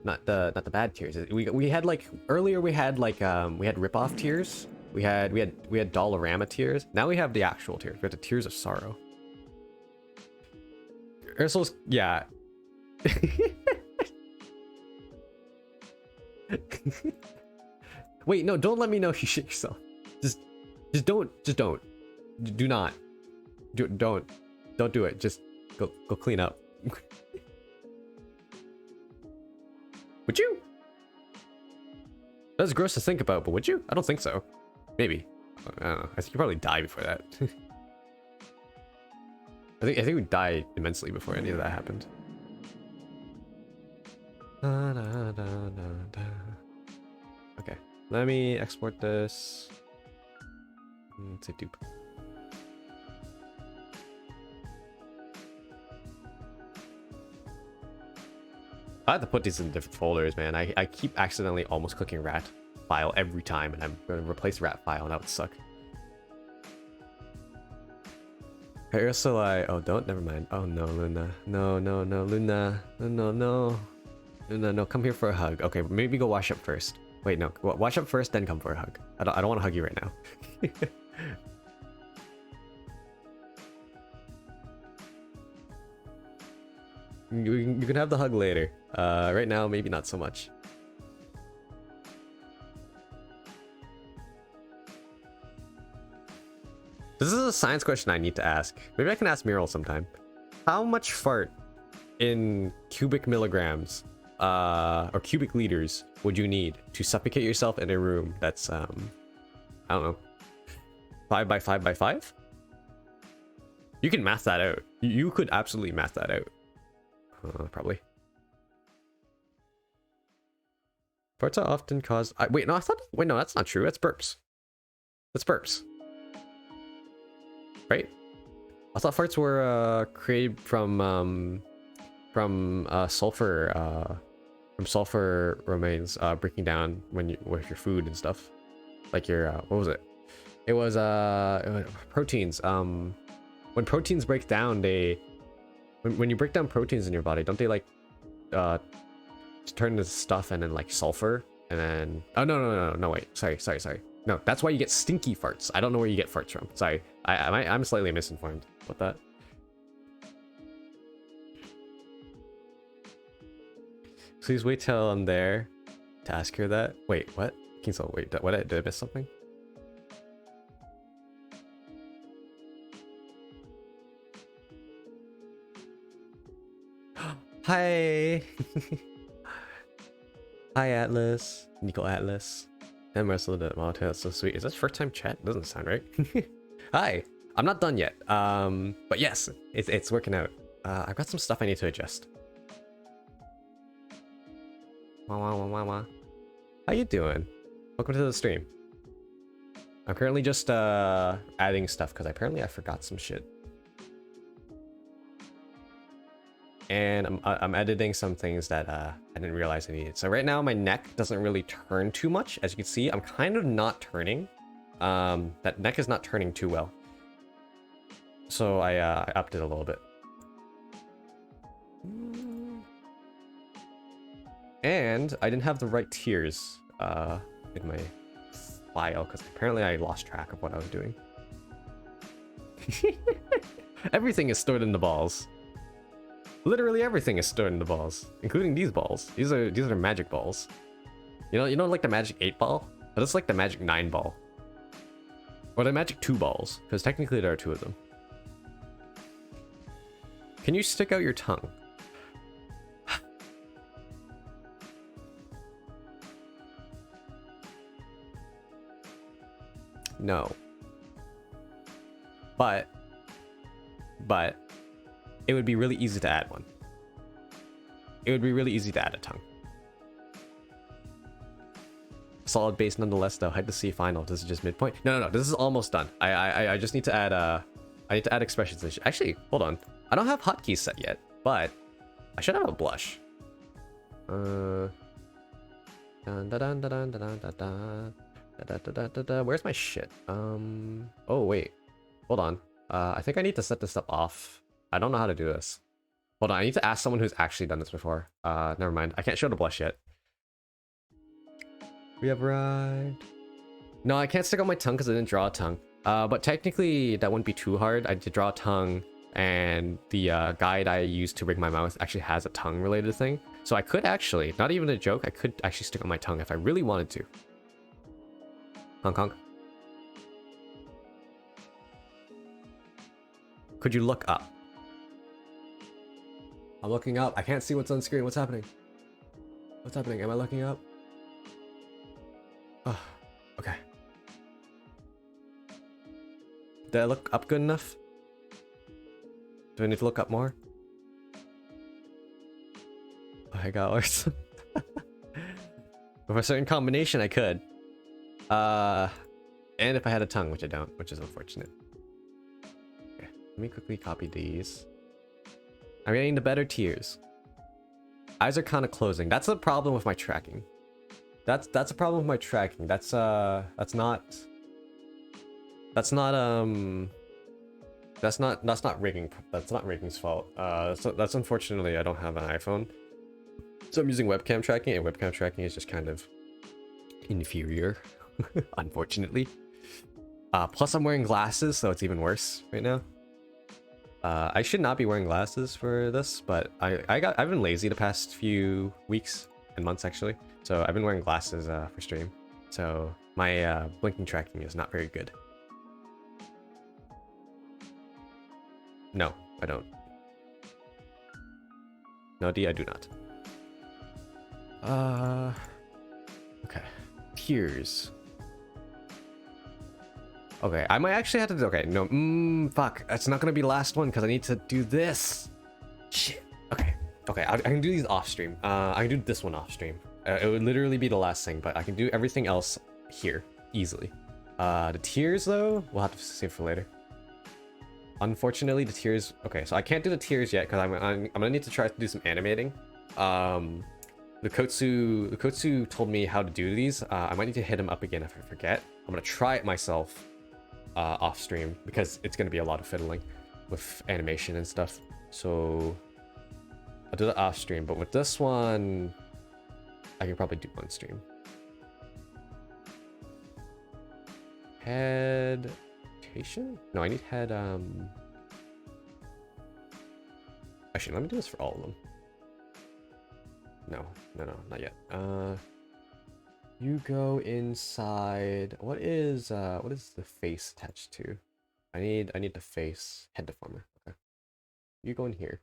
the bad tiers. We had like earlier we had like we had rip-off tiers. We had Dollarama tiers. Now we have the actual tiers. We have the Tears of Sorrow. Ursul's, yeah. Wait, no, don't let me know you shit yourself. Just don't. Do not. Don't do it. Just go clean up. Would you? That's gross to think about, but would you? I don't think so. Maybe. I don't know. I think you probably die before that. I think we died immensely before any of that happened. Okay, let me export this. Let's say dupe. I have to put these in different folders, man. I keep accidentally almost clicking rat file every time, and I'm gonna replace rat file, and that would suck. Oh, don't, never mind. Oh no, Luna. No, Luna. No. Luna, no, come here for a hug. Okay, maybe go wash up first. Wait, no, wash up first, then come for a hug. I don't want to hug you right now. You can have the hug later. Right now, maybe not so much. This is a science question I need to ask. Maybe I can ask Mural sometime. How much fart in cubic milligrams, or cubic liters would you need to suffocate yourself in a room that's, I don't know, 5 by 5 by 5? You can math that out. You could absolutely math that out. Probably. Farts are often caused... wait, no, I thought... Wait, no, that's not true. That's burps. That's burps. Right? I thought farts were created from sulfur remains breaking down with your food and stuff. Like your what was it? It was proteins. When proteins break down, when you break down proteins in your body, don't they like turn into stuff and then like sulfur and then no wait, sorry, no, that's why you get stinky farts. I don't know where you get farts from. Sorry, I'm slightly misinformed about that. Please wait till I'm there to ask her that. Wait, what? Kingsel, wait, what? Did I miss something? Hi. Hi, Atlas. Nico Atlas. And wrestled it. Wow, that's so sweet. Is that first time chat? Doesn't sound right. Hi. I'm not done yet. But yes, it's working out. I've got some stuff I need to adjust. How you doing? Welcome to the stream. I'm currently just adding stuff because apparently I forgot some shit. And I'm editing some things that I didn't realize I needed. So right now my neck doesn't really turn too much. As you can see, I'm kind of not turning. That neck is not turning too well. So I upped it a little bit. And I didn't have the right tiers in my file because apparently I lost track of what I was doing. Everything is stored in the balls. Literally everything is stored in the balls, including these balls. These are magic balls. You know like the magic 8 ball? But it's like the magic 9 ball. Or the magic 2 balls, because technically there are 2 of them. Can you stick out your tongue? No. But it would be really easy to add one. It would be really easy to add a tongue. Solid base nonetheless though. Hide to see final. This is just midpoint. No. This is almost done. I just need to add I need to add expressions. Actually, hold on. I don't have hotkeys set yet, but I should have a blush. Where's my shit? Oh wait. Hold on. I think I need to set this up off. I don't know how to do this. Hold on, I need to ask someone who's actually done this before. Never mind. I can't show the blush yet. We have arrived. No, I can't stick on my tongue because I didn't draw a tongue. But technically, that wouldn't be too hard. I did draw a tongue, and the guide I used to rig my mouth actually has a tongue-related thing. So I could actually, not even a joke, I could actually stick on my tongue if I really wanted to. Honk honk. Could you look up? I'm looking up. I can't see what's on screen. What's happening? What's happening? Am I looking up? Oh, okay. Did I look up good enough? Do I need to look up more? Oh, I got worse. With a certain combination, I could. And if I had a tongue, which I don't, which is unfortunate. Okay, let me quickly copy these. I'm getting the better tiers. Eyes are kind of closing. That's the problem with my tracking. That's a problem with my tracking. That's not rigging. That's not rigging's fault. So that's unfortunately I don't have an iPhone, so I'm using webcam tracking, and webcam tracking is just kind of inferior, unfortunately. Plus I'm wearing glasses, so it's even worse right now. I should not be wearing glasses for this, but I've been lazy the past few weeks and months actually, so I've been wearing glasses for stream. So my blinking tracking is not very good. No, I don't. No, D, I do not. Okay. Tears. Okay, I might actually have to do, okay, no, fuck. That's not gonna be the last one because I need to do this. Shit. Okay, I can do these off stream. I can do this one off stream. It would literally be the last thing, but I can do everything else here, easily. The tears, though, we'll have to save for later. Unfortunately, the tears, okay, so I can't do the tears yet because I'm gonna need to try to do some animating. The Kotsu told me how to do these. I might need to hit him up again if I forget. I'm gonna try it myself off stream because it's gonna be a lot of fiddling with animation and stuff. So I'll do the off stream, but with this one, I can probably do on stream. Head rotation? No, I need head. Actually, let me do this for all of them. No, not yet. You go inside. What is the face attached to? I need the face head deformer. Okay. You go in here.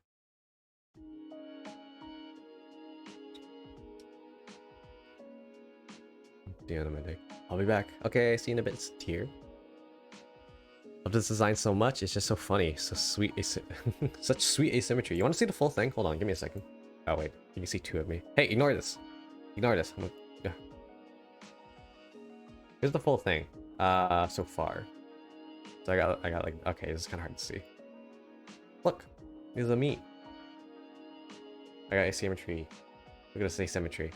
I'll be back. Okay, see you in a bit. It's here. Love this design so much. It's just so funny. So sweet. Such sweet asymmetry. You want to see the full thing? Hold on. Give me a second. Oh, wait. You can see two of me. Hey, ignore this. Ignore this. Yeah. Here's the full thing. So far. So I got like, okay, this is kind of hard to see. Look. These are me. I got asymmetry. Look at this asymmetry.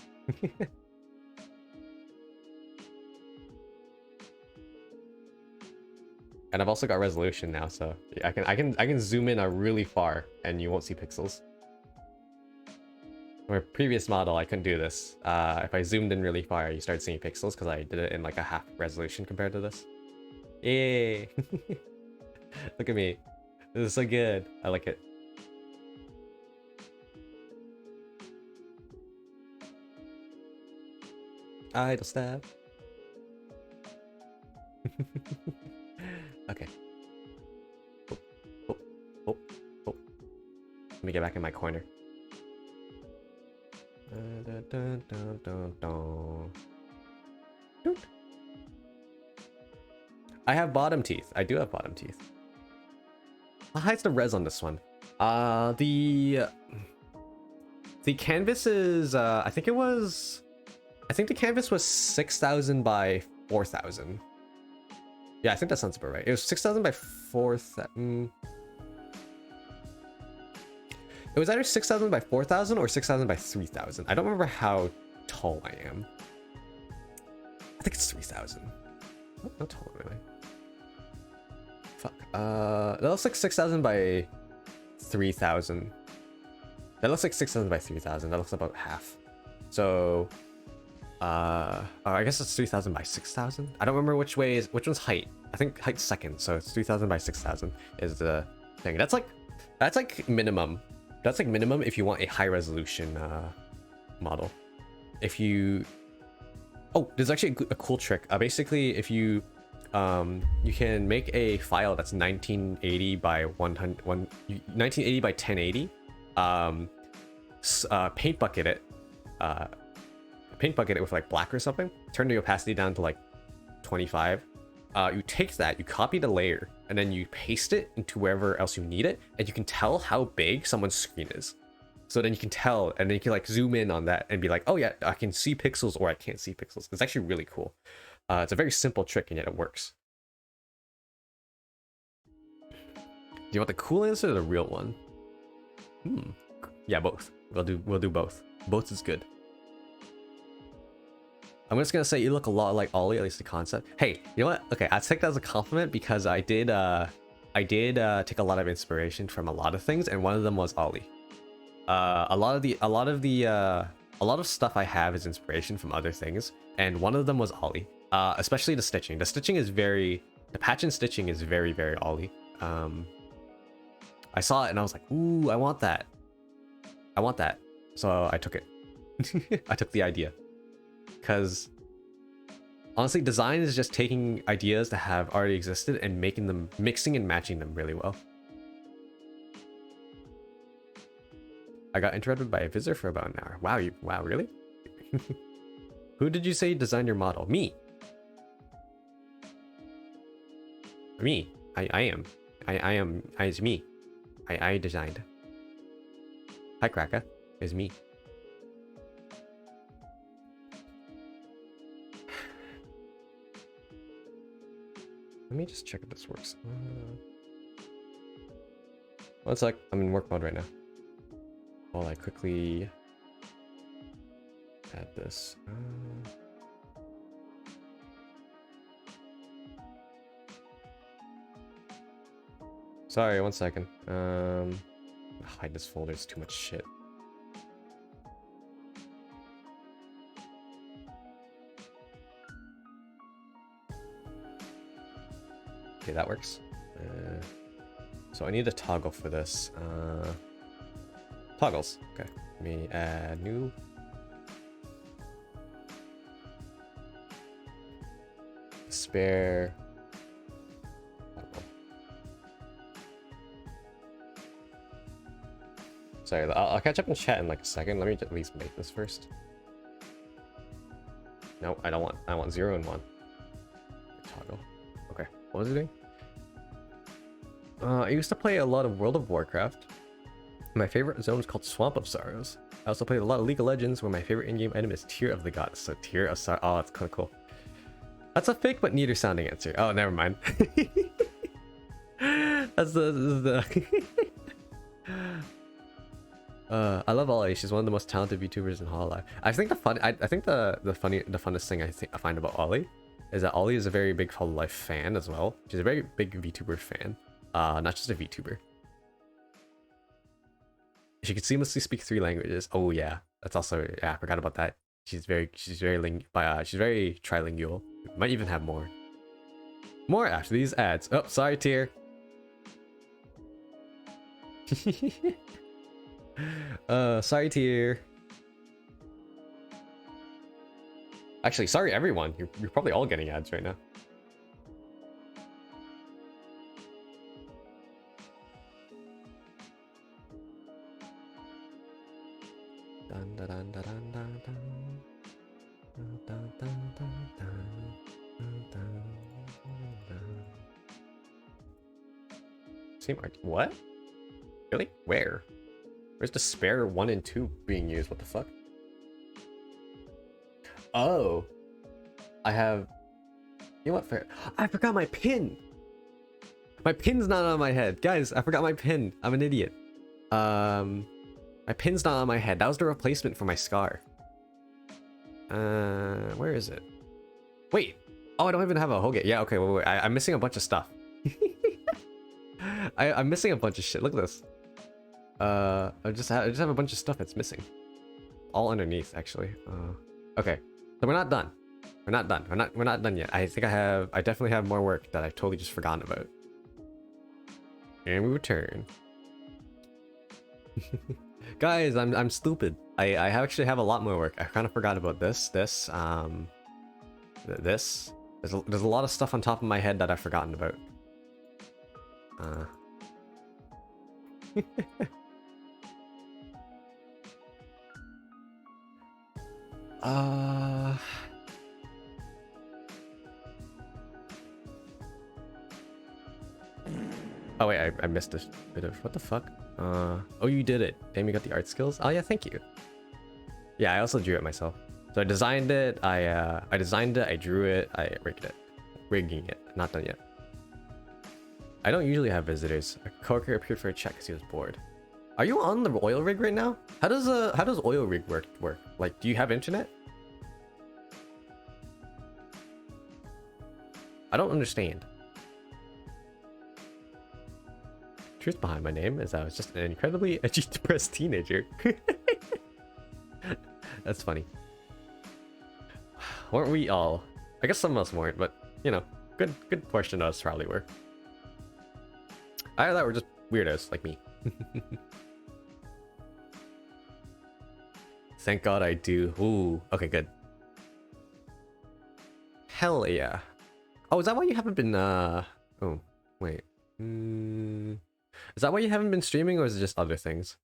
And I've also got resolution now, so I can zoom in really far and you won't see pixels. My previous model, I couldn't do this. If I zoomed in really far, you start seeing pixels because I did it in like a half resolution compared to this. Yay! Look at me. This is so good. I like it. Idle stab. Okay. Oh. Let me get back in my corner. I have bottom teeth. I do have bottom teeth. How high's the res on this one? The canvas is I think the canvas was 6,000 by 4,000. Yeah, I think that sounds about right. It was 6,000 by 4,000. It was either 6,000 by 4,000 or 6,000 by 3,000. I don't remember how tall I am. I think it's 3,000. How tall am I? Fuck. That looks like 6,000 by 3,000. That looks like 6,000 by 3,000. That looks about half. So, I guess it's 3,000 by 6,000. I don't remember which one's height. I think height's second, so it's 3,000 by 6,000 is the thing. That's like minimum. That's like minimum if you want a high resolution model. If you, there's actually a cool trick. Basically, if you can make a file that's 1980 by 1980 by 1080. Paint bucket it with like black or something. Turn the opacity down to like 25. You take that, you copy the layer, and then you paste it into wherever else you need it, and you can tell how big someone's screen is. So then you can tell, and then you can like zoom in on that and be like, oh yeah, I can see pixels or I can't see pixels. It's actually really cool. It's a very simple trick and yet it works. Do you want the cool answer or the real one? Yeah, both. We'll do both. Both is good. I'm just gonna say you look a lot like Ollie, at least the concept. Hey, you know what? Okay, I take that as a compliment because I did take a lot of inspiration from a lot of things, and one of them was Ollie. A lot of stuff I have is inspiration from other things, and one of them was Ollie. Especially the stitching. The patch and stitching is very, very Ollie. I saw it and I was like, ooh, I want that. So I took it. I took the idea. Because honestly, design is just taking ideas that have already existed and making them, mixing and matching them really well. I got interrupted by a visitor for about an hour. Wow, wow, really? Who did you say designed your model? Me. Me. I am. I am. It's me. I designed. Hi, Kraka. It's me. Let me just check if this works. One sec. I'm in work mode right now. While I quickly add this. Sorry, 1 second. Hide this folder. It's too much shit. Okay, that works. So I need a toggle for this. Toggles. Okay. Let me add new. Spare. Sorry, I'll catch up in chat in like a second. Let me at least make this first. No, I don't want. I want 0 and 1. Toggle. Okay. What was it doing? I used to play a lot of World of Warcraft. My favorite zone is called Swamp of Sorrows. I also played a lot of League of Legends, where my favorite in-game item is Tear of the Gods. So Tear of Sorrow. Oh, that's kind of cool. That's a fake but neater sounding answer. Oh, never mind. That's the I love Ollie. She's one of the most talented VTubers in Hololive. I think the funnest thing I find about Ollie is that Ollie is a very big Hololive fan as well. She's a very big VTuber fan. Not just a VTuber. She can seamlessly speak 3 languages. Oh yeah, that's also, yeah, I forgot about that. She's very trilingual. Might even have more. More after these ads. Oh, sorry, Tier. Sorry, Tier. Actually, sorry everyone. You're probably all getting ads right now. Dun, dun, dun, dun, dun, dun, dun. Dun, dun, dun, dun, dun, dun, dun. Same art. What? Really? Where? Where's the spare 1 and 2 being used? What the fuck? Oh. I have... You know what? Fair. I forgot my pin! My pin's not on my head. Guys, I forgot my pin. I'm an idiot. My pin's not on my head. That was the replacement for my scar. Where is it? Wait. Oh, I don't even have a Hoge. Yeah, okay, wait. I'm missing a bunch of stuff. I'm missing a bunch of shit. Look at this. I just have a bunch of stuff that's missing. All underneath, actually. Okay. So we're not done. We're not done. We're not done yet. I think I definitely have more work that I totally just forgotten about. And we return. Guys, I'm stupid. I actually have a lot more work. I kind of forgot about this. This. There's a lot of stuff on top of my head that I've forgotten about. Oh wait, I missed a bit of, what the fuck? Oh, you did it. Damn, you got the art skills. Oh yeah, thank you. Yeah, I also drew it myself. So I designed it. I designed it. I drew it. I rigged it. Rigging it. Not done yet. I don't usually have visitors. A coworker appeared for a check because he was bored. Are you on the oil rig right now? How does oil rig work? Like, do you have internet? I don't understand. Truth behind my name is I was just an incredibly edgy, depressed teenager. That's funny. Weren't we all? I guess some of us weren't, but you know, good portion of us probably were. I thought we're just weirdos like me. Thank God I do. Ooh, okay, good. Hell yeah. Oh, is that why you haven't been oh, wait. Is that why you haven't been streaming, or is it just other things?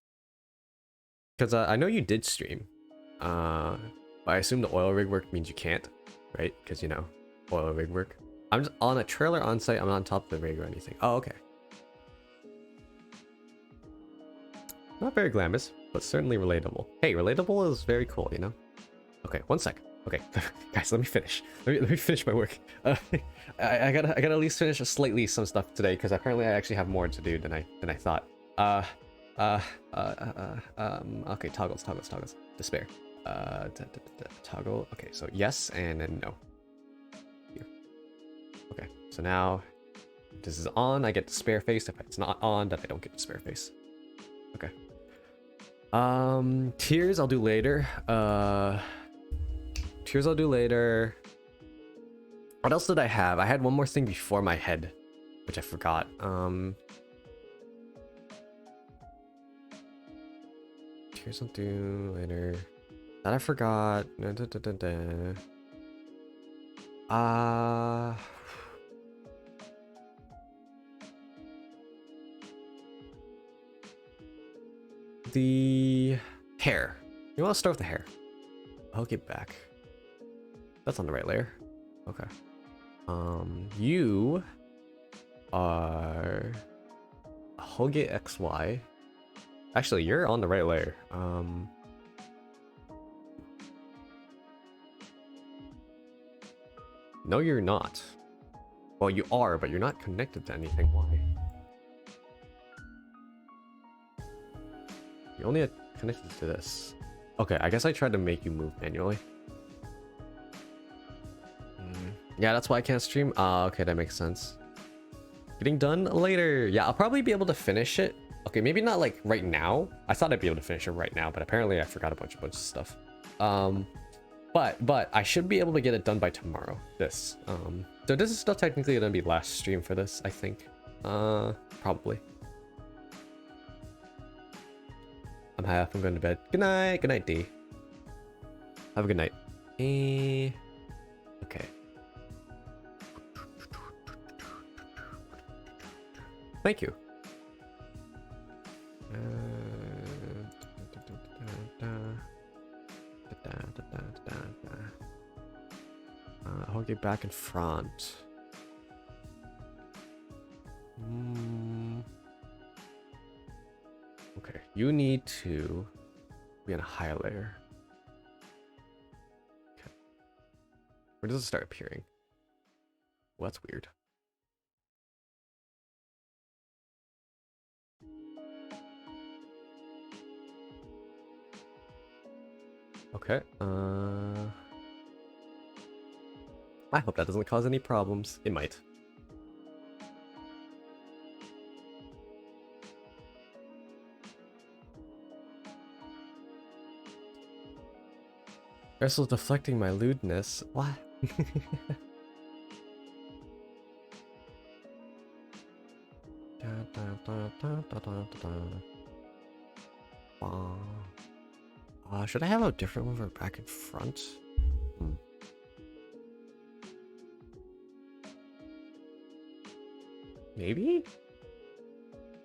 Because I know you did stream. But I assume the oil rig work means you can't, right? Because, you know, oil rig work. I'm just on a trailer on site. I'm not on top of the rig or anything. Oh, okay. Not very glamorous, but certainly relatable. Hey, relatable is very cool, you know? Okay, one sec. Okay, guys, let me finish. Let me finish my work. I gotta at least finish slightly some stuff today because apparently I actually have more to do than I thought. Okay, toggles. Despair. Toggle. Okay, so yes and then no. Here. Okay, so now if this is on, I get despair face. If it's not on, then I don't get despair face. Okay. Tears I'll do later. Tears I'll do later. What else did I have? I had one more thing before my head, which I forgot. Tears I'll do later. That I forgot. The hair. You want to start with the hair? I'll get back. That's on the right layer. Okay. You are Hoge XY. Actually, you're on the right layer. No, you're not. Well, you are, but you're not connected to anything. Why? You only connected to this. Okay, I guess I tried to make you move manually. Yeah, that's why I can't stream. Okay, that makes sense. Getting done later. Yeah, I'll probably be able to finish it. Okay, maybe not like right now. I thought I'd be able to finish it right now, but apparently I forgot a bunch of stuff. But I should be able to get it done by tomorrow. So this is still technically gonna be last stream for this, I think. Probably. I'm half. I'm going to bed. Good night. Good night, D. Have a good night. Okay. Thank you. I'll get back in front. Okay, you need to be on a high layer. Okay. Where does it start appearing? Well, that's weird. Okay, I hope that doesn't cause any problems. It might. Ursul's deflecting my lewdness. What? Should I have a different one for back and front? Maybe?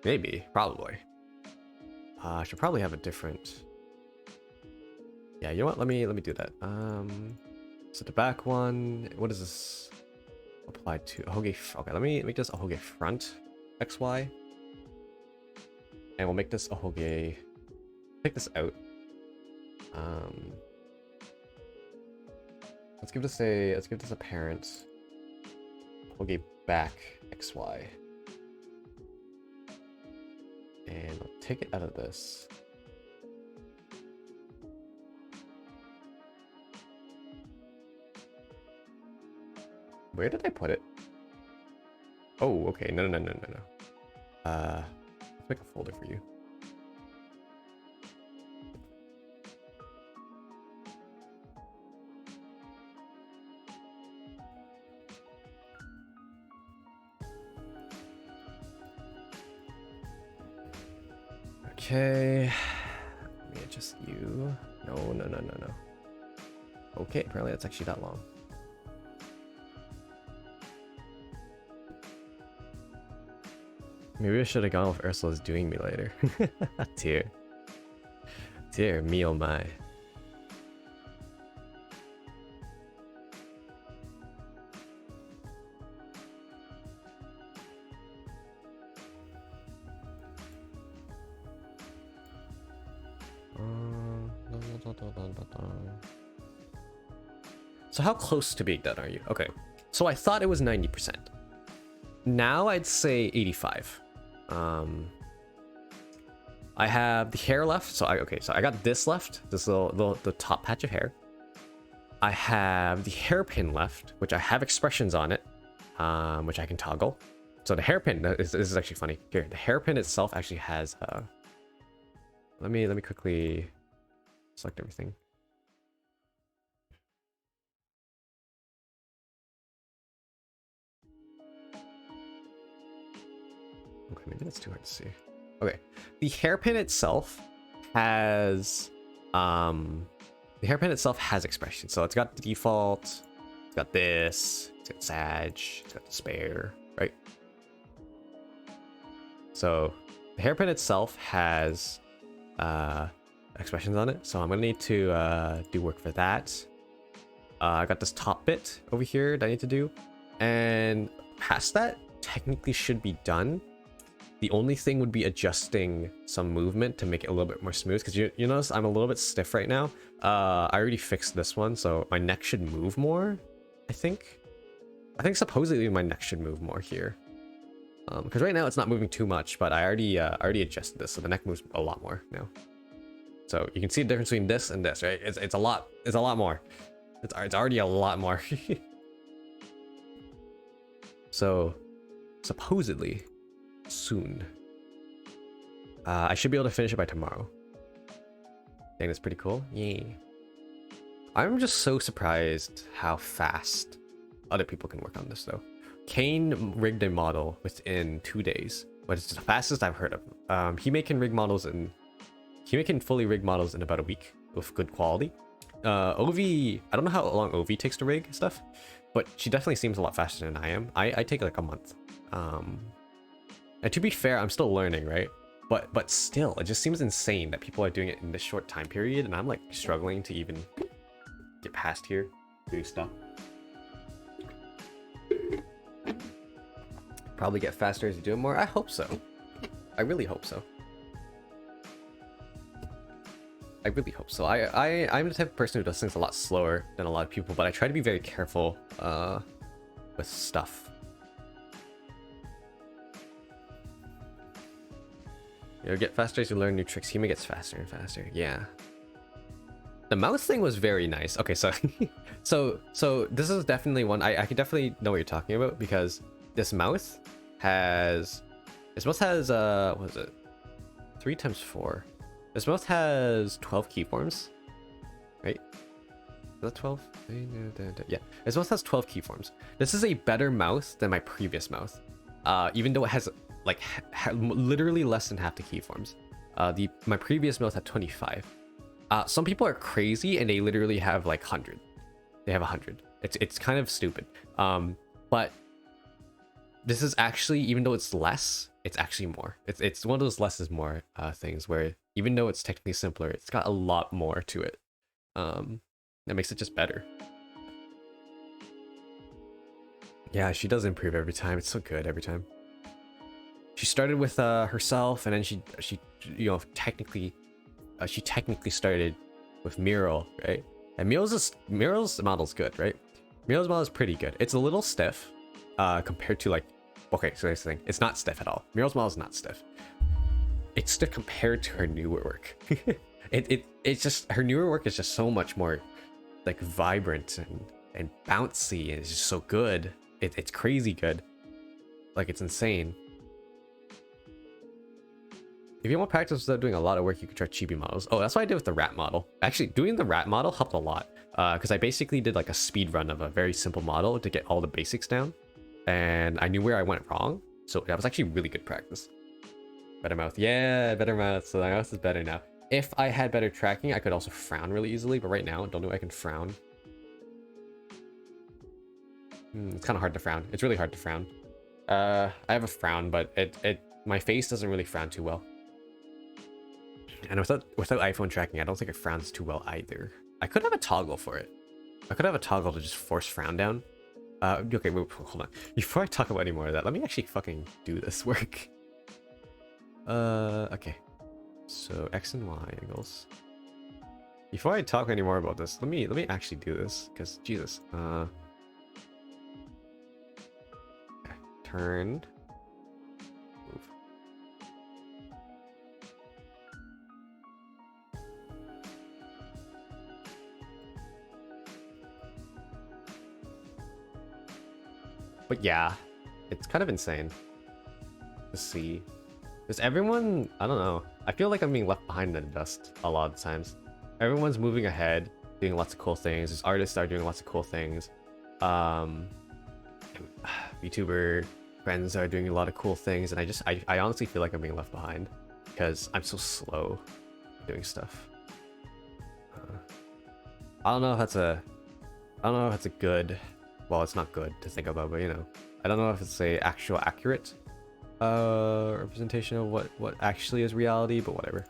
Maybe. Probably. I should probably have a different... Yeah, you know what? Let me do that. So the back one, what is this applied to? Hoge. Okay, let me make this a Hoge front XY, and we'll make this a Hoge. Take this out. Let's give this a parent. Hoge back XY, and I'll take it out of this. Where did I put it? Oh, okay. No. Let's make a folder for you. Okay. Let me adjust you. No. Okay, apparently that's actually that long. Maybe I should have gone with Ursula's doing me later. Dear. Dear me, oh my. So how close to being done are you? Okay, so I thought it was 90%. Now I'd say 85. I have the hair left, so I got this left, this little the top patch of hair. I have the hairpin left, which I have expressions on it, which I can toggle. So the hairpin, this is actually funny. Here, the hairpin itself actually has let me quickly select everything. Okay, maybe that's too hard to see. Okay, the hairpin itself has expression. So it's got the default, it's got this, it's got Sag, it's got the spare, right? So the hairpin itself has expressions on it. So I'm gonna need to do work for that. I got this top bit over here that I need to do, and past that technically should be done. The only thing would be adjusting some movement to make it a little bit more smooth, because you notice I'm a little bit stiff right now. I already fixed this one, so my neck should move more, I think supposedly my neck should move more here. Because right now it's not moving too much, but I already adjusted this, so the neck moves a lot more now. So you can see the difference between this and this, right? It's a lot more. It's already a lot more. So supposedly soon I should be able to finish it by tomorrow. I think that's pretty cool. Yay. I'm just so surprised how fast other people can work on this though. Kane rigged a model within 2 days, but it's the fastest I've heard of. He can fully rig models in about a week with good quality. Ovi, I don't know how long Ovi takes to rig stuff, but she definitely seems a lot faster than I am. I take like a month. And to be fair, I'm still learning, right? But still, it just seems insane that people are doing it in this short time period, and I'm like struggling to even get past here, do stuff. Probably get faster as you do it more. I hope so. I really hope so. I really hope so. I'm the type of person who does things a lot slower than a lot of people, but I try to be very careful with stuff. You know, get faster as you learn new tricks. Hime gets faster and faster. Yeah. The mouse thing was very nice. Okay, so so this is definitely one I could definitely know what you're talking about, because this mouse has what is it? 3 times 4. This mouse has 12 keyforms, right? Is that 12? Yeah, this mouse has 12 keyforms. This is a better mouse than my previous mouse, even though it has like literally less than half the keyforms. My previous mouse had 25. Some people are crazy and they literally have like 100. They have 100. It's kind of stupid. But this is actually, even though it's less, it's actually more. It's one of those less is more things where even though it's technically simpler, it's got a lot more to it. That makes it just better. Yeah, she does improve every time. It's so good every time. She started with herself, and then she you know, technically started with Mural, right? And Mural's model's good, right? Mural's model is pretty good. It's a little stiff compared to like, okay, so that's the thing. It's not stiff at all. Mural's model is not stiff. It's stiff compared to her newer work. It's just, her newer work is just so much more like vibrant and bouncy, and it's just so good. It's crazy good. Like, it's insane. If you want practice without doing a lot of work, you could try chibi models. Oh, that's what I did with the rat model. Actually, doing the rat model helped a lot, because I basically did like a speed run of a very simple model to get all the basics down, and I knew where I went wrong. So that was actually really good practice. Better mouth. Yeah, better mouth. So my mouth is better now. If I had better tracking, I could also frown really easily, but right now, I don't know if I can frown. It's kind of hard to frown. It's really hard to frown. I have a frown, but my face doesn't really frown too well. And without iPhone tracking, I don't think it frowns too well either. I could have a toggle for it. I could have a toggle to just force frown down. Okay, wait, hold on. Before I talk about any more of that, let me actually fucking do this work. Okay. So X and Y angles. Before I talk any more about this, let me actually do this, because Jesus. Okay. Turn. Move. But yeah, it's kind of insane to see. Does everyone, I don't know, I feel like I'm being left behind in the dust a lot of the times. Everyone's moving ahead, doing lots of cool things. These artists are doing lots of cool things. YouTuber friends are doing a lot of cool things, and I honestly feel like I'm being left behind because I'm so slow doing stuff. I don't know if that's a good, well, it's not good to think about, but you know, I don't know if it's a actual accurate representation of what actually is reality, but whatever.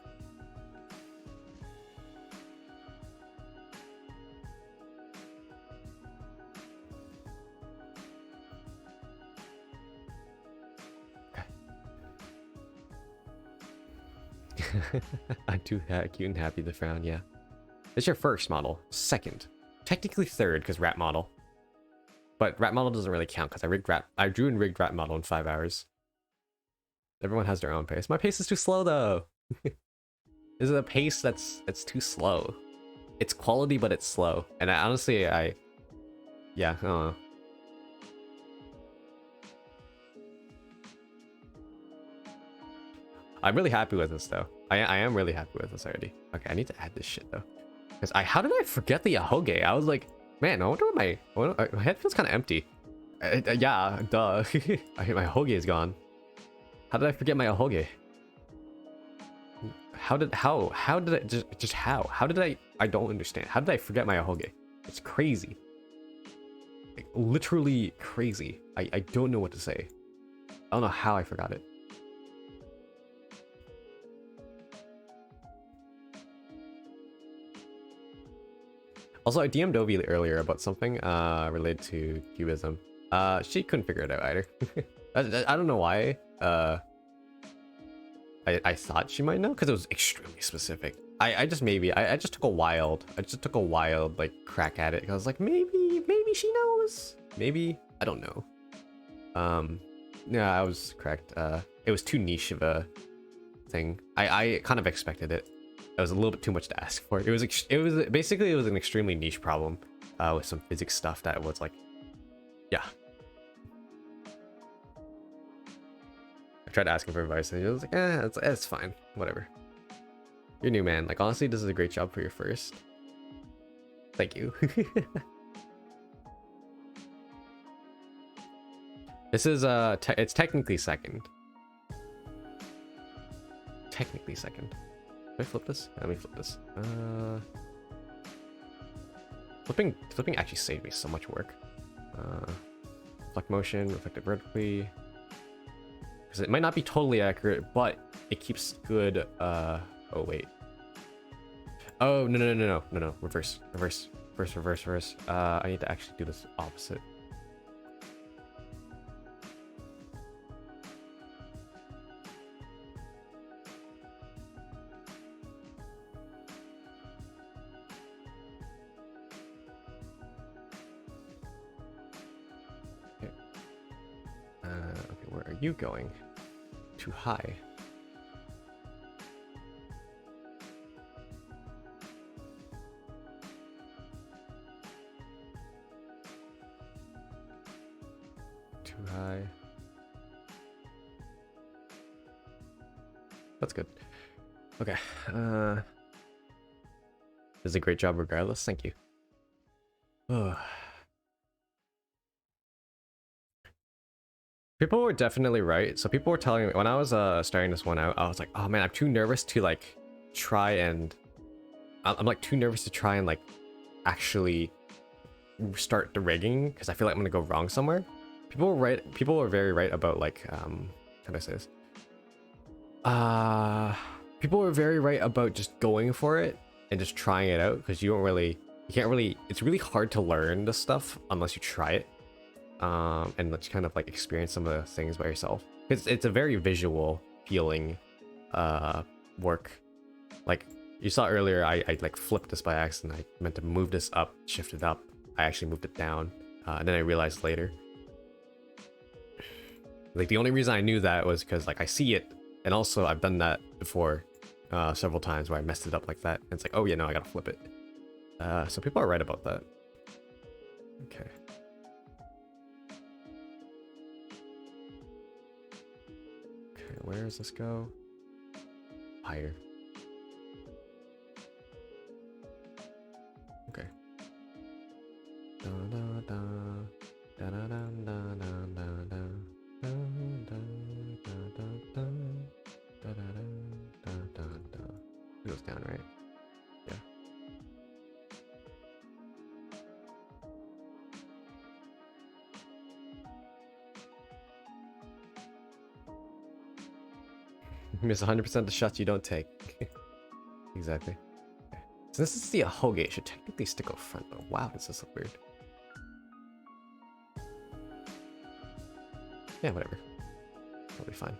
I'm too cute and happy to frown, yeah. It's your first model. Second. Technically third, because rat model. But rat model doesn't really count, because I drew and rigged rat model in 5 hours. Everyone has their own pace. My pace is too slow, though. This is a pace that's too slow. It's quality, but it's slow. And honestly, yeah, I don't know. I'm really happy with this, though. I am really happy with this already. Okay, I need to add this shit, though. Because how did I forget the Ahoge? I was like, man, I wonder what my head feels kind of empty. Yeah, duh. My Ahoge is gone. How did I forget my Ahoge? How did I don't understand. How did I forget my Ahoge? It's crazy. Like, literally crazy. I don't know what to say. I don't know how I forgot it. Also, I DM'd Ovi earlier about something related to cubism. She couldn't figure it out either. I don't know why. I thought she might know because it was extremely specific. I just took a wild like crack at it. I was like, maybe she knows. Maybe, I don't know. Yeah, I was correct. It was too niche of a thing. I kind of expected it. It was a little bit too much to ask for. It was basically an extremely niche problem with some physics stuff that was like, yeah. I tried asking for advice and he was like, it's fine, whatever. You're new, man. Like, honestly, this is a great job for your first. Thank you. This is it's technically second. Technically second. Can I flip this? Let me flip this. Flipping actually saved me so much work. Reflect motion, reflect it vertically. Because it might not be totally accurate, but it keeps good. Oh wait. Oh no. Reverse. I need to actually do this opposite. Okay, where are you going? Too high. Too high. That's good. Okay. This is a great job regardless. Thank you. Oh. People were definitely right. So people were telling me when I was starting this one out, I was like, oh man, I'm too nervous to like try and I'm like too nervous to try and like actually start the rigging because I feel like I'm gonna go wrong somewhere. People were right. People were very right about like how do I say this? people were very right about just going for it and just trying it out, because you can't really, it's really hard to learn this stuff unless you try it. And let's kind of like experience some of the things by yourself. It's a very visual feeling work. Like you saw earlier, I like flipped this by accident. I meant to move this up, shift it up. I actually moved it down, and then I realized later. Like the only reason I knew that was because like I see it, and also I've done that before several times where I messed it up like that. And it's like, oh yeah, no, I gotta flip it. So people are right about that. Okay. Okay, where does this go? Higher. Okay. Da da da da da da da da da. It goes down, right? Yeah. You miss 100% of the shots you don't take. Exactly. Okay. So this is the Ahoge. It should technically stick out front, but wow, does this look weird. Yeah, whatever. That'll be fine.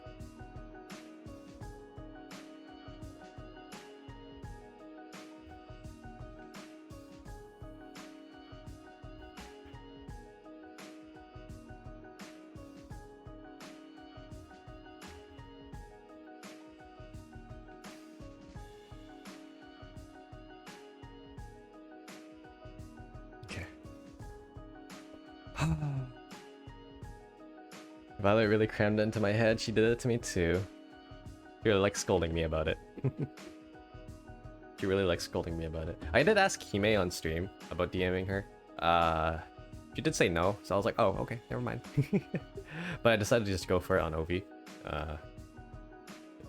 Okay. Violet really crammed it into my head. She did it to me too. She really likes scolding me about it. She really likes scolding me about it. I did ask Hime on stream about DMing her. She did say no, so I was like, oh, okay, never mind. But I decided to just go for it on Ovi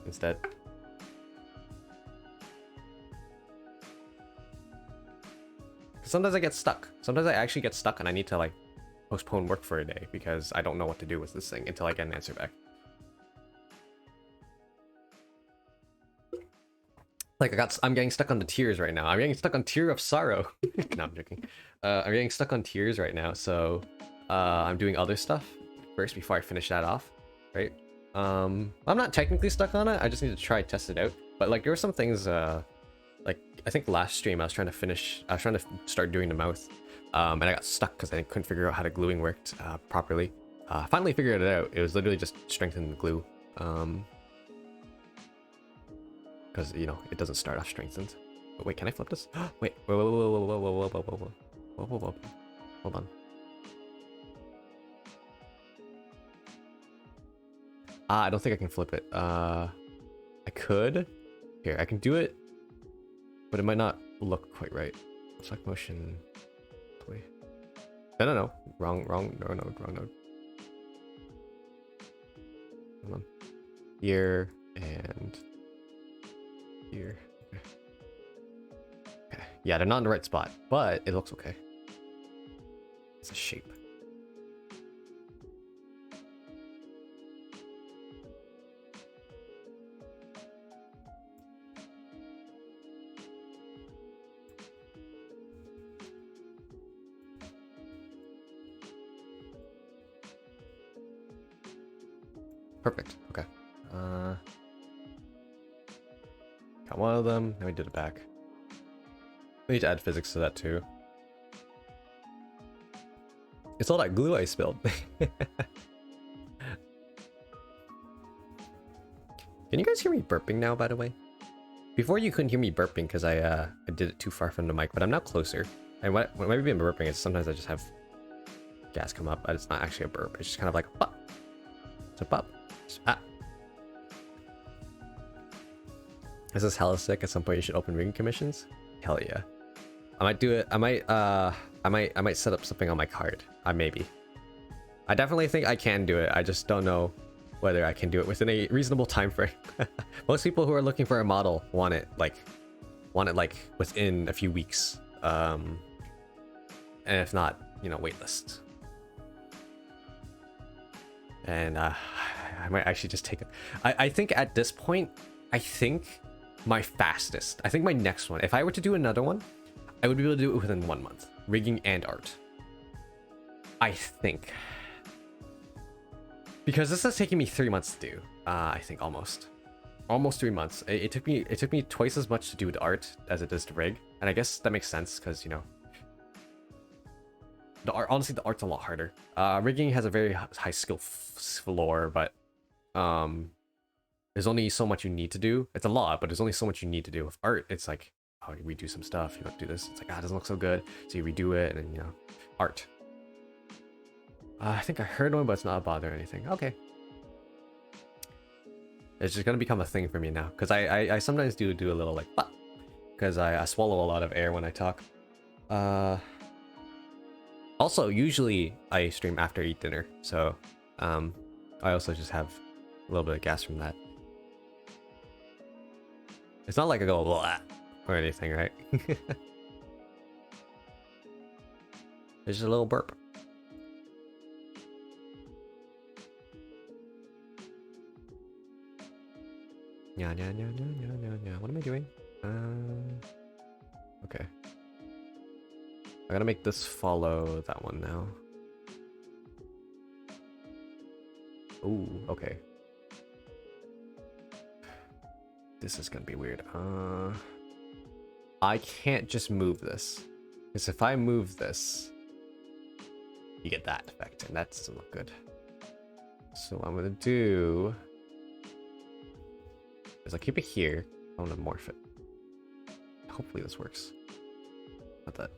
instead. Sometimes I get stuck. Sometimes I actually get stuck and I need to like postpone work for a day because I don't know what to do with this thing until I get an answer back. Like I'm getting stuck on the tears right now. I'm getting stuck on Tear of Sorrow. No, I'm joking. I'm getting stuck on tears right now, so I'm doing other stuff first before I finish that off, right? I'm not technically stuck on it. I just need to try test it out. But like there were some things, like I think last stream I was trying to start doing the mouth, and I got stuck because I couldn't figure out how the gluing worked properly. Finally figured it out. It was literally just strengthening the glue. Because, you know, it doesn't start off strengthened. But wait, can I flip this? Wait, whoa. Hold on. I don't think I can flip it. I could. Here, I can do it, but it might not look quite right. Select motion, play. No. Wrong node. Hold on. Here and here. Okay. Yeah, they're not in the right spot, but it looks okay. It's a shape. Perfect. Okay. Got one of them. Now we did it back. We need to add physics to that too. It's all that glue I spilled. Can you guys hear me burping now, by the way? Before you couldn't hear me burping because I did it too far from the mic, but I'm now closer. And when I've been burping, it's sometimes I just have gas come up, but it's not actually a burp. It's just kind of like a pop. It's a pop. This is hella sick. At some point you should open rigging commissions. Hell yeah. I might do it. I might set up something on my card. Maybe. I definitely think I can do it. I just don't know whether I can do it within a reasonable time frame. Most people who are looking for a model want it like within a few weeks. And if not, you know, waitlist. And I might actually just take it. I think at this point, I think my fastest. I think my next one, if I were to do another one, I would be able to do it within 1 month. Rigging and art. I think. Because this is taking me 3 months to do. I think almost 3 months. It took me twice as much to do the art as it does to rig, and I guess that makes sense because, you know, the art, honestly, the art's a lot harder. Rigging has a very high skill floor, but there's only so much you need to do. It's a lot, but there's only so much you need to do. With art, it's like, oh, you redo some stuff, you want to do this, it's like, ah, it doesn't look so good, so you redo it, and then, you know, art. I think I heard one, but it's not a bother or anything. Okay. It's just gonna become a thing for me now, because I sometimes do a little like, because I swallow a lot of air when I talk. Also, usually I stream after I eat dinner, so I also just have a little bit of gas from that. It's not like I go blah or anything, right? It's just a little burp. Yeah. What am I doing? Okay. I gotta make this follow that one now. Ooh, okay. This is gonna be weird. I can't just move this. Because if I move this, you get that effect, and that doesn't look good. So what I'm gonna do is I'll keep it here. I want to morph it. Hopefully this works. Not that.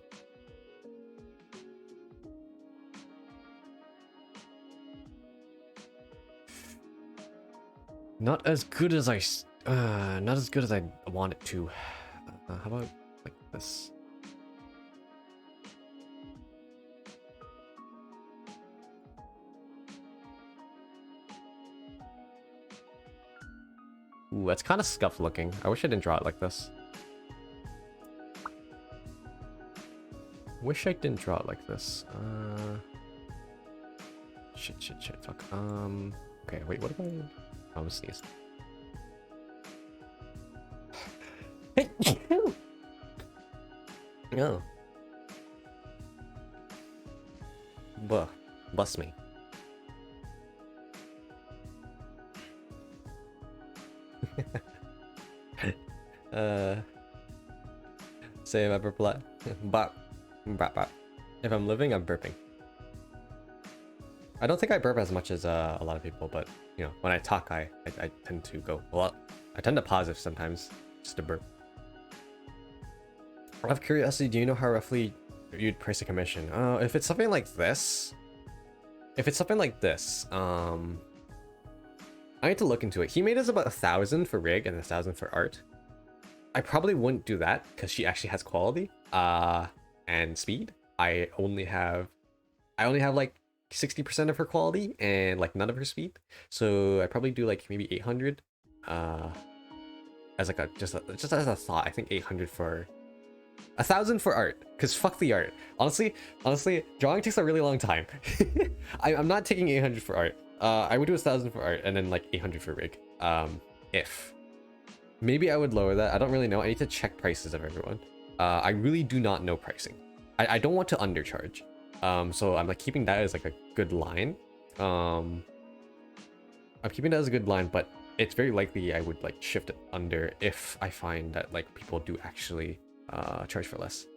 Not as good as I want it to. How about like this? Ooh, that's kind of scuffed looking. I wish I didn't draw it like this. Wish I didn't draw it like this. Shit, fuck. Okay, wait, what if I... I'm gonna sneeze. No. Buh. Bust me. Say if I burp a lot. Bop. If I'm living, I'm burping. I don't think I burp as much as a lot of people, but you know, when I talk, I tend to go a lot. I tend to pause if sometimes just to burp. Out of curiosity, do you know how roughly you'd price a commission? If it's something like this, I need to look into it. He made us about 1,000 for rig and 1,000 for art. I probably wouldn't do that because she actually has quality and speed. I only have like 60% of her quality and like none of her speed. So I probably do like maybe 800 as like a just as a thought. I think 800 for 1,000 for art, because fuck the art. Honestly, drawing takes a really long time. I'm not taking 800 for art. I would do 1,000 for art and then like 800 for rig. If maybe I would lower that. I don't really know. I need to check prices of everyone. I really do not know pricing. I don't want to undercharge. So I'm like keeping that as like a good line. I'm keeping that as a good line, but it's very likely I would like shift it under if I find that like people do actually charge for less.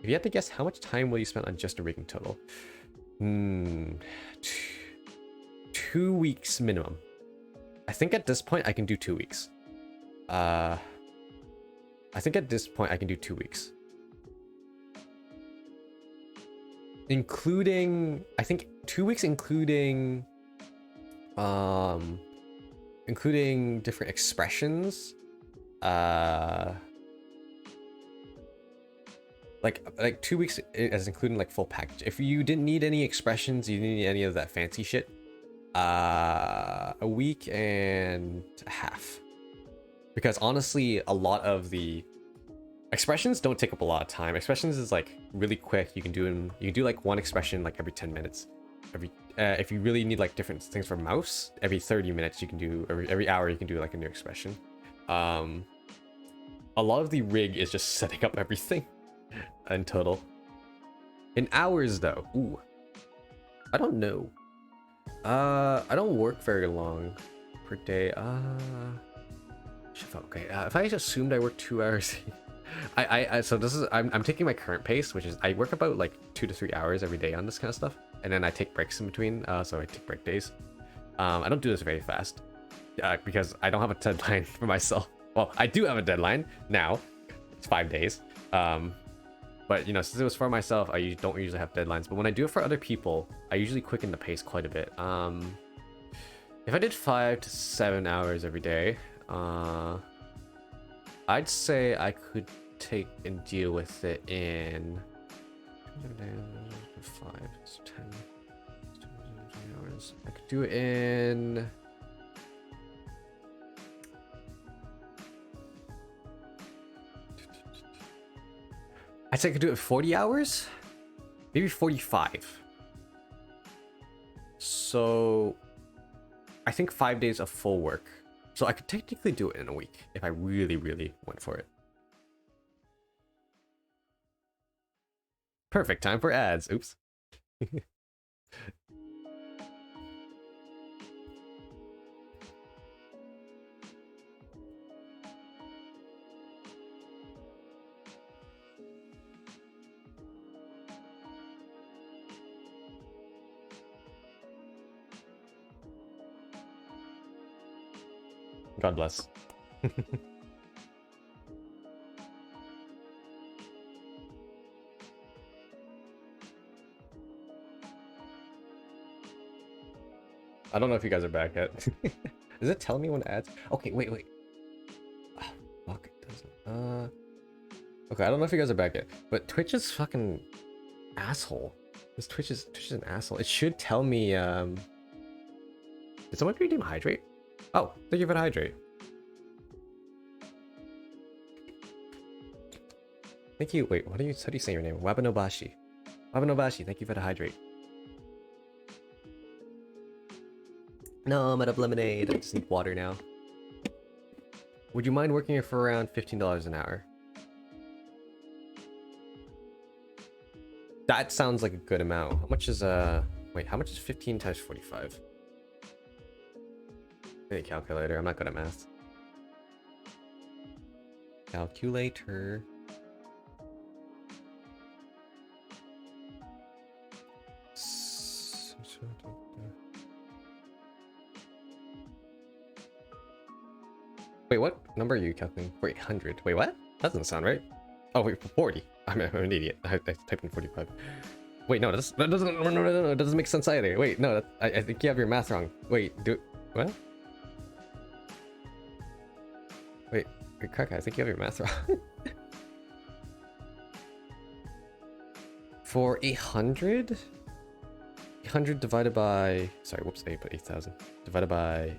If you had to guess, how much time will you spend on just a rigging total? 2 weeks minimum. I think at this point I can do 2 weeks. I think at this point I can do 2 weeks. Including, I think 2 weeks including different expressions. Like 2 weeks as including like full package. If you didn't need any expressions, you didn't need any of that fancy shit, a week and a half. Because honestly, a lot of the expressions don't take up a lot of time. Expressions is like really quick. You can do like one expression like every 10 minutes. If you really need like different things for mouse, every 30 minutes you can do, every hour you can do like a new expression. a lot of the rig is just setting up everything in total. In hours though, ooh, I don't know. I don't work very long per day. Okay. If I just assumed I work 2 hours, so this is I'm taking my current pace, which is I work about like 2 to 3 hours every day on this kind of stuff, and then I take breaks in between. So I take break days. I don't do this very fast because I don't have a deadline for myself. Well, I do have a deadline now. It's 5 days. But you know, since it was for myself, I don't usually have deadlines. But when I do it for other people, I usually quicken the pace quite a bit. If I did 5 to 7 hours every day, I'd say I could take and deal with it in 5, 10 hours. I could do it in I'd say I could do it in 40 hours, maybe 45. So I think 5 days of full work. So I could technically do it in a week if I really, really went for it. Perfect time for ads. Oops. God bless. I don't know if you guys are back yet. Does it tell me when ads? Okay, wait. Oh, fuck, it doesn't. Okay, I don't know if you guys are back yet, but Twitch is fucking asshole. This Twitch is an asshole. It should tell me. Did someone redeem hydrate? Oh, thank you for the hydrate. Thank you. Wait, how do you say your name? Wabanobashi. Wabanobashi, thank you for the hydrate. No, I'm out of lemonade. I just need water now. Would you mind working here for around $15 an hour? That sounds like a good amount. How much is wait, how much is 15 times 45? I need a calculator. I'm not good at math. Calculator. Wait, what number are you calculating? 800. Wait, what? That doesn't sound right. Oh, wait, 40. I'm an idiot. I typed in 45. Wait, no, that doesn't. No, it doesn't make sense either. Wait, no, I think you have your math wrong. Wait, what? Wait, Kaka, I think you have your math wrong. For 800? 800 divided by... Sorry, whoops, I put 8,000. Divided by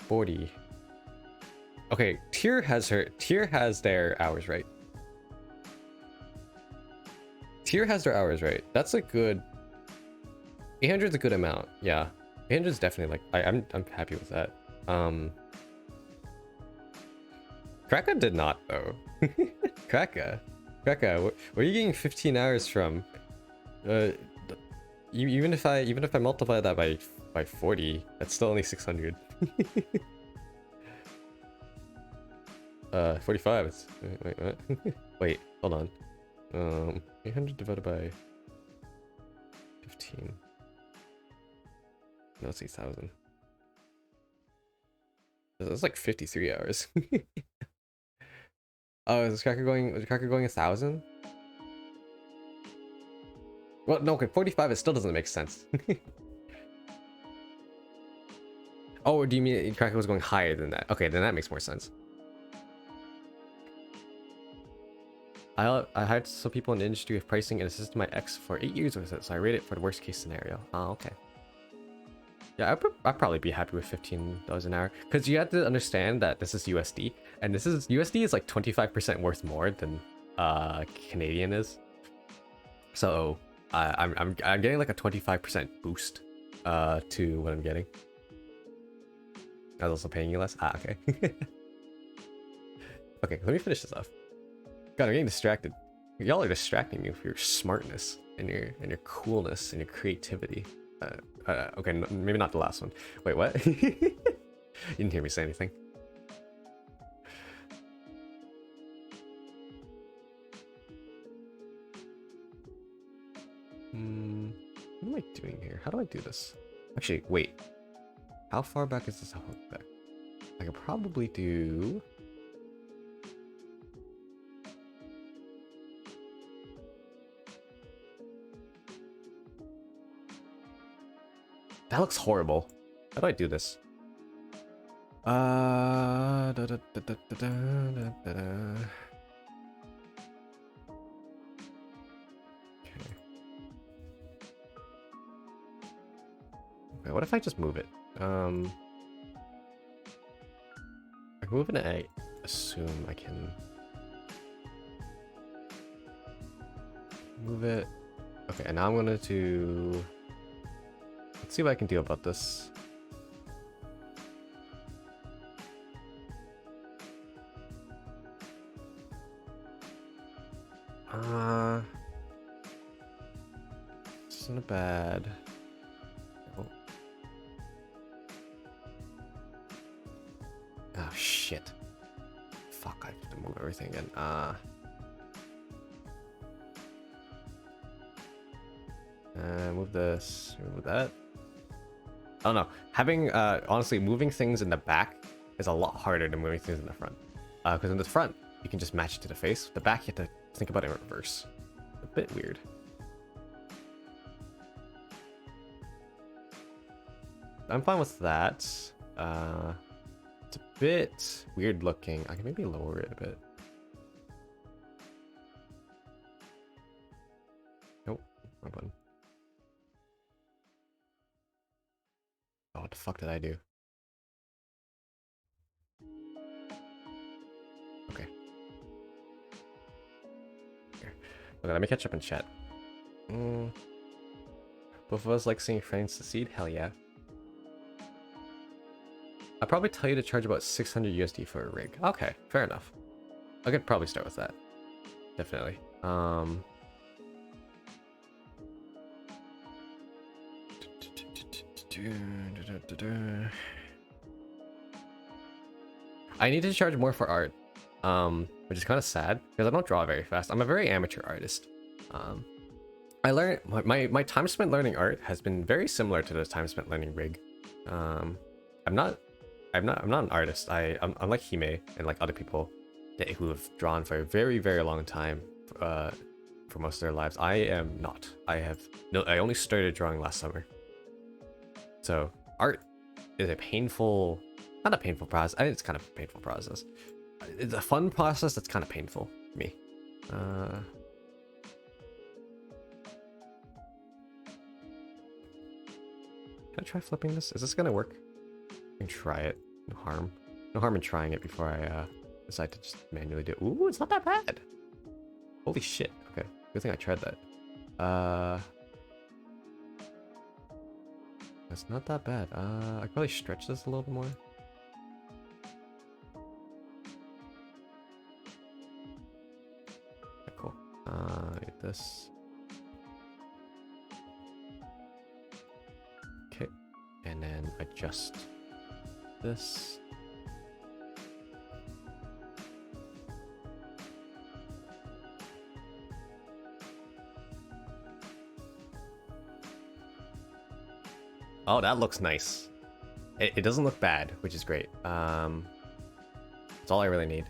40. Okay, Tier has their hours right. Tier has their hours right. That's a good... 800 is a good amount, yeah. 800 is definitely like... I'm happy with that. Kraka did not though. Kraka, where are you getting 15 hours from? Even if I multiply that by 40, that's still only 600. 45. It's, wait, what? Wait, hold on. 800 divided by 15. No, it's 8,000. That's like 53 hours. Oh, is Cracker going 1,000? Well, no, okay, 45 it still doesn't make sense. Oh, do you mean Cracker was going higher than that? Okay, then that makes more sense. I hired some people in the industry with pricing and assisted my ex for 8 years with it, so I rate it for the worst case scenario. Oh, okay. Yeah, I'd probably be happy with $15 an hour, because you have to understand that this is USD, and USD is like 25% worth more than Canadian is. So I'm getting like a 25% boost to what I'm getting. I was also paying you less. Ah, okay. Okay, let me finish this off. God, I'm getting distracted. Y'all are distracting me with your smartness and your coolness and your creativity. Okay, maybe not the last one. Wait, what? You didn't hear me say anything. What am I doing here? How do I do this? Actually, wait. How far back is this hook back? I could probably do... That looks horrible. How do I do this? Okay, what if I just move it? I move it and I assume I can move it. Okay, and now I'm gonna do... Let's see what I can do about this. This isn't bad. Oh. Oh shit. Fuck, I have to move everything again. Move this, move that. I don't know. Having, honestly, moving things in the back is a lot harder than moving things in the front. Because in the front, you can just match it to the face. The back, you have to think about it in reverse. A bit weird. I'm fine with that. It's a bit weird looking. I can maybe lower it a bit. Nope, wrong button. Oh, what the fuck did I do? Okay. Here. Okay, let me catch up in chat. Both of us like seeing friends succeed? Hell yeah. I'll probably tell you to charge about 600 USD for a rig. Okay, fair enough. I could probably start with that. Definitely. I need to charge more for art, which is kind of sad because I don't draw very fast. I'm a very amateur artist. I learned my time spent learning art has been very similar to the time spent learning rig. I'm not an artist. I'm like Hime and like other people who have drawn for a very, very long time, for most of their lives. I am not. I only started drawing last summer. So art is a painful, not a painful process. I think it's kind of a painful process. It's a fun process that's kind of painful for me. Can I try flipping this? Is this gonna work? I can try it. No harm. No harm in trying it before I decide to just manually do it. Ooh, it's not that bad. Holy shit. Okay, good thing I tried that. That's not that bad. I could probably stretch this a little bit more. Okay, cool. Get this. Okay, and then adjust this. Oh, that looks nice. It doesn't look bad, which is great. That's all I really need.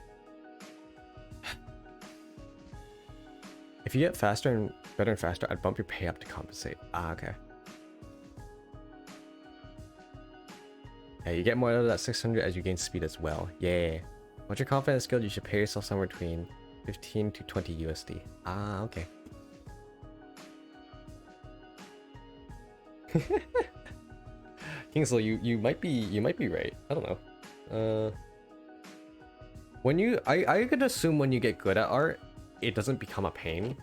If you get faster and better and faster, I'd bump your pay up to compensate. Ah, okay. Yeah, you get more out of that 600 as you gain speed as well. Yeah. Once you're confident and skilled, you should pay yourself somewhere between 15 to 20 USD. Ah, okay. Kingsley, you might be right. I don't know. When I could assume when you get good at art, it doesn't become a pain.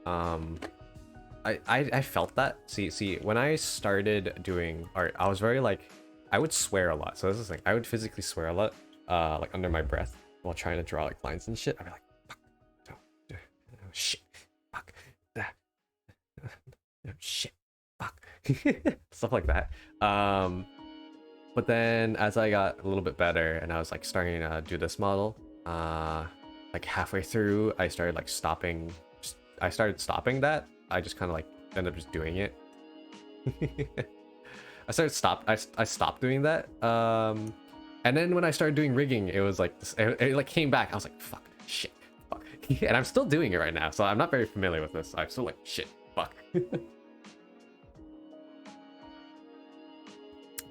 I felt that. See, when I started doing art, I was very like, I would swear a lot. So this is like, I would physically swear a lot, like under my breath. while trying to draw like lines and shit. I'd be like, fuck, oh, shit, fuck, shit, fuck, stuff like that. But then as I got a little bit better and I was like starting to do this model, like halfway through, I started like stopping. I started stopping that. I just kind of like ended up just doing it. I stopped doing that. And then when I started doing rigging, it was like it like came back. I was like, fuck, shit, fuck, and I'm still doing it right now. So I'm not very familiar with this. I'm still like, shit, fuck.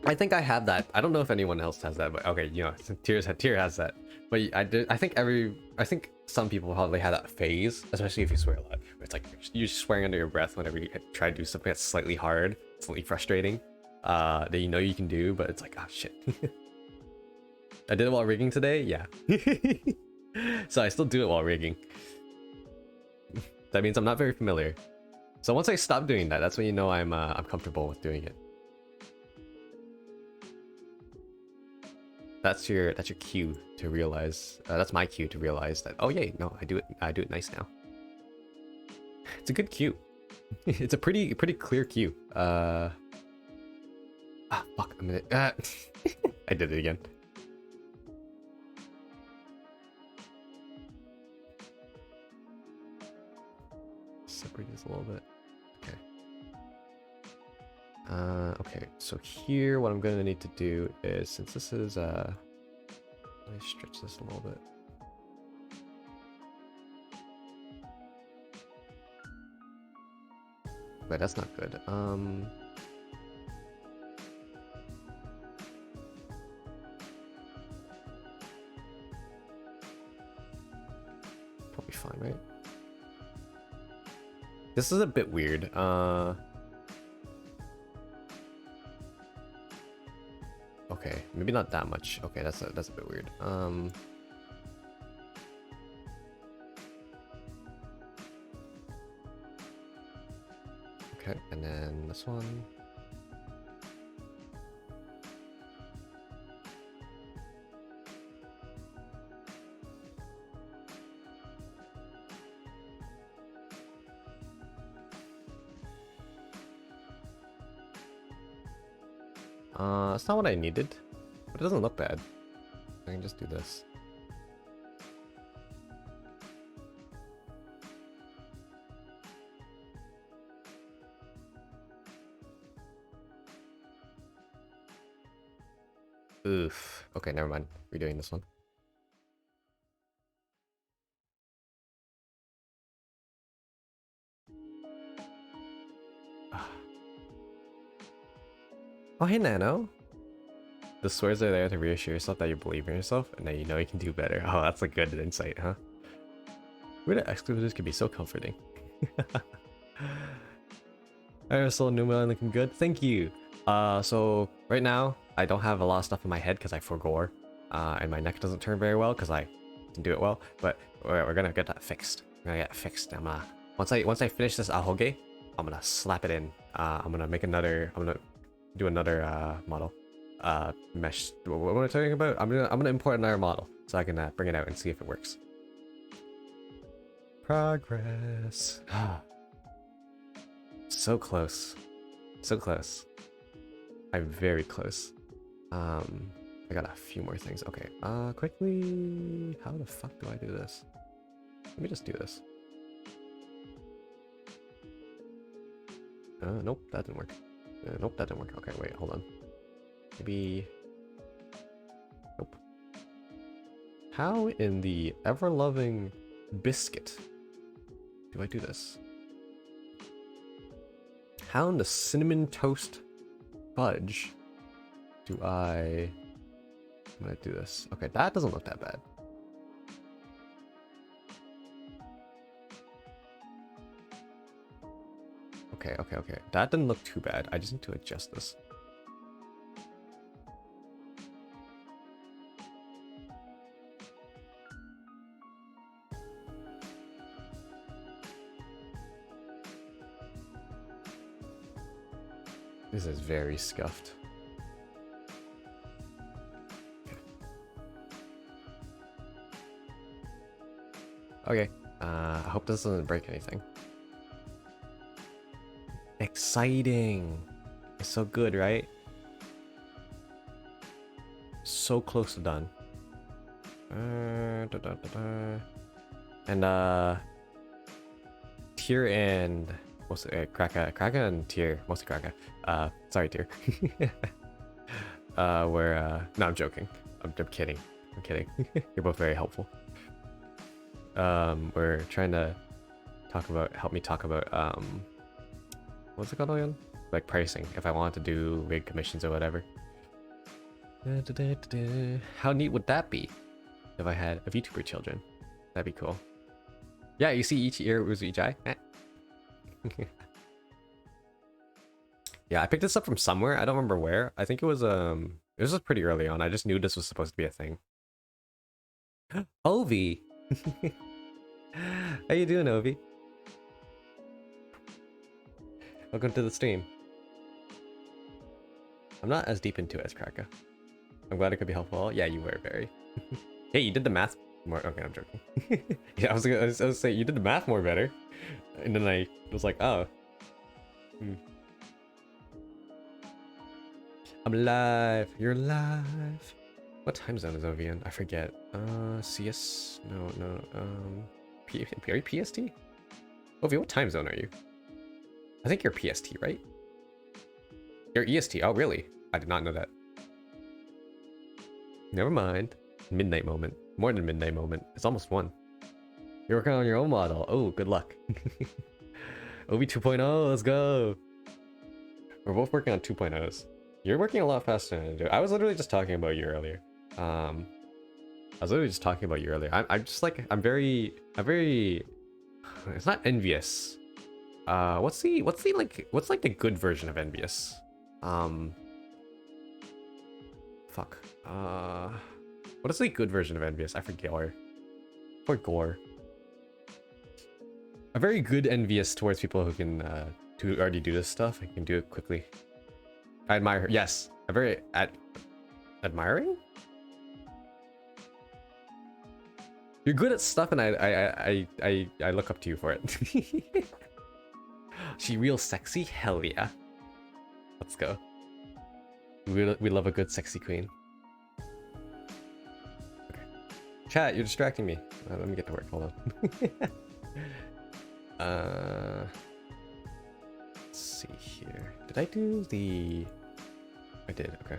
I think I have that. I don't know if anyone else has that, but okay, you know, Tyr has that. But I think some people probably have that phase, especially if you swear a lot. Where it's like you're swearing under your breath whenever you try to do something that's slightly hard, slightly frustrating, that you know you can do, but it's like, oh shit. I did it while rigging today, yeah. So I still do it while rigging. That means I'm not very familiar. So once I stop doing that, that's when you know I'm comfortable with doing it. That's your cue to realize. That's my cue to realize that. Oh yay, no, I do it nice now. It's a good cue. It's a pretty clear cue. Fuck, I'm gonna. I did it again. Separate this a little bit. Okay. Okay, so here what I'm gonna need to do is, since this is let me stretch this a little bit. Wait, that's not good. Probably fine, right? This is a bit weird. Okay, maybe not that much. Okay, that's a bit weird. Okay, and then this one. That's not what I needed, but it doesn't look bad. I can just do this. Oof. Okay, never mind. Redoing this one. Oh, hey, Nano. The swears are there to reassure yourself that you believe in yourself and that you know you can do better. Oh, that's a good insight, huh? Weird exclusives can be so comforting. Aerosol Numela looking good. Thank you. So right now I don't have a lot of stuff in my head because I forgore, and my neck doesn't turn very well because I can do it well. But we're gonna get that fixed. We're gonna get it fixed. I'm once I finish this ahoge, I'm gonna slap it in. I'm gonna make another. I'm gonna do another model. Mesh. What am I talking about? I'm gonna import another model so I can bring it out and see if it works. Progress. So close. So close. I'm very close. I got a few more things. Okay, quickly, how the fuck do I do this? Let me just do this. Nope, that didn't work. Nope, that didn't work. Okay, wait, hold on. Maybe... Nope. How in the ever-loving biscuit do I do this? How in the cinnamon toast fudge do I'm gonna do this. Okay, that doesn't look that bad. Okay. That didn't look too bad. I just need to adjust this. This is very scuffed. Okay. I hope this doesn't break anything. Exciting. It's so good, right? So close to done. And Tier and mostly Kraka and Tier, mostly Kraka. Sorry, Tier. No, I'm joking. I'm kidding. I'm kidding. You're both very helpful. We're trying to help me talk about what's it called again? Like pricing, if I wanted to do big commissions or whatever. How neat would that be if I had a VTuber children? That'd be cool. Yeah, you see each ear was each eye. Yeah, I picked this up from somewhere. I don't remember where. I think it was pretty early on. I just knew this was supposed to be a thing. Ovi. How you doing, Ovi? Welcome to the stream. I'm not as deep into it as Kraka. I'm glad it could be helpful. Yeah, you were, Barry. Hey, you did the math more. Okay, I'm joking. Yeah, I was gonna say you did the math more better, and then I was like, oh. I'm live. You're live. What time zone is Ovi in? I forget. CS? No. Are you PST? Ovi, what time zone are you? I think you're PST, right? You're EST. Oh, really? I did not know that. Never mind. Midnight moment. More than midnight moment. It's almost 1. You're working on your own model. Oh, good luck. Ovi 2.0, let's go. We're both working on 2.0s. You're working a lot faster than I do. I was literally just talking about you earlier. I'm just like, I'm very, it's not envious. What's the good version of envious? Fuck. What is the good version of envious? I forget. For gore. A very good envious towards people who can, who already do this stuff and can do it quickly. I admire her. Yes. A very admiring? You're good at stuff and I look up to you for it. She real sexy? Hell yeah. Let's go. We love a good sexy queen. Okay. Chat, you're distracting me. Let me get to work. Hold on. Let's see here. Did I do the... I did, okay.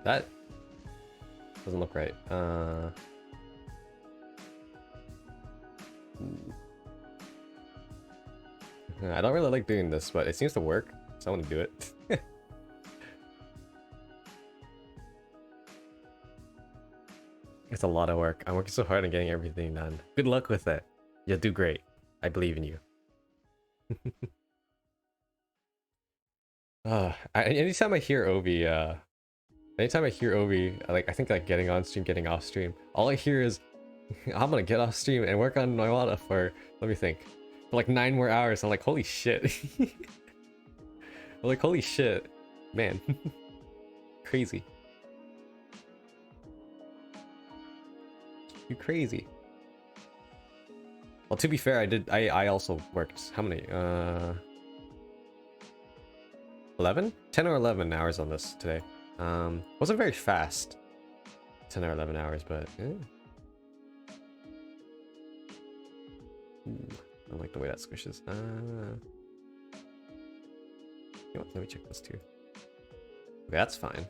That doesn't look right. I don't really like doing this, but it seems to work, so I want to do it. It's a lot of work. I'm working so hard on getting everything done. Good luck with it. You'll do great. I believe in you. Anytime I hear Ovi, like I think like getting on stream, getting off stream, all I hear is I'm gonna get off stream and work on my Wada for, let me think, for like 9 more hours. I'm like, holy shit. I'm like, holy shit, man. Crazy. You crazy. Well, to be fair, I also worked, how many? 11? 10 or 11 hours on this today. Wasn't very fast. 10 or 11 hours, but Ooh, I don't like the way that squishes. You know what? Let me check this too. Okay, that's fine.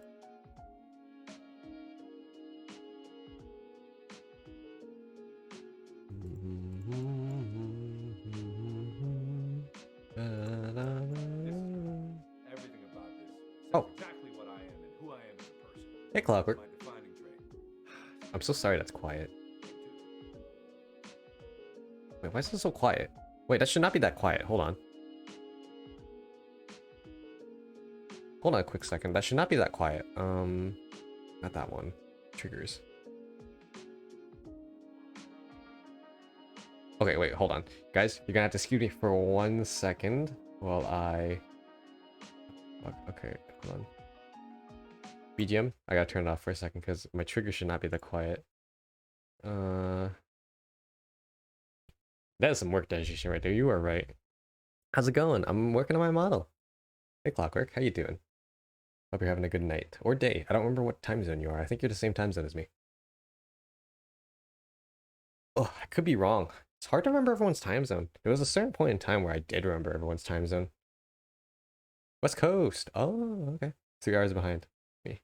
Oh. Exactly what I am and who I am as a person. Hey, Clockwork. My defining trait. I'm so sorry that's quiet. Wait, why is it so quiet? Wait, that should not be that quiet. Hold on. Hold on a quick second. That should not be that quiet. Not that one. Triggers. Okay, wait, hold on. Guys, you're gonna have to excuse me for 1 second while I... Fuck, okay, hold on. BGM, I gotta turn it off for a second because my trigger should not be that quiet. That is some work dedication right there. You are right. How's it going? I'm working on my model. Hey, Clockwork, how you doing? Hope you're having a good night. Or day. I don't remember what time zone you are. I think you're the same time zone as me. Oh, I could be wrong. It's hard to remember everyone's time zone. There was a certain point in time where I did remember everyone's time zone. West Coast. Oh, okay. 3 hours behind me.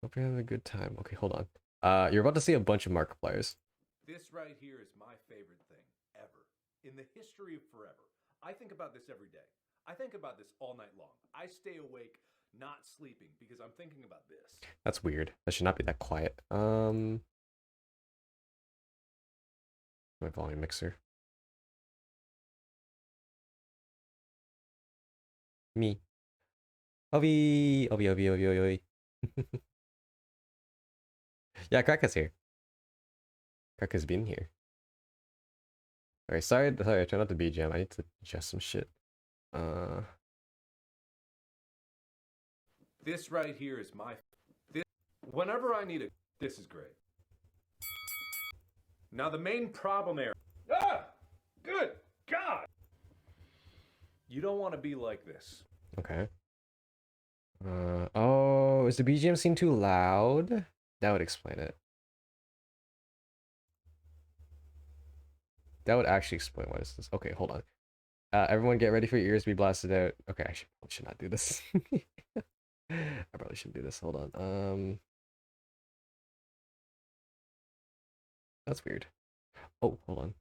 Hope you're having a good time. Okay, hold on. You're about to see a bunch of Markipliers. This right here is my favorite thing ever. In the history of forever. I think about this every day. I think about this all night long. I stay awake, not sleeping, because I'm thinking about this. That's weird. That should not be that quiet. My volume mixer. Me. Ovi. Yeah, Krakka's here. Krakka's been here. Alright, sorry, I turned off the BGM. I need to adjust some shit. This right here is my... Whenever I need it, this is great. Now the main problem there... Ah! Good God! You don't want to be like this. Okay. Oh, is the BGM seem too loud? That would explain it. That would actually explain what is this. Okay, hold on. Everyone get ready for your ears to be blasted out. Okay, I should not do this. I probably shouldn't do this. Hold on. That's weird. Oh, hold on.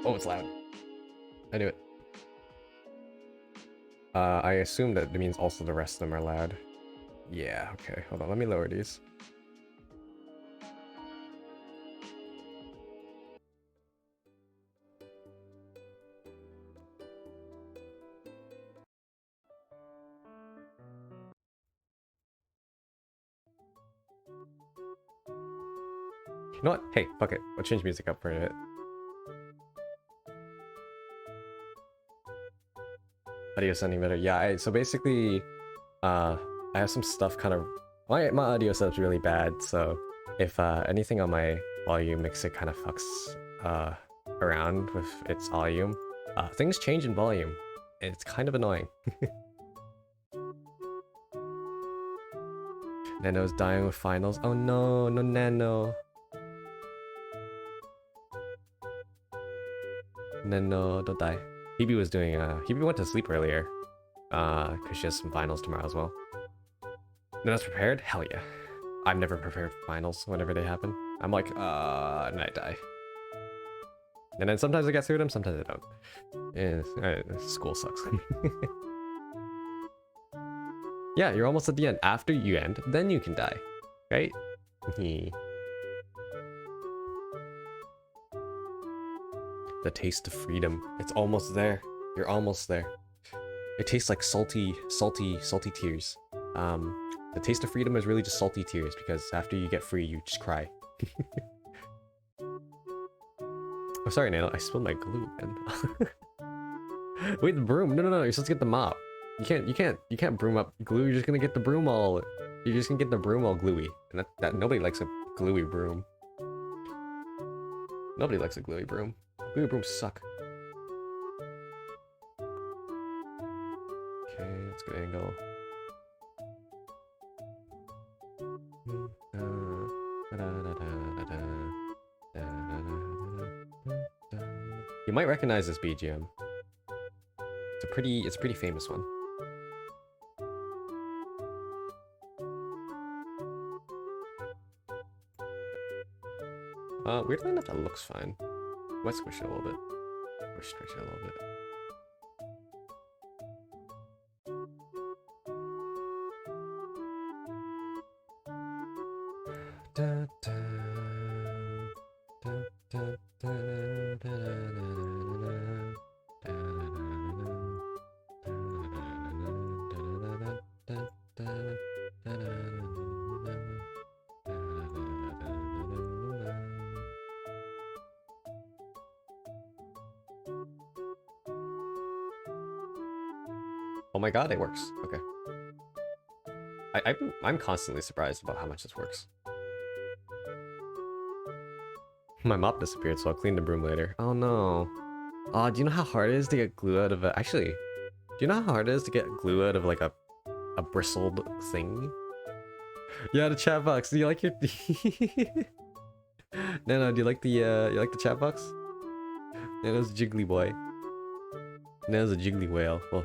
Oh, it's loud. I knew it. I assume that means also the rest of them are loud. Yeah, okay. Hold on, let me lower these. You know what? Hey, fuck it. I'll change music up for a bit. Audio sounding better. Yeah, so basically, I have some stuff kind of... My audio setup's really bad, so if anything on my volume mixer kind of fucks around with its volume, things change in volume. It's kind of annoying. Nano's dying with finals. Oh no, no Nano. Nano, don't die. Hebe was doing, Hebe went to sleep earlier. Because she has some finals tomorrow as well. Nano's prepared? Hell yeah. I'm never prepared for finals whenever they happen. I'm like, and I die. And then sometimes I get through them, sometimes I don't. School sucks. Yeah, you're almost at the end. After you end, then you can die. Right? The taste of freedom. It's almost there. You're almost there. It tastes like salty tears. The taste of freedom is really just salty tears because after you get free, you just cry. Oh, sorry, Nano. I spilled my glue, man. Wait, the broom. No. You're supposed to get the mop. You can't broom up glue. You're just gonna get the broom all. You're just gonna get the broom all gluey, and that nobody likes a gluey broom. Nobody likes a gluey broom. Gluey brooms suck. Okay, that's a good angle. You might recognize this BGM. It's a pretty famous one. Weirdly enough, that looks fine. Let's squish it a little bit. Or stretch it a little bit. Da, da, da, da, da, da, oh my god, it works. Okay. I'm constantly surprised about how much this works. My mop disappeared, so I'll clean the broom later. Oh no. Do you know how hard it is to get glue out of a... Actually, do you know how hard it is to get glue out of like a bristled thing? Yeah, the chat box. Do you like your... Nano, do you like the chat box? Nano's a jiggly boy. Nano's a jiggly whale. Well,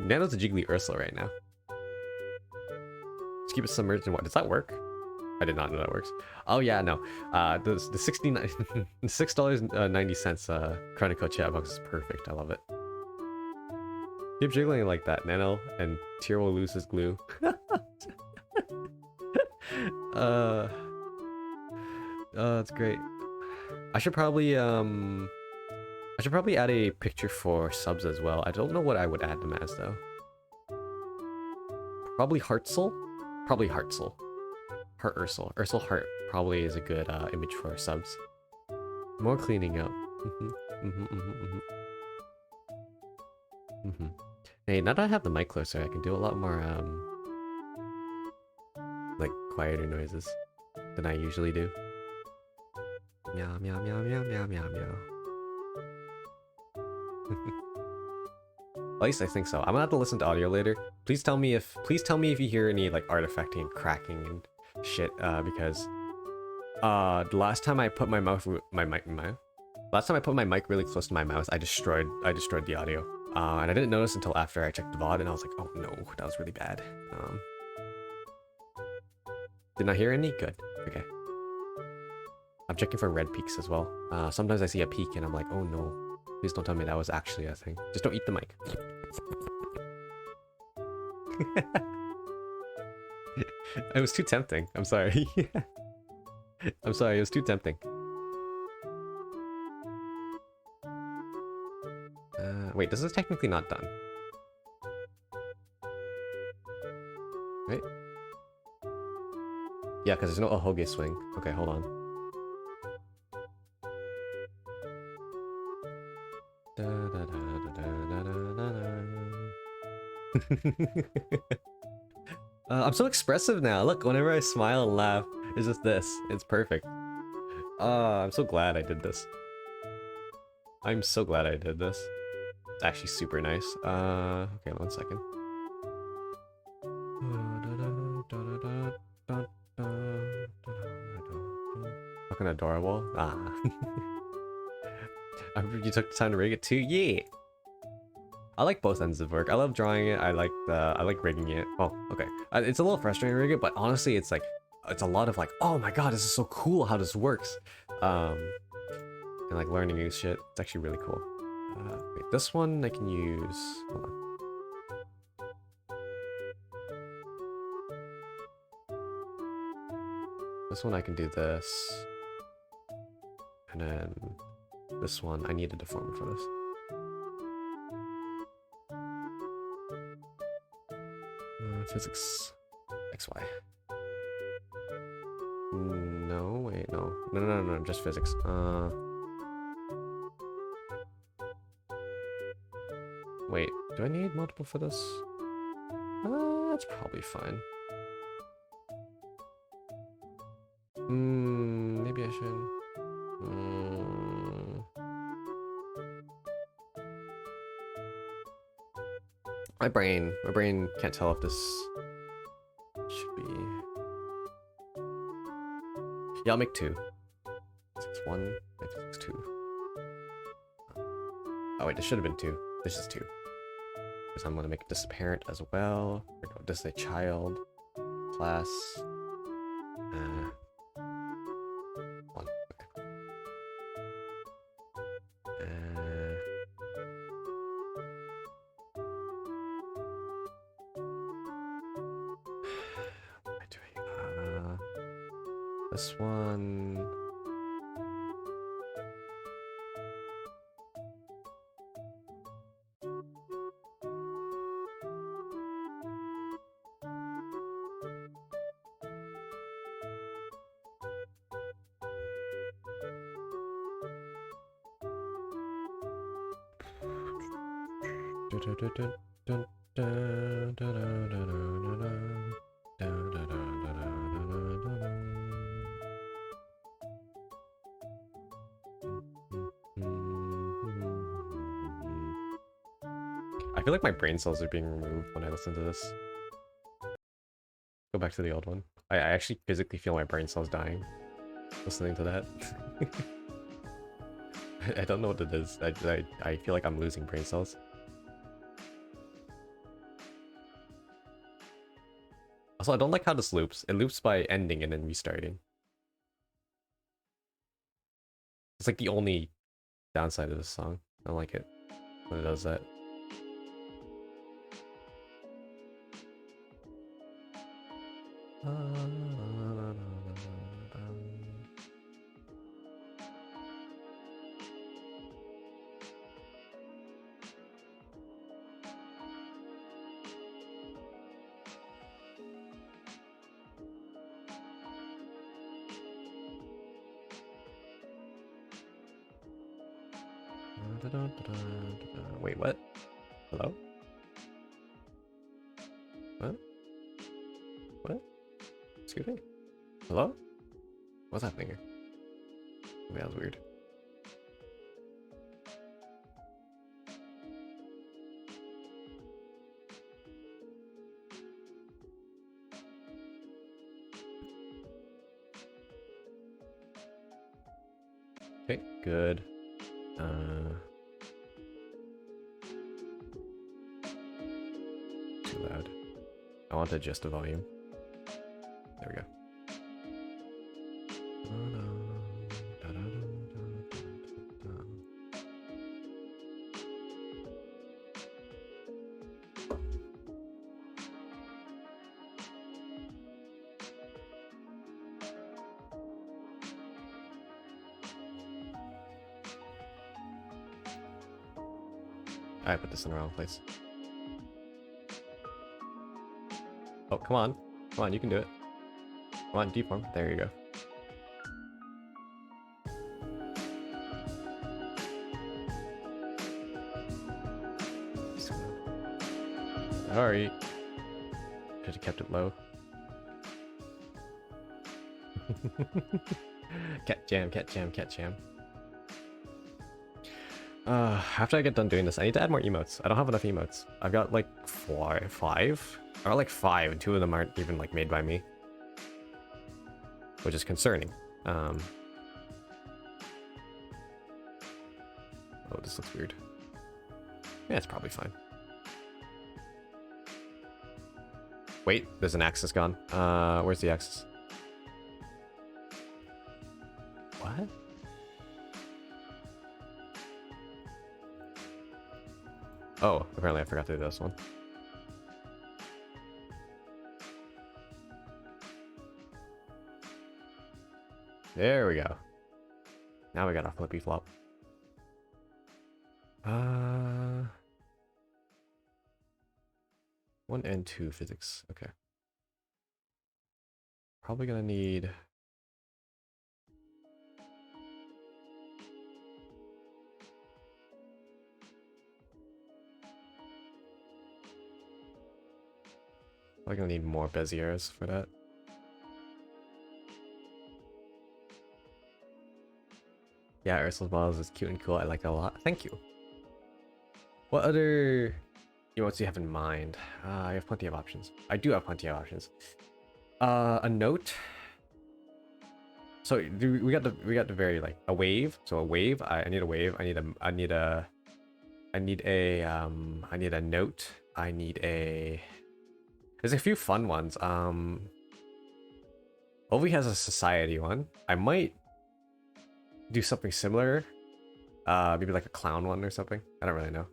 Nano's a jiggly Ursula right now. Just keep it submerged in what? Does that work? I did not know that works. Oh yeah, no. The $6.90 Chronicle chat box is perfect. I love it. Keep jiggling like that, Nano, and Tyr will lose his glue. That's great. I should probably add a picture for subs as well. I don't know what I would add them as though. Probably Heartsel? Probably Heartsel. Heart Ursel. Ursel Heart probably is a good image for subs. More cleaning up. Hey, now that I have the mic closer, I can do a lot more like quieter noises than I usually do. Meow meow meow meow meow meow meow. At least I think so. I'm gonna have to listen to audio later. Please tell me if you hear any like artifacting and cracking and shit. Because the last time I put my mic really close to my mouth, I destroyed the audio. And I didn't notice until after I checked the VOD, and I was like, oh no, that was really bad. Did not hear any? Good. Okay. I'm checking for red peaks as well. Sometimes I see a peak and I'm like, oh no. Please don't tell me that was actually a thing. Just don't eat the mic. It was too tempting. I'm sorry. I'm sorry, it was too tempting. Wait, this is technically not done. Right? Yeah, because there's no Ahoge swing. Okay, hold on. I'm so expressive now. Look, whenever I smile and laugh, it's just this. It's perfect. I'm so glad I did this. I'm so glad I did this. It's actually super nice. Okay, 1 second. Fucking adorable. You took the time to rig it too? Yeah. I like both ends of work. I love drawing it. I like rigging it. Well, okay. It's a little frustrating to rig it, but honestly, it's like it's a lot of like, oh my god, this is so cool how this works. And like learning new shit. It's actually really cool. Wait, this one I can use. Hold on. This one I can do this. And then this one, I need a deformer for this. Physics. XY. No, wait, no. No, just physics. Wait, do I need multiple for this? That's probably fine. Maybe I should. My brain can't tell if this should be. Yeah, I'll make 2. 6-1, 6-2. Oh wait, this should have been 2. This is 2. Because I'm gonna make this a parent as well. Or no, this is a child. Class. 1. Okay. What am I doing? This one. I feel like my brain cells are being removed when I listen to this. Go back to the old one. I actually physically feel my brain cells dying listening to that. I don't know what it is. I feel like I'm losing brain cells. Also, I don't like how this loops. It loops by ending and then restarting. It's like the only downside of this song. I don't like it when it does that. Wait, what? Hello? What? What? Excuse me? Hello? What's happening here? That was weird. Okay, good. Too loud. I want to adjust the volume. There we go. I put this in the wrong place. Oh, come on. Come on, you can do it. Come on, deform. There you go. Sorry. Should have kept it low. Cat jam, cat jam, cat jam. After I get done doing this, I need to add more emotes. I don't have enough emotes. I've got like five? I got like 5, and 2 of them aren't even like made by me. Which is concerning. Oh, this looks weird. Yeah, it's probably fine. Wait, there's an axis gone. Where's the axis? What? Oh, apparently I forgot to do this one. There we go. Now we got a flippy flop. 1 and 2 physics. Okay. Probably gonna need... Probably gonna need more Beziers for that. Yeah, Ursula's models is cute and cool. I like that a lot. Thank you. What other emotes do you have in mind? I have plenty of options. I do have plenty of options. A note. So we got the very like a wave. So a wave. I need a wave. I need a note. I need a. There's a few fun ones. Ovi has a society one. I might do something similar. Maybe like a clown one or something. I don't really know.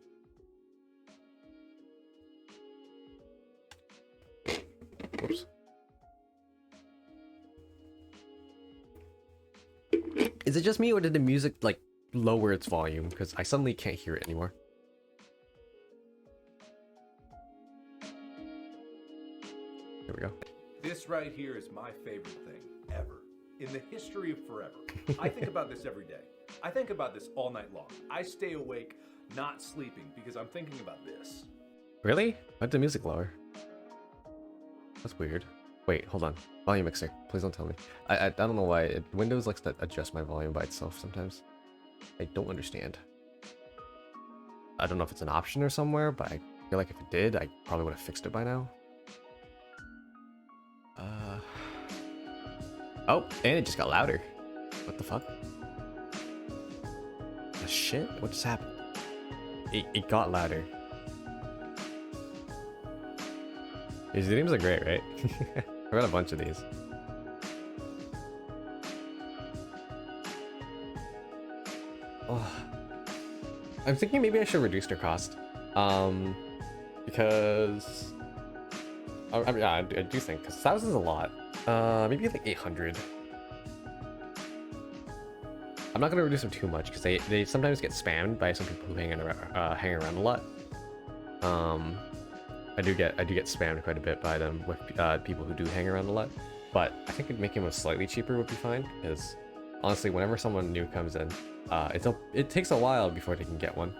Whoops. Is it just me or did the music like lower its volume? Because I suddenly can't hear it anymore. Here we go. This right here is my favorite thing ever. In the history of forever. I think about this every day. I think about this all night long. I stay awake, not sleeping, because I'm thinking about this. Really? Why'd the music lower? That's weird. Wait, hold on. Volume mixer. Please don't tell me. I don't know why. Windows likes to adjust my volume by itself sometimes. I don't understand. I don't know if it's an option or somewhere, but I feel like if it did, I probably would have fixed it by now. Oh, and it just got louder. What the fuck? The shit? What just happened? It got louder. These names are great, right? I got a bunch of these. Oh. I'm thinking maybe I should reduce their cost. Because... I mean, yeah, I do think, because 1,000 is a lot. Maybe like 800. I'm not gonna reduce them too much because they sometimes get spammed by some people who hang around a lot. I do get spammed quite a bit by them with people who do hang around a lot. But I think making them slightly cheaper would be fine because honestly, whenever someone new comes in, it takes a while before they can get one.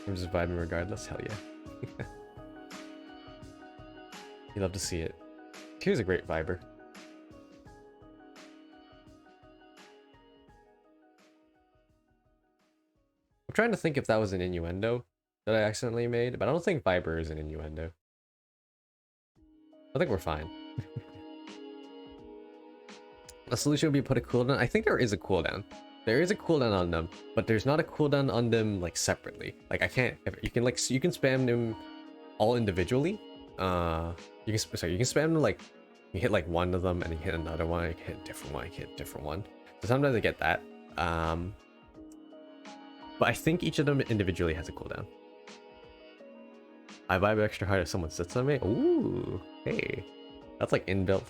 I'm just vibing regardless. Hell yeah. You love to see it. Here's a great viber. I'm trying to think if that was an innuendo that I accidentally made, but I don't think viber is an innuendo. I think we're fine. A solution would be put a cooldown. I think there is a cooldown. There is a cooldown on them, but there's not a cooldown on them like separately. Like I can't. You can spam them all individually. You can spam them like you hit like one of them and then you hit another one. You can hit a different one. You can hit a different one. So sometimes I get that. But I think each of them individually has a cooldown. I vibe extra hard if someone sits on me. Ooh, hey, that's like inbuilt.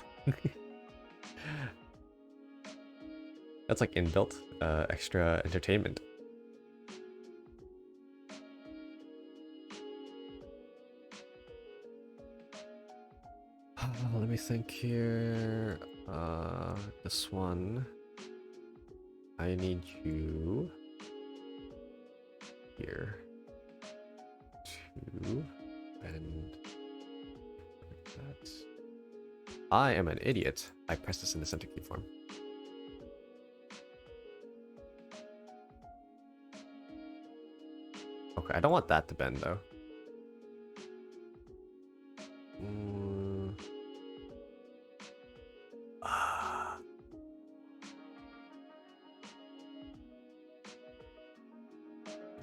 That's like inbuilt extra entertainment. Let me think here. This one. I need you here to bend that. I am an idiot. I pressed this in the center keyform. Okay, I don't want that to bend though.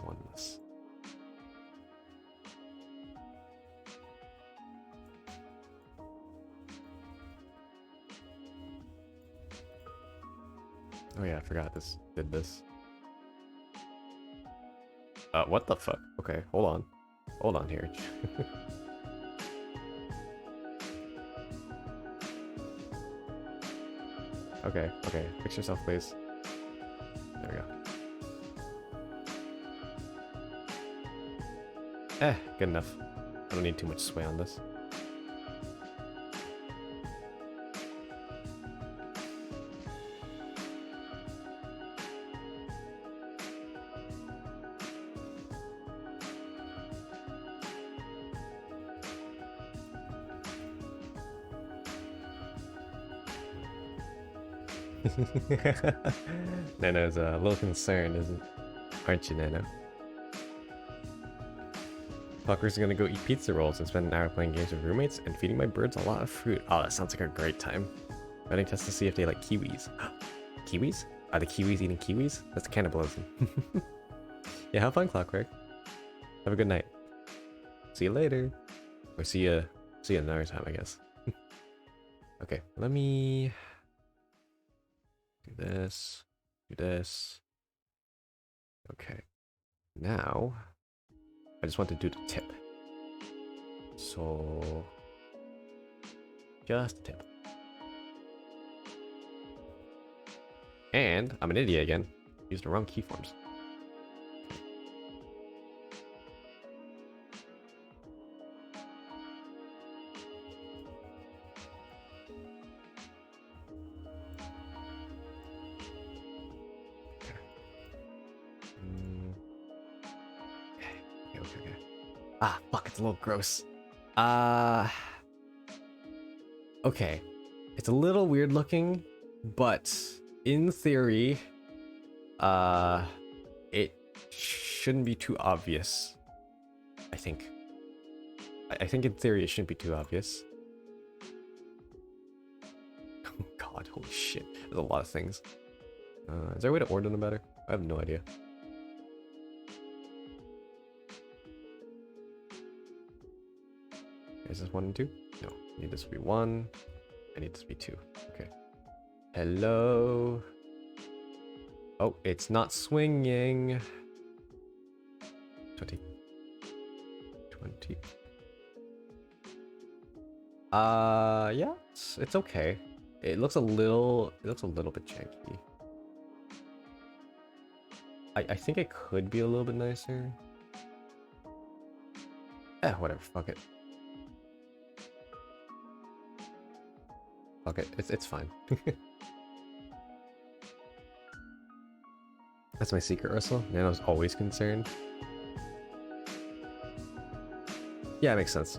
Oneness. Oh yeah, I forgot this did this. What the fuck? Okay, hold on. Hold on here. Okay, fix yourself, please. There we go. Good enough. I don't need too much sway on this. Nano's a little concerned, aren't you, Nano? Fucker's gonna go eat pizza rolls and spend an hour playing games with roommates and feeding my birds a lot of fruit. Oh, that sounds like a great time. Running tests to see if they like kiwis. Kiwis? Are the kiwis eating kiwis? That's cannibalism. Yeah, have fun, Clockwork. Have a good night. See you later. Or see you another time, I guess. Okay, let me do this. Do this. Okay. Now, I just want to do the tip. So, just a tip. And I'm an idiot again. Used the wrong keyforms. Okay. Ah, fuck, it's a little gross. Okay. It's a little weird looking, but in theory, it shouldn't be too obvious. I think. I think in theory it shouldn't be too obvious. Oh god, holy shit. There's a lot of things. Is there a way to order them better? I have no idea. Is this 1 and 2? No. I need this to be 1. I need this to be 2. Okay. Hello. Oh, it's not swinging. 20. 20. Yeah, it's okay. It looks a little bit janky. I think it could be a little bit nicer. Whatever, fuck it. Fuck it, it's fine. That's my secret, Ursula. Nano's always concerned. Yeah, it makes sense.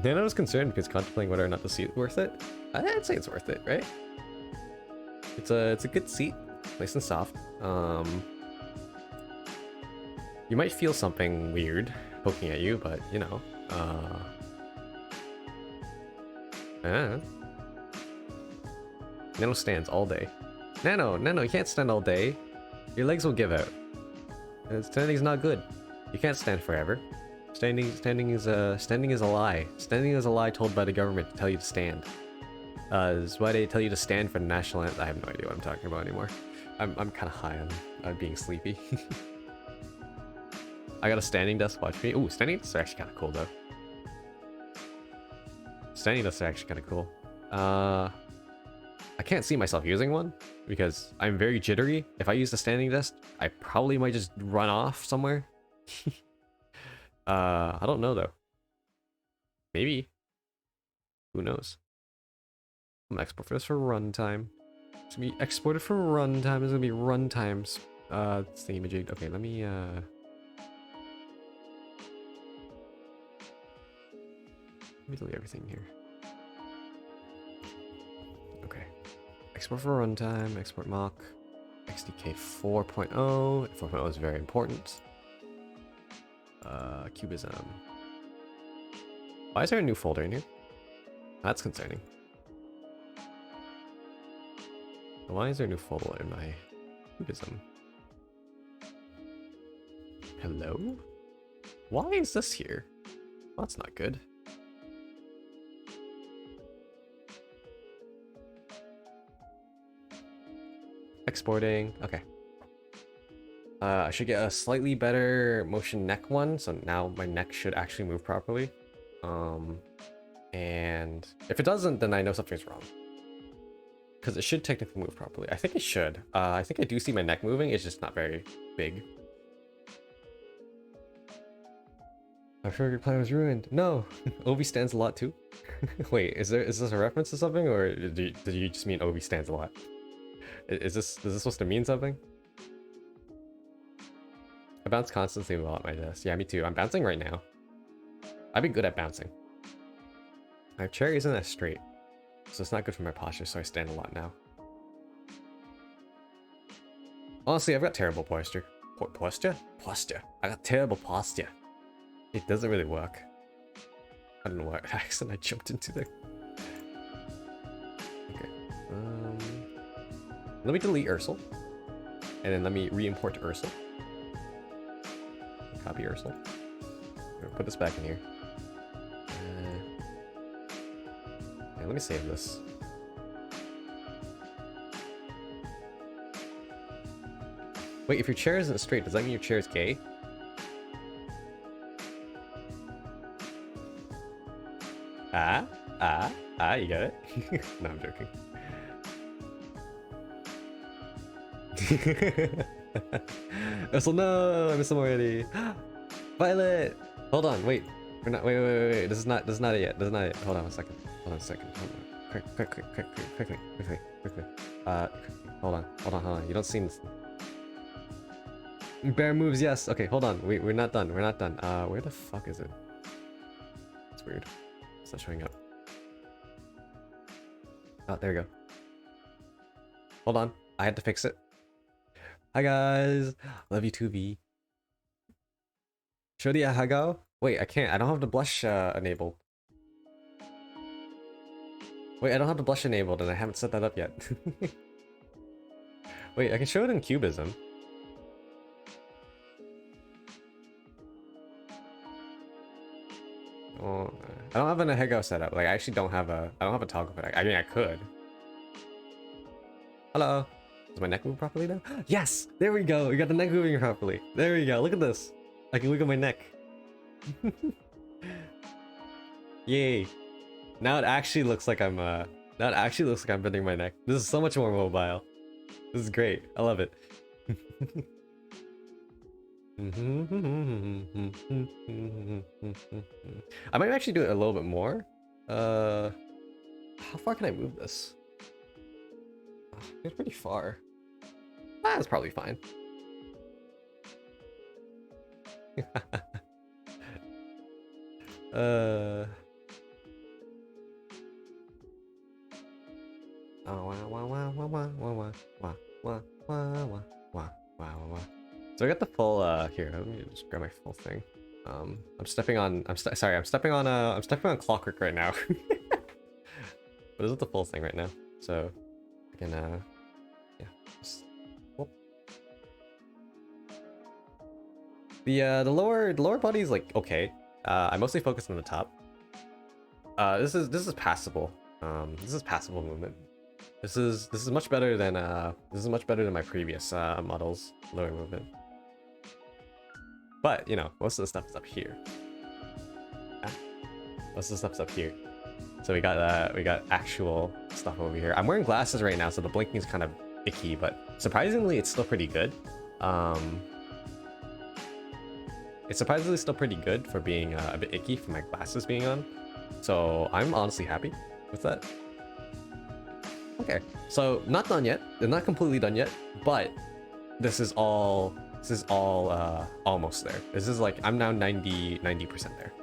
Nano's concerned because contemplating whether or not the seat is worth it. I'd say it's worth it, right? It's a good seat, nice and soft. You might feel something weird poking at you, but you know, Nano stands all day. Nano, you can't stand all day. Your legs will give out. Standing's not good. You can't stand forever. Standing is a lie. Standing is a lie told by the government to tell you to stand. Is why they tell you to stand for the national anthem. I have no idea what I'm talking about anymore. I'm kind of high on being sleepy. I got a standing desk. Watch me. Ooh, standing desks are actually kind of cool though. Standing desks are actually kind of cool. I can't see myself using one because I'm very jittery. If I use the standing desk, I probably might just run off somewhere. I don't know though. Maybe. Who knows? I'm gonna export for this for runtime. It's gonna be exported for runtime. It's gonna be runtimes. Thingamajig. Okay, let me delete everything here. Okay. Export for runtime, export mock, XDK 4.0. 4.0 is very important. Cubism. Why is there a new folder in here? That's concerning. Why is there a new folder in my Cubism? Hello? Why is this here? Well, that's not good. Exporting. Okay. I should get a slightly better motion neck one, so now my neck should actually move properly. And if it doesn't, then I know something's wrong. Because it should technically move properly. I think it should. I think I do see my neck moving, it's just not very big. My favorite plan was ruined. No! Obi stands a lot too. Wait, is this a reference to something, or did you just mean Obi stands a lot? Is this supposed to mean something? I bounce constantly while at my desk. Yeah, me too. I'm bouncing right now. I'd be good at bouncing. My chair isn't as straight, so it's not good for my posture, so I stand a lot now. Honestly, I've got terrible posture. Posture? Posture. I got terrible posture. It doesn't really work. I don't know what accent I jumped into there. Okay. Let me delete Ursel. And then let me re-import Ursel. Copy Ursel. Put this back in here. Yeah, let me save this. Wait, if your chair isn't straight, does that mean your chair is gay? You got it? No, I'm joking. So no, I missed him already. Violet! Hold on, wait. We're not, wait. This is not it yet. This is not it. Hold on a second. Hold on a second. Hold on. Quickly. Hold on. You don't see this. Bear moves, yes. Okay, hold on. We're not done. We're not done. Where the fuck is it? It's weird. It's not showing up. Oh, there we go. Hold on. I had to fix it. Hi guys. Love you too, V. Shodi Hagao? Wait, I can't. I don't have the blush enabled. Wait, I don't have the blush enabled and I haven't set that up yet. Wait, I can show it in Cubism. Oh, I don't have an Ahegao set up. Like, I actually don't have a toggle for that. I mean, I could. Hello. Does my neck move properly now? Yes! There we go! We got the neck moving properly. There we go. Look at this. I can wiggle my neck. Yay. Now it actually looks like I'm bending my neck. This is so much more mobile. This is great. I love it. I might actually do it a little bit more. How far can I move this? It's pretty far. That's probably fine. So I got the full here, let me just grab my full thing. I'm stepping on Clockwork right now. But is it the full thing right now? So I can yeah. Just, whoop. The lower body is like okay. I mostly focus on the top. This is passable. This is passable movement. This is much better than my previous models lower movement. But you know, most of the stuff is up here. Most of the stuff's up here. So we got actual stuff over here. I'm wearing glasses right now, so the blinking is kind of icky, but surprisingly, it's still pretty good. It's surprisingly still pretty good for being a bit icky for my glasses being on. So I'm honestly happy with that. Okay, so not done yet. They're not completely done yet, but this is all almost there. This is like I'm now 90% there.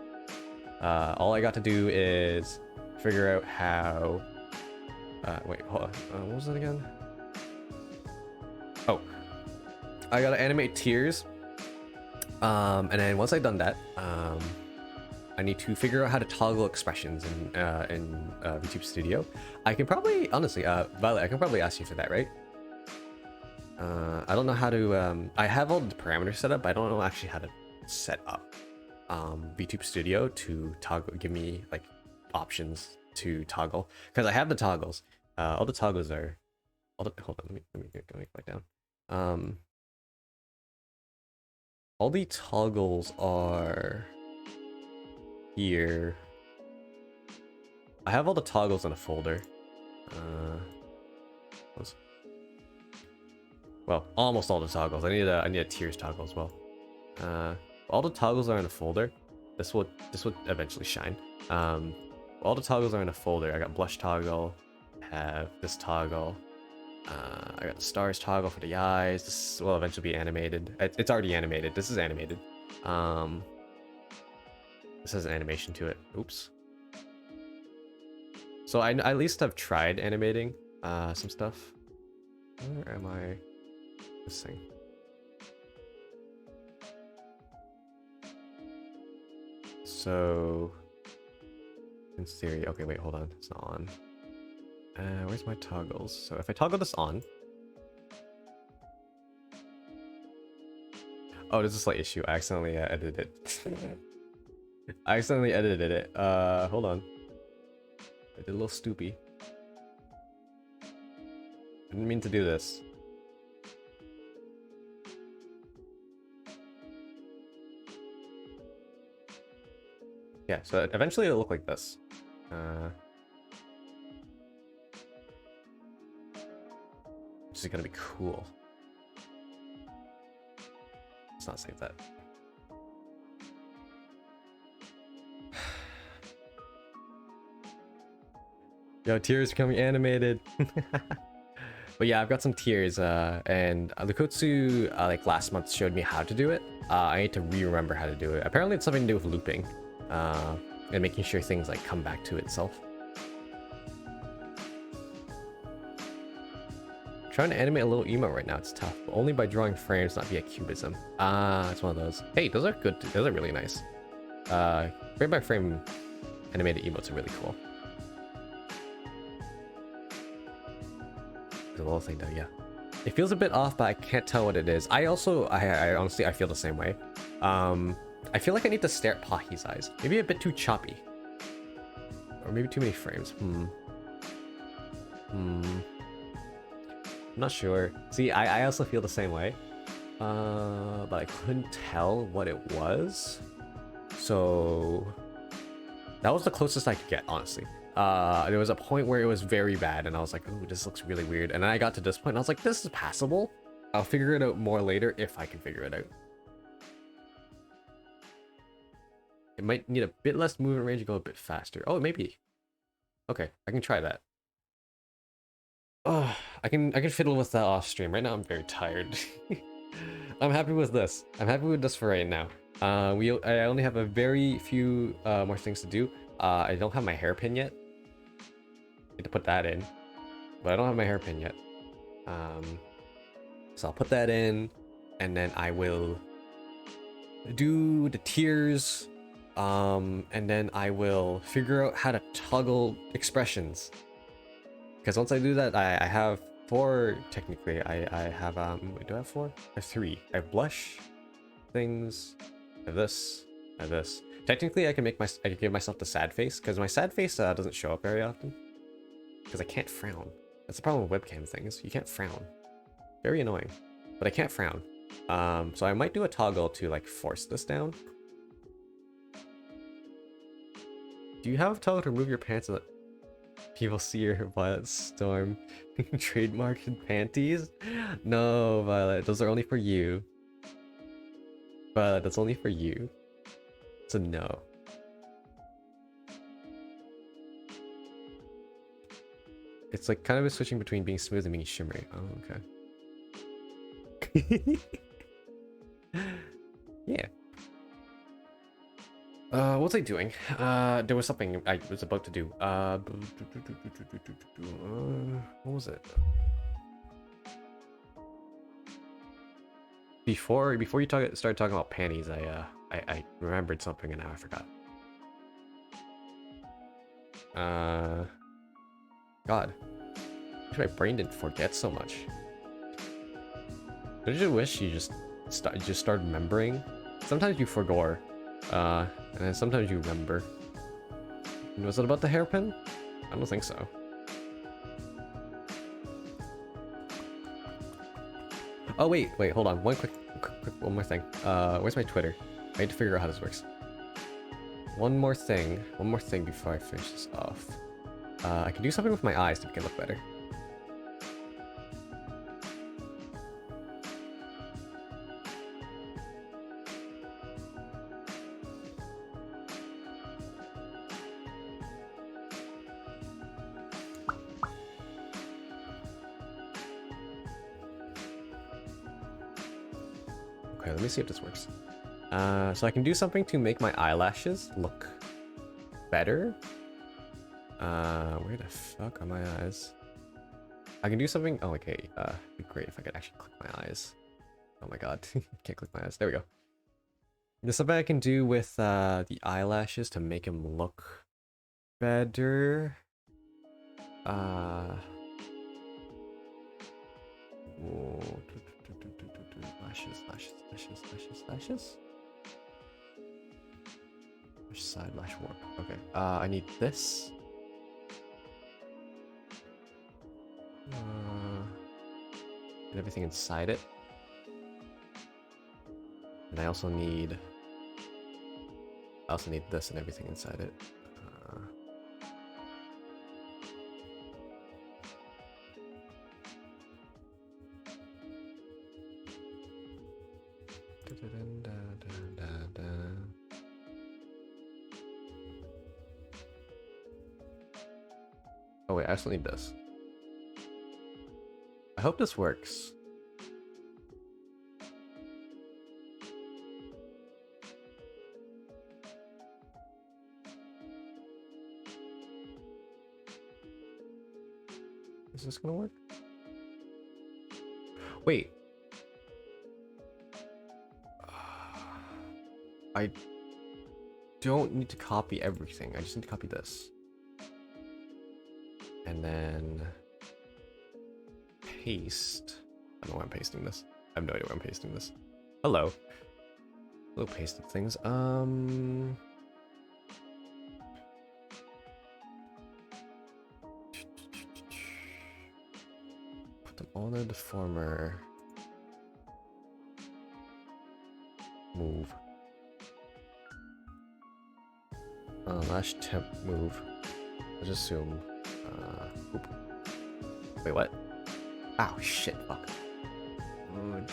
All I got to do is figure out how. Wait, hold on. What was it again? Oh, I gotta animate tears. And then once I've done that, I need to figure out how to toggle expressions in VTube Studio. I can probably, honestly, Violet, I can probably ask you for that, right? I don't know how to, I have all the parameters set up, but I don't know actually how to set up VTube Studio to toggle, give me like options to toggle. Because I have the toggles. All the toggles are, hold on, let me go back down. All the toggles are here. I have all the toggles in a folder. Well, almost all the toggles. I need a tiers toggle as well. All the toggles are in a folder. This will eventually shine. All the toggles are in a folder. I got blush toggle. I have this toggle. I got the stars toggle for the eyes. This will eventually be animated. It's already animated. This is animated. This has an animation to it. Oops. So I at least have tried animating some stuff. Where am I? This thing. So in theory, okay, wait, hold on. It's not on. Where's my toggles? So if I toggle this on. Oh, there's a slight issue. I accidentally edited it. I accidentally edited it. Hold on. I did a little stoopy. I didn't mean to do this. Yeah, so eventually it'll look like this. Which is gonna be cool. Let's not save that. Yo, tears becoming animated. But yeah, I've got some tears, and Lukotsu like last month showed me how to do it. I need to re-remember how to do it. Apparently it's something to do with looping, and making sure things like come back to itself. Trying to animate a little emo right now, it's tough, but only by drawing frames, not via cubism. Ah, it's one of those. Hey, those are good. Those are really nice. Frame by frame animated emotes are really cool. The little thing though, yeah. It feels a bit off, but I can't tell what it is. I honestly, I feel the same way. I feel like I need to stare at Pahi's eyes. Maybe a bit too choppy. Or maybe too many frames. I'm not sure. See, I also feel the same way. But I couldn't tell what it was. So that was the closest I could get, honestly. There was a point where it was very bad, and I was like, "Ooh, this looks really weird." And then I got to this point, and I was like, "This is passable." I'll figure it out more later if I can figure it out. It might need a bit less movement range and go a bit faster. Oh, maybe. Okay, I can try that. Oh, I can fiddle with that off stream. Right now, I'm very tired. I'm happy with this. I'm happy with this for right now. I only have a very few more things to do. I don't have my hairpin yet. I need to put that in, but I don't have my hairpin yet. So I'll put that in, and then I will do the tears, and then I will figure out how to toggle expressions. Because once I do that, I have 4 technically. I have wait, do I have 4? I have 3. I have blush things. I have this. I have this. Technically, I can give myself the sad face, because my sad face doesn't show up very often. Because I can't frown. That's the problem with webcam things. You can't frown. Very annoying. But I can't frown. So I might do a toggle to like force this down. Do you have a toggle to remove your pants so that people see your Violet Storm trademarked panties? No, Violet. Those are only for you. Violet, that's only for you. So no. It's like kind of a switching between being smooth and being shimmery. Oh, okay. Yeah. What was I doing? There was something I was about to do. What was it? Before you started talking about panties, I remembered something and now I forgot. God, I wish my brain didn't forget so much. Don't you wish you just start remembering? Sometimes you forgot, and then sometimes you remember. Was it about the hairpin? I don't think so. Oh wait, hold on. One quick, one more thing. Where's my Twitter? I need to figure out how this works. One more thing before I finish this off. I can do something with my eyes to make it look better. Okay, let me see if this works. So I can do something to make my eyelashes look better. Where the fuck are my eyes? I can do something. Oh, okay. It'd be great if I could actually click my eyes. Oh my god, can't click my eyes. There we go. There's something I can do with the eyelashes to make them look better. Lashes. Which side lash warp? Okay. I need this. And everything inside it. And I also need this and everything inside it. Oh wait, I still need this. I hope this works. Is this gonna work? Wait. I don't need to copy everything. I just need to copy this. And then paste. I don't know why I'm pasting this. I have no idea where I'm pasting this. Hello. Hello, pasted things. Put them all in the deformer. Move. Last temp move. Let's assume. Oop. Wait, what? Ow, shit, fuck. Oh,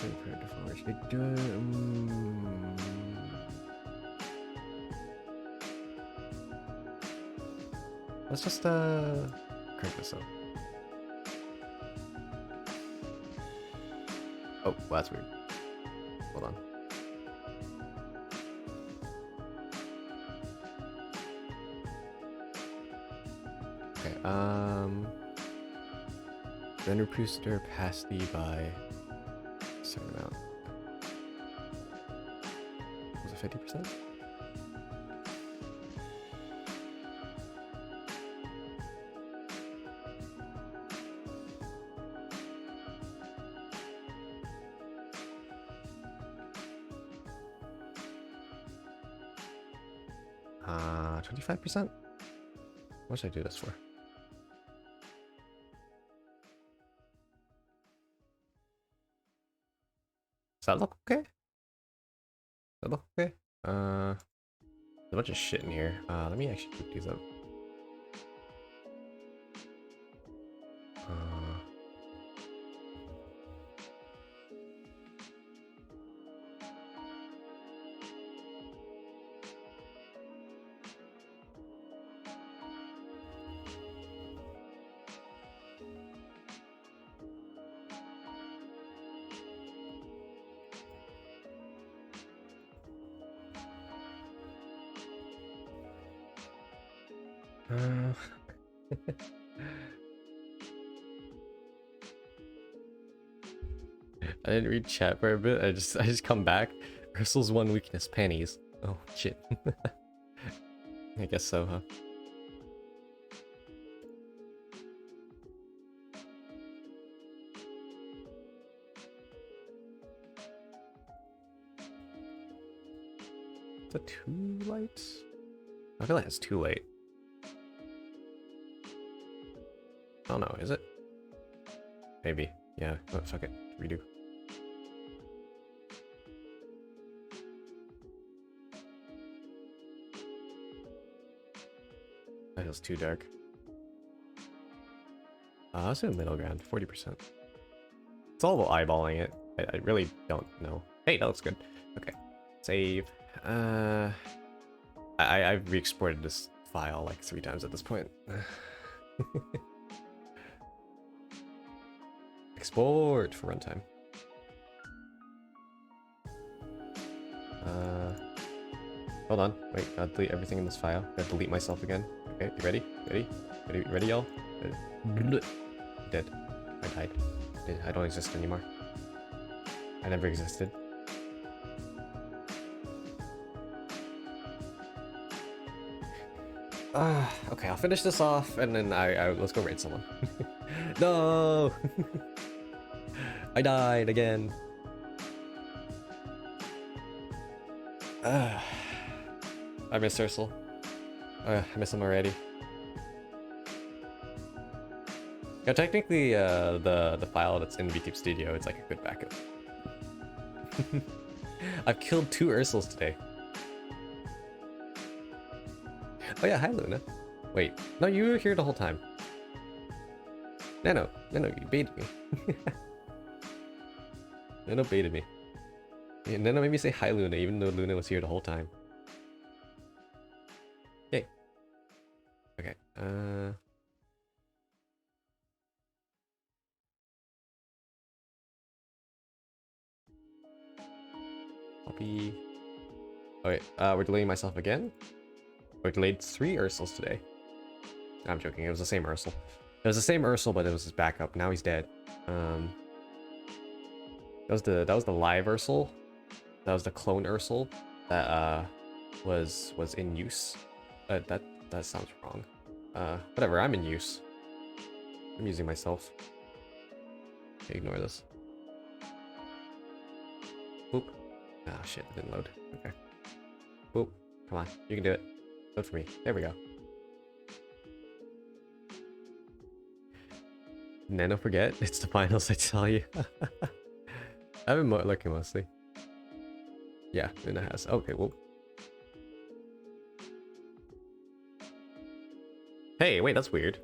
let's just crank this up. Oh, well, that's weird. Hold on. Okay, render booster opacity by a certain amount. Was it 50%? Uh, 25%? What should I do this for? Does that look okay? Does that look okay? There's a bunch of shit in here. Let me actually pick these up. I didn't read chat for a bit. I just come back. Ursula's one weakness, panties. Oh shit. I guess so, huh? Is that too light? I feel like it's too late. Oh no, is it? Maybe. Yeah. Oh, fuck it. Redo. That feels too dark. Let's do a middle ground, 40%. It's all about eyeballing it. I really don't know. Hey, that looks good. Okay. Save. I've re-exported this file like 3 times at this point. Export for runtime. Hold on. Wait, gotta delete everything in this file. Gotta delete myself again. Okay, you ready? Ready, y'all? Dead. I died. I don't exist anymore. I never existed. Okay, I'll finish this off and then let's go raid someone. No! I died again. I miss Ursula. I miss him already. Yeah, technically, the file that's in VTube Studio, it's like a good backup. I've killed 2 Ursulas today. Oh yeah, hi Luna. Wait, no, you were here the whole time. No, you baited me. No, baited me. And then it made me say hi, Luna, even though Luna was here the whole time. Yay. Okay. I'll be. Okay. We're delaying myself again. We delayed 3 Ursels today. I'm joking. It was the same Ursel. It was the same Ursel, but it was his backup. Now he's dead. That was the live Ursel. That was the clone Ursel that was in use. That sounds wrong. Whatever. I'm in use. I'm using myself. Okay, ignore this. Boop. Ah, shit. It didn't load. Okay. Boop. Come on. You can do it. Load for me. There we go. Nano forget? It's the finals, I tell you. I've been looking mostly. Yeah, Nina has. Okay, well. Hey, wait, that's weird.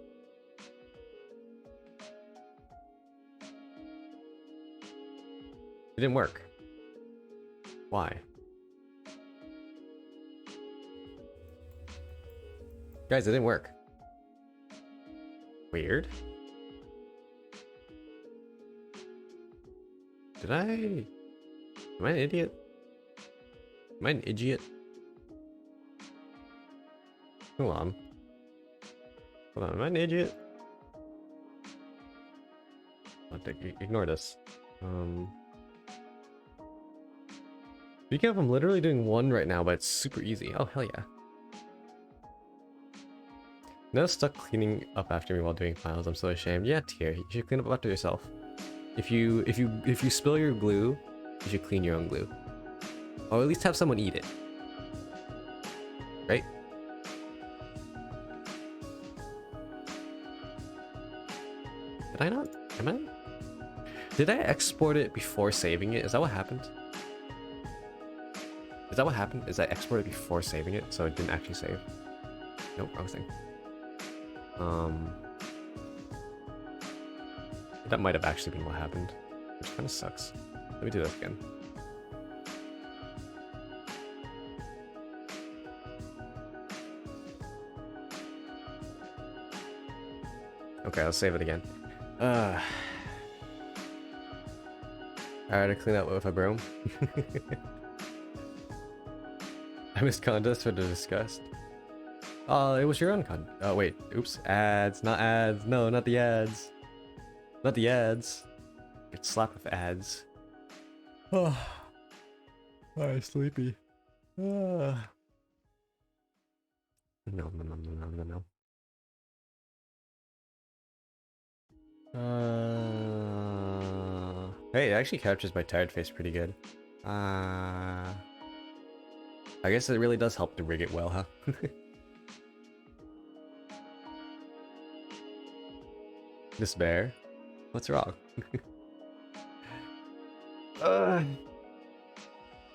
It didn't work. Why? Guys, it didn't work. Weird. Did I... Am I an idiot? Am I an idiot? Hold on. Hold on, am I an idiot? Ignore this. Speaking of, I'm literally doing 1 right now, but it's super easy. Oh, hell yeah. Now stuck cleaning up after me while doing finals. I'm so ashamed. Yeah, Tier, you should clean up after yourself. If you spill your glue, you should clean your own glue. Or at least have someone eat it. Right? Did I not? Am I? Did I export it before saving it? Is that what happened? Is that what happened? Is I exported before saving it, so it didn't actually save? Nope, wrong thing. That might have actually been what happened, which kind of sucks. Let me do that again. Okay, I'll save it again. Alright, I clean up with a broom. I missed contest for the disgust. Oh, it was your own con. Oh, wait. Oops. Ads. Not ads. No, not the ads. Not the ads. Get slapped with ads. Oh. I'm sleepy. No, no, no, no, no, no, no. Hey, it actually captures my tired face pretty good. I guess it really does help to rig it well, huh? This bear? What's wrong? Ugh.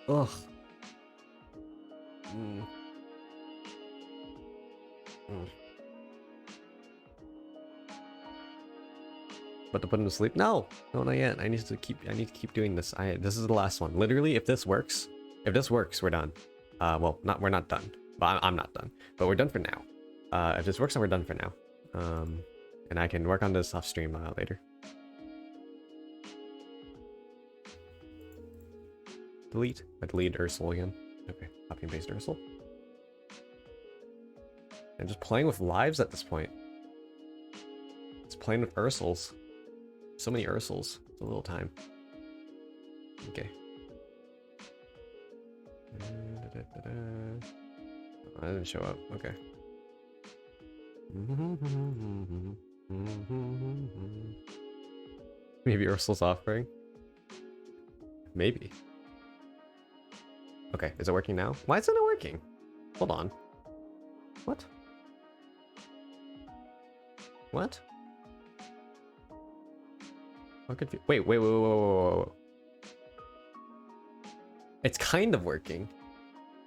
Ugh. But to put him to sleep? No, no, not yet. I need to keep doing this. This is the last one. Literally, if this works, we're done. Well, we're not done. But I'm not done. But we're done for now. If this works, then we're done for now. And I can work on this off stream later. Delete. I delete Ursel again. Okay, copy and paste Ursel. I'm just playing with lives at this point. It's playing with Ursels. So many Ursels. It's a little time. Okay. Oh, that didn't show up. Okay. Maybe Ursel's offering. Maybe. Okay, is it working now? Why isn't it working? Hold on. What? What? I'm confused. Wait. It's kind of working.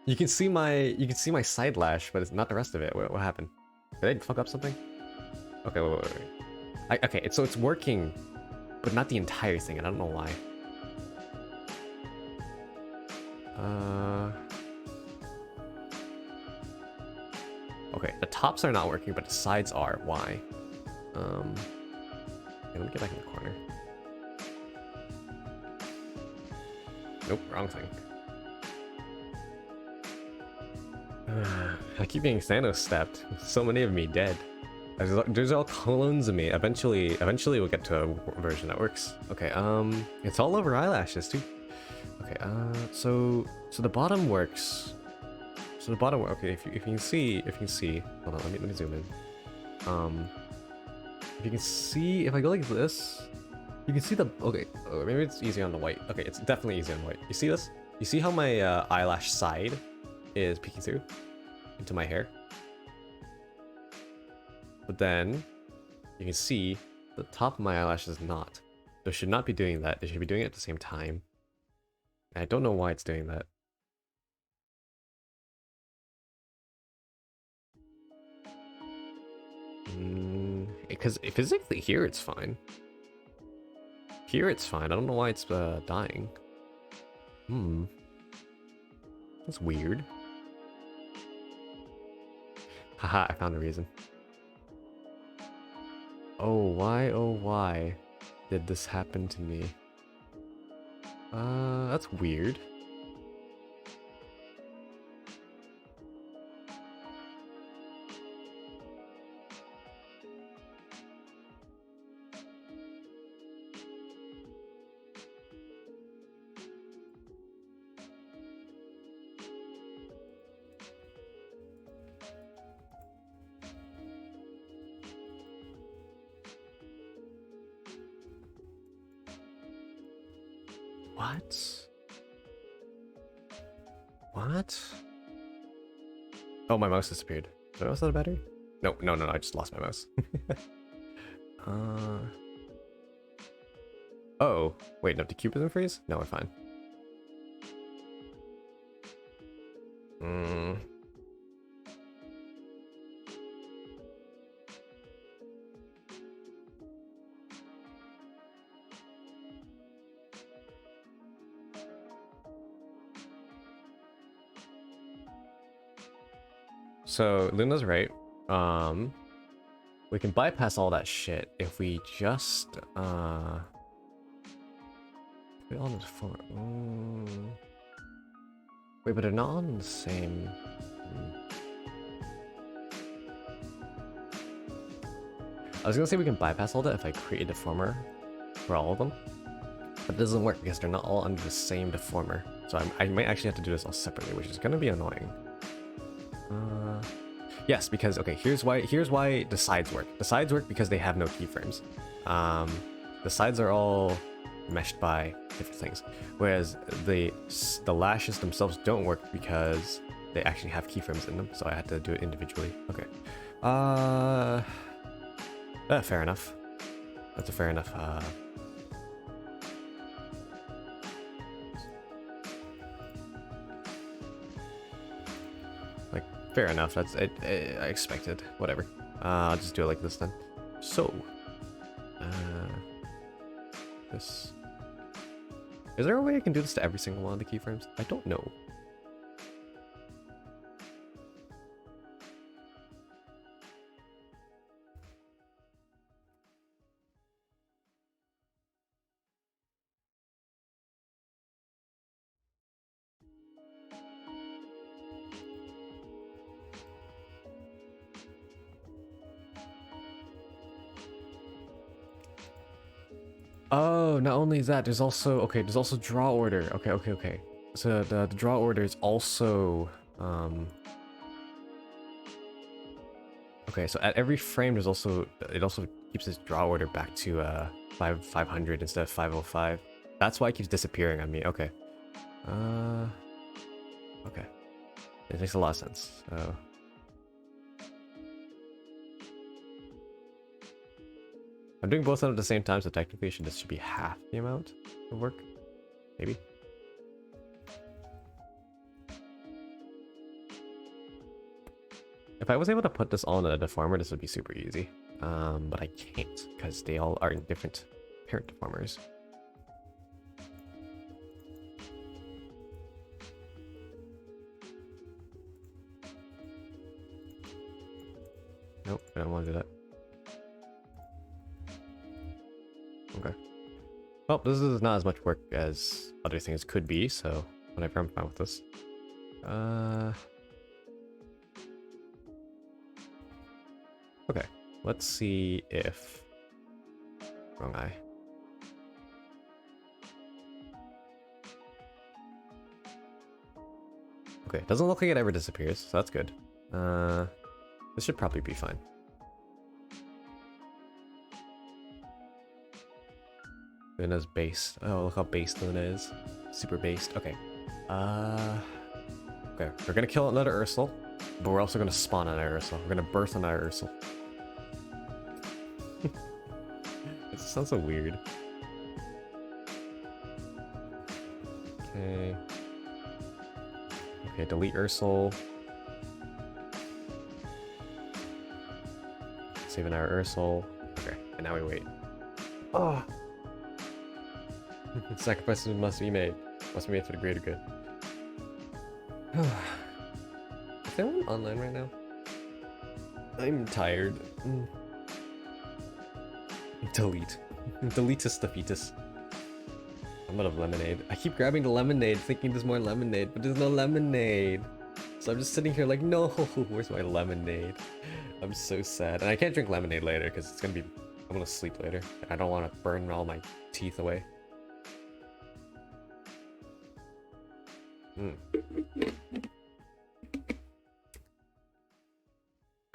You can see my side lash, but it's not the rest of it. What happened? Did I fuck up something? Okay, wait. Okay, so it's working, but not the entire thing. I don't know why. Okay, the tops are not working, but the sides are. Why? Okay, let me get back in the corner. Nope, wrong thing. I keep getting Thanos stepped. So many of me dead. There's all clones of me. Eventually we'll get to a version that works. Okay, it's all over eyelashes too. Okay, so the bottom works. So the bottom, okay, if you can see, hold on, let me zoom in. If you can see, if I go like this, you can see the, okay, maybe it's easy on the white. Okay, it's definitely easy on the white. You see this? You see how my eyelash side is peeking through into my hair? But then you can see the top of my eyelash is not. So it should not be doing that. It should be doing it at the same time. And I don't know why it's doing that. Because physically here it's fine. Here it's fine. I don't know why it's dying. That's weird. Haha, I found a reason. Oh why did this happen to me? That's weird. What? Oh, my mouse disappeared. Did I also have a battery? No, I just lost my mouse. Oh, wait, no, did Cubism freeze? No, we're fine. So Luna's right. We can bypass all that shit if we just put it on this phone. Wait, but they're not on the same. I was gonna say we can bypass all that if I create a deformer for all of them, but it doesn't work because they're not all under the same deformer. So I might actually have to do this all separately, which is gonna be annoying. Yes, because okay, here's why the sides work. The sides work because they have no keyframes. The sides are all meshed by different things, whereas the lashes themselves don't work because they actually have keyframes in them. So I had to do it individually. Okay. Fair enough. That's a fair enough. Fair enough, that's it. I expected. Whatever. I'll just do it like this then. So, this. Is there a way I can do this to every single one of the keyframes? I don't know. Oh, not only is that, there's also draw order. Okay. So the draw order is also okay, so at every frame it also keeps this draw order back to 500 instead of 505. That's why it keeps disappearing on me. Okay. Okay. It makes a lot of sense. I'm doing both of them at the same time, so technically this should be half the amount of work. Maybe. If I was able to put this all in a deformer, this would be super easy. But I can't, because they all are in different parent deformers. I don't want to do that. Okay. Well, this is not as much work as other things could be, so whatever, I'm fine with this. Okay, let's see if... Wrong eye. Okay, it doesn't look like it ever disappears, so that's good. This should probably be fine. Luna's based. Oh, look how based Luna is. Super based. Okay. Okay, we're gonna kill another Ursel, but we're also gonna spawn another Ursel. We're gonna birth another Ursel. It sounds so weird. Okay. Okay, delete Ursel. Save another Ursel. Okay, and now we wait. Oh! Sacrifices must be made. Must be made for the greater good. Is anyone online right now? I'm tired. Delete. Deletus the fetus. I'm out of lemonade. I keep grabbing the lemonade thinking there's more lemonade, but there's no lemonade. So I'm just sitting here like, no, where's my lemonade? I'm so sad. And I can't drink lemonade later because it's gonna be... I'm gonna sleep later. And I don't want to burn all my teeth away.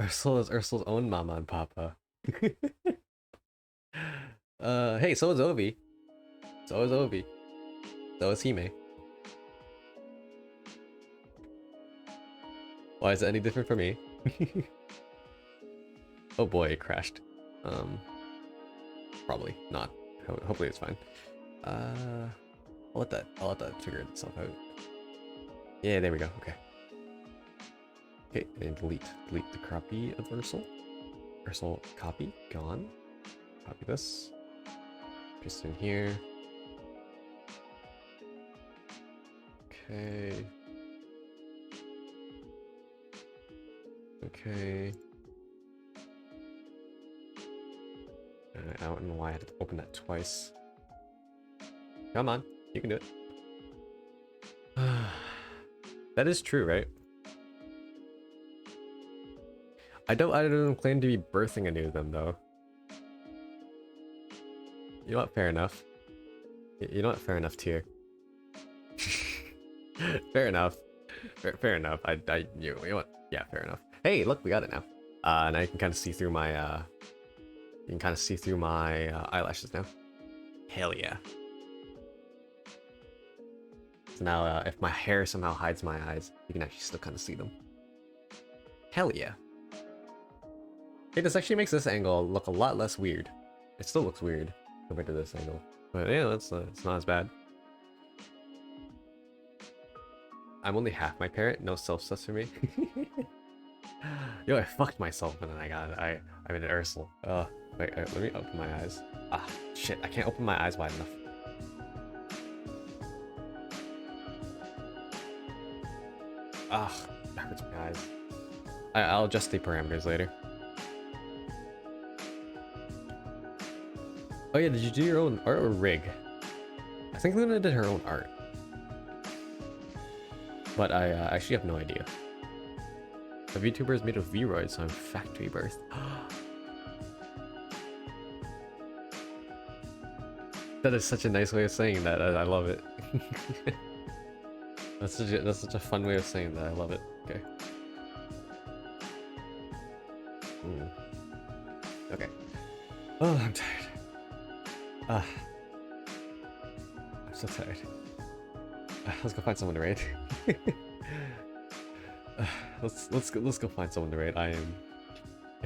Ursula is Ursula's own mama and papa. Hey, so is Ovi. So is Ovi. So is Hime. Why is it any different for me? Oh boy, it crashed. Probably not. Hopefully it's fine. I'll let that figure itself out. Yeah, there we go. Okay. Okay, and delete the copy of Ursel. Ursel copy gone. Copy this. Paste it in here. Okay. Okay. I don't know why I had to open that twice. Come on, you can do it. That is true, right? I don't claim to be birthing any of them though. You know what? Fair enough. You know what? Fair enough tier. Fair enough. Fair enough. You know what? Yeah, fair enough. Hey, look, we got it now. Now you can kind of see through my eyelashes now. Hell yeah. So now, if my hair somehow hides my eyes, you can actually still kind of see them. Hell yeah. Hey, this actually makes this angle look a lot less weird. It still looks weird compared to this angle, but yeah, it's not as bad. I'm only half my parent, no self-sus for me. Yo, I fucked myself and then I'm in an Ursel. Wait, let me open my eyes. Ah, shit, I can't open my eyes wide enough. Ah, that hurts my eyes. I'll adjust the parameters later. Oh yeah, did you do your own art or rig? I think Luna did her own art. But I actually have no idea. A VTuber is made of V-Roids, so I'm factory birthed. That is such a nice way of saying that. I love it. That's such a fun way of saying that. I love it. Okay. Ooh. Okay. Oh, I'm tired. I'm so tired. Let's go find someone to raid. Let's go find someone to raid. I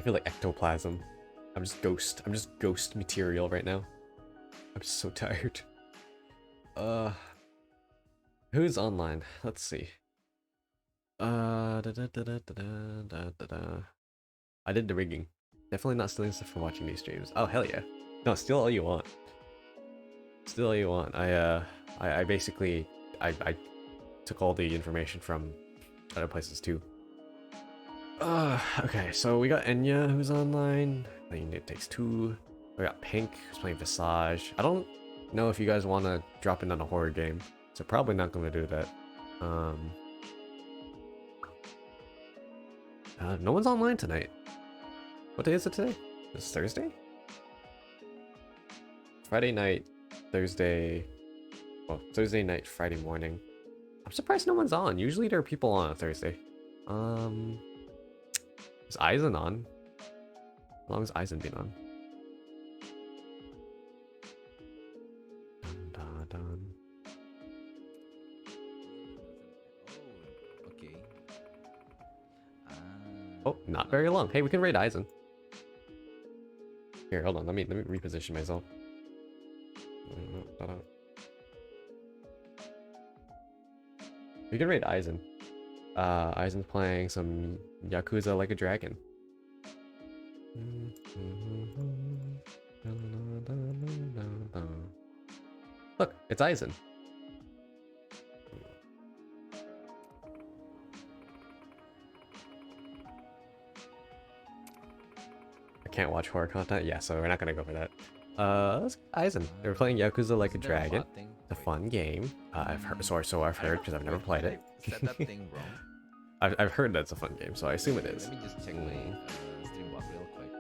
feel like ectoplasm. I'm just ghost material right now. I'm so tired. Who's online? Let's see. I did the rigging. Definitely not stealing stuff from watching these streams. Oh hell yeah. No, steal all you want. Steal all you want. I basically I took all the information from other places too. Okay, so we got Enya who's online. I think it takes two. We got Pink who's playing Visage. I don't know if you guys want to drop in on a horror game, so probably not going to do that. No one's online tonight. What day is it today? It's Thursday? Friday night, Thursday. Well, Thursday night, Friday morning. I'm surprised no one's on. Usually there are people on Thursday. Is Aizen on? How long has Aizen been on? Dun, dun, dun. Oh, okay. Oh, not very long. Hey, we can raid Aizen. Here, hold on. Let me reposition myself. We can raid Aizen. Aizen's playing some Yakuza Like a Dragon. Look, it's Aizen. I can't watch horror content. Yeah, so we're not gonna go for that. Let's Aizen. They're playing Yakuza Like a Dragon. It's a fun game. I've heard, so I've heard because I've never played it. Set that thing wrong. I've heard that's a fun game, so I assume it is. Let me just check my stream bot real quick.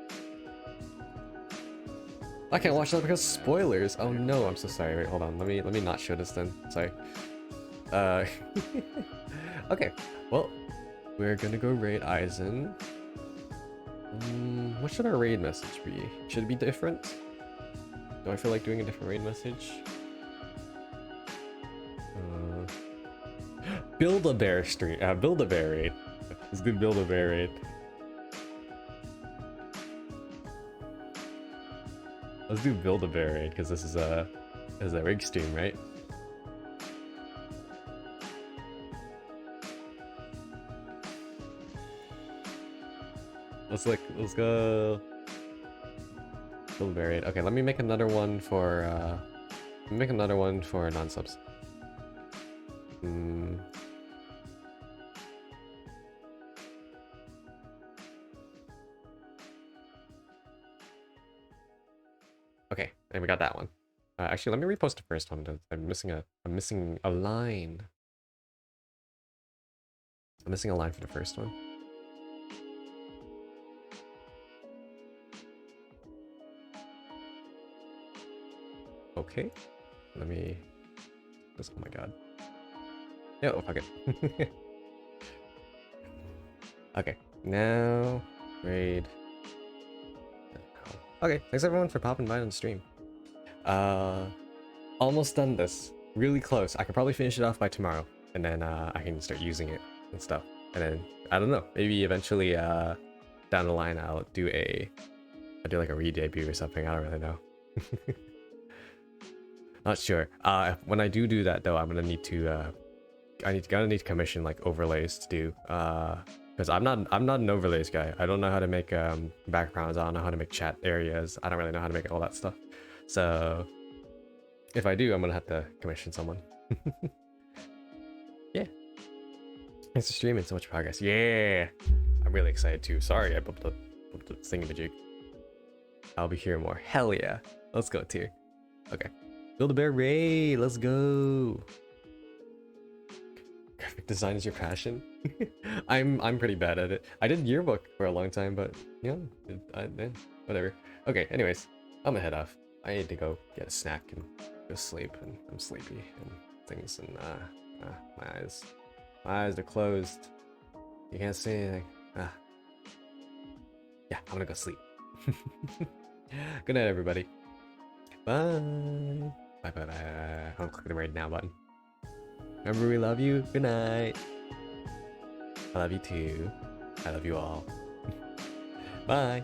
I can't watch that because spoilers. Oh no, I'm so sorry. Wait, hold on. Let me not show this then. Sorry. Okay. Well, we're gonna go raid Aizen. What should our raid message be? Should it be different? Do I feel like doing a different raid message? Build-A-Bear stream. Build-A-Bear raid. Let's do Build-A-Bear raid. Let's do Build-A-Bear raid because this is a rig stream, right? Let's go. Build-A-Bear raid. Okay, let me make another one for non-subs. Okay, and we got that one. Actually, let me repost the first one. I'm missing a line. I'm missing a line for the first one. Okay, let me. Oh my god. Yeah, oh fuck it. Okay, now raid. Okay, thanks everyone for popping by on the stream. Almost done this. Really close. I could probably finish it off by tomorrow, and then I can start using it and stuff. And then I don't know, maybe eventually down the line I'll do like a re-debut or something. I don't really know. Not sure. When I do that though, I'm gonna need to gonna need to commission like overlays to do. Because I'm not an overlays guy. I don't know how to make backgrounds. I don't know how to make chat areas. I don't really know how to make all that stuff. So if I do, I'm gonna have to commission someone. Yeah. Thanks for streaming. So much progress. Yeah. I'm really excited too. Sorry, I bumped the thingamajig. I'll be here more. Hell yeah. Let's go tier. Okay. Build-A-Bear raid. Let's go. Graphic design is your passion? I'm pretty bad at it. I did yearbook for a long time, but yeah, whatever. Okay, anyways, I'm gonna head off. I need to go get a snack and go sleep, and I'm sleepy and things, and my eyes are closed. You can't see anything. Yeah, I'm gonna go sleep. Good night, everybody. Bye. Bye. I'm clicking the right now button. Remember, we love you. Good night. I love you too. I love you all. Bye.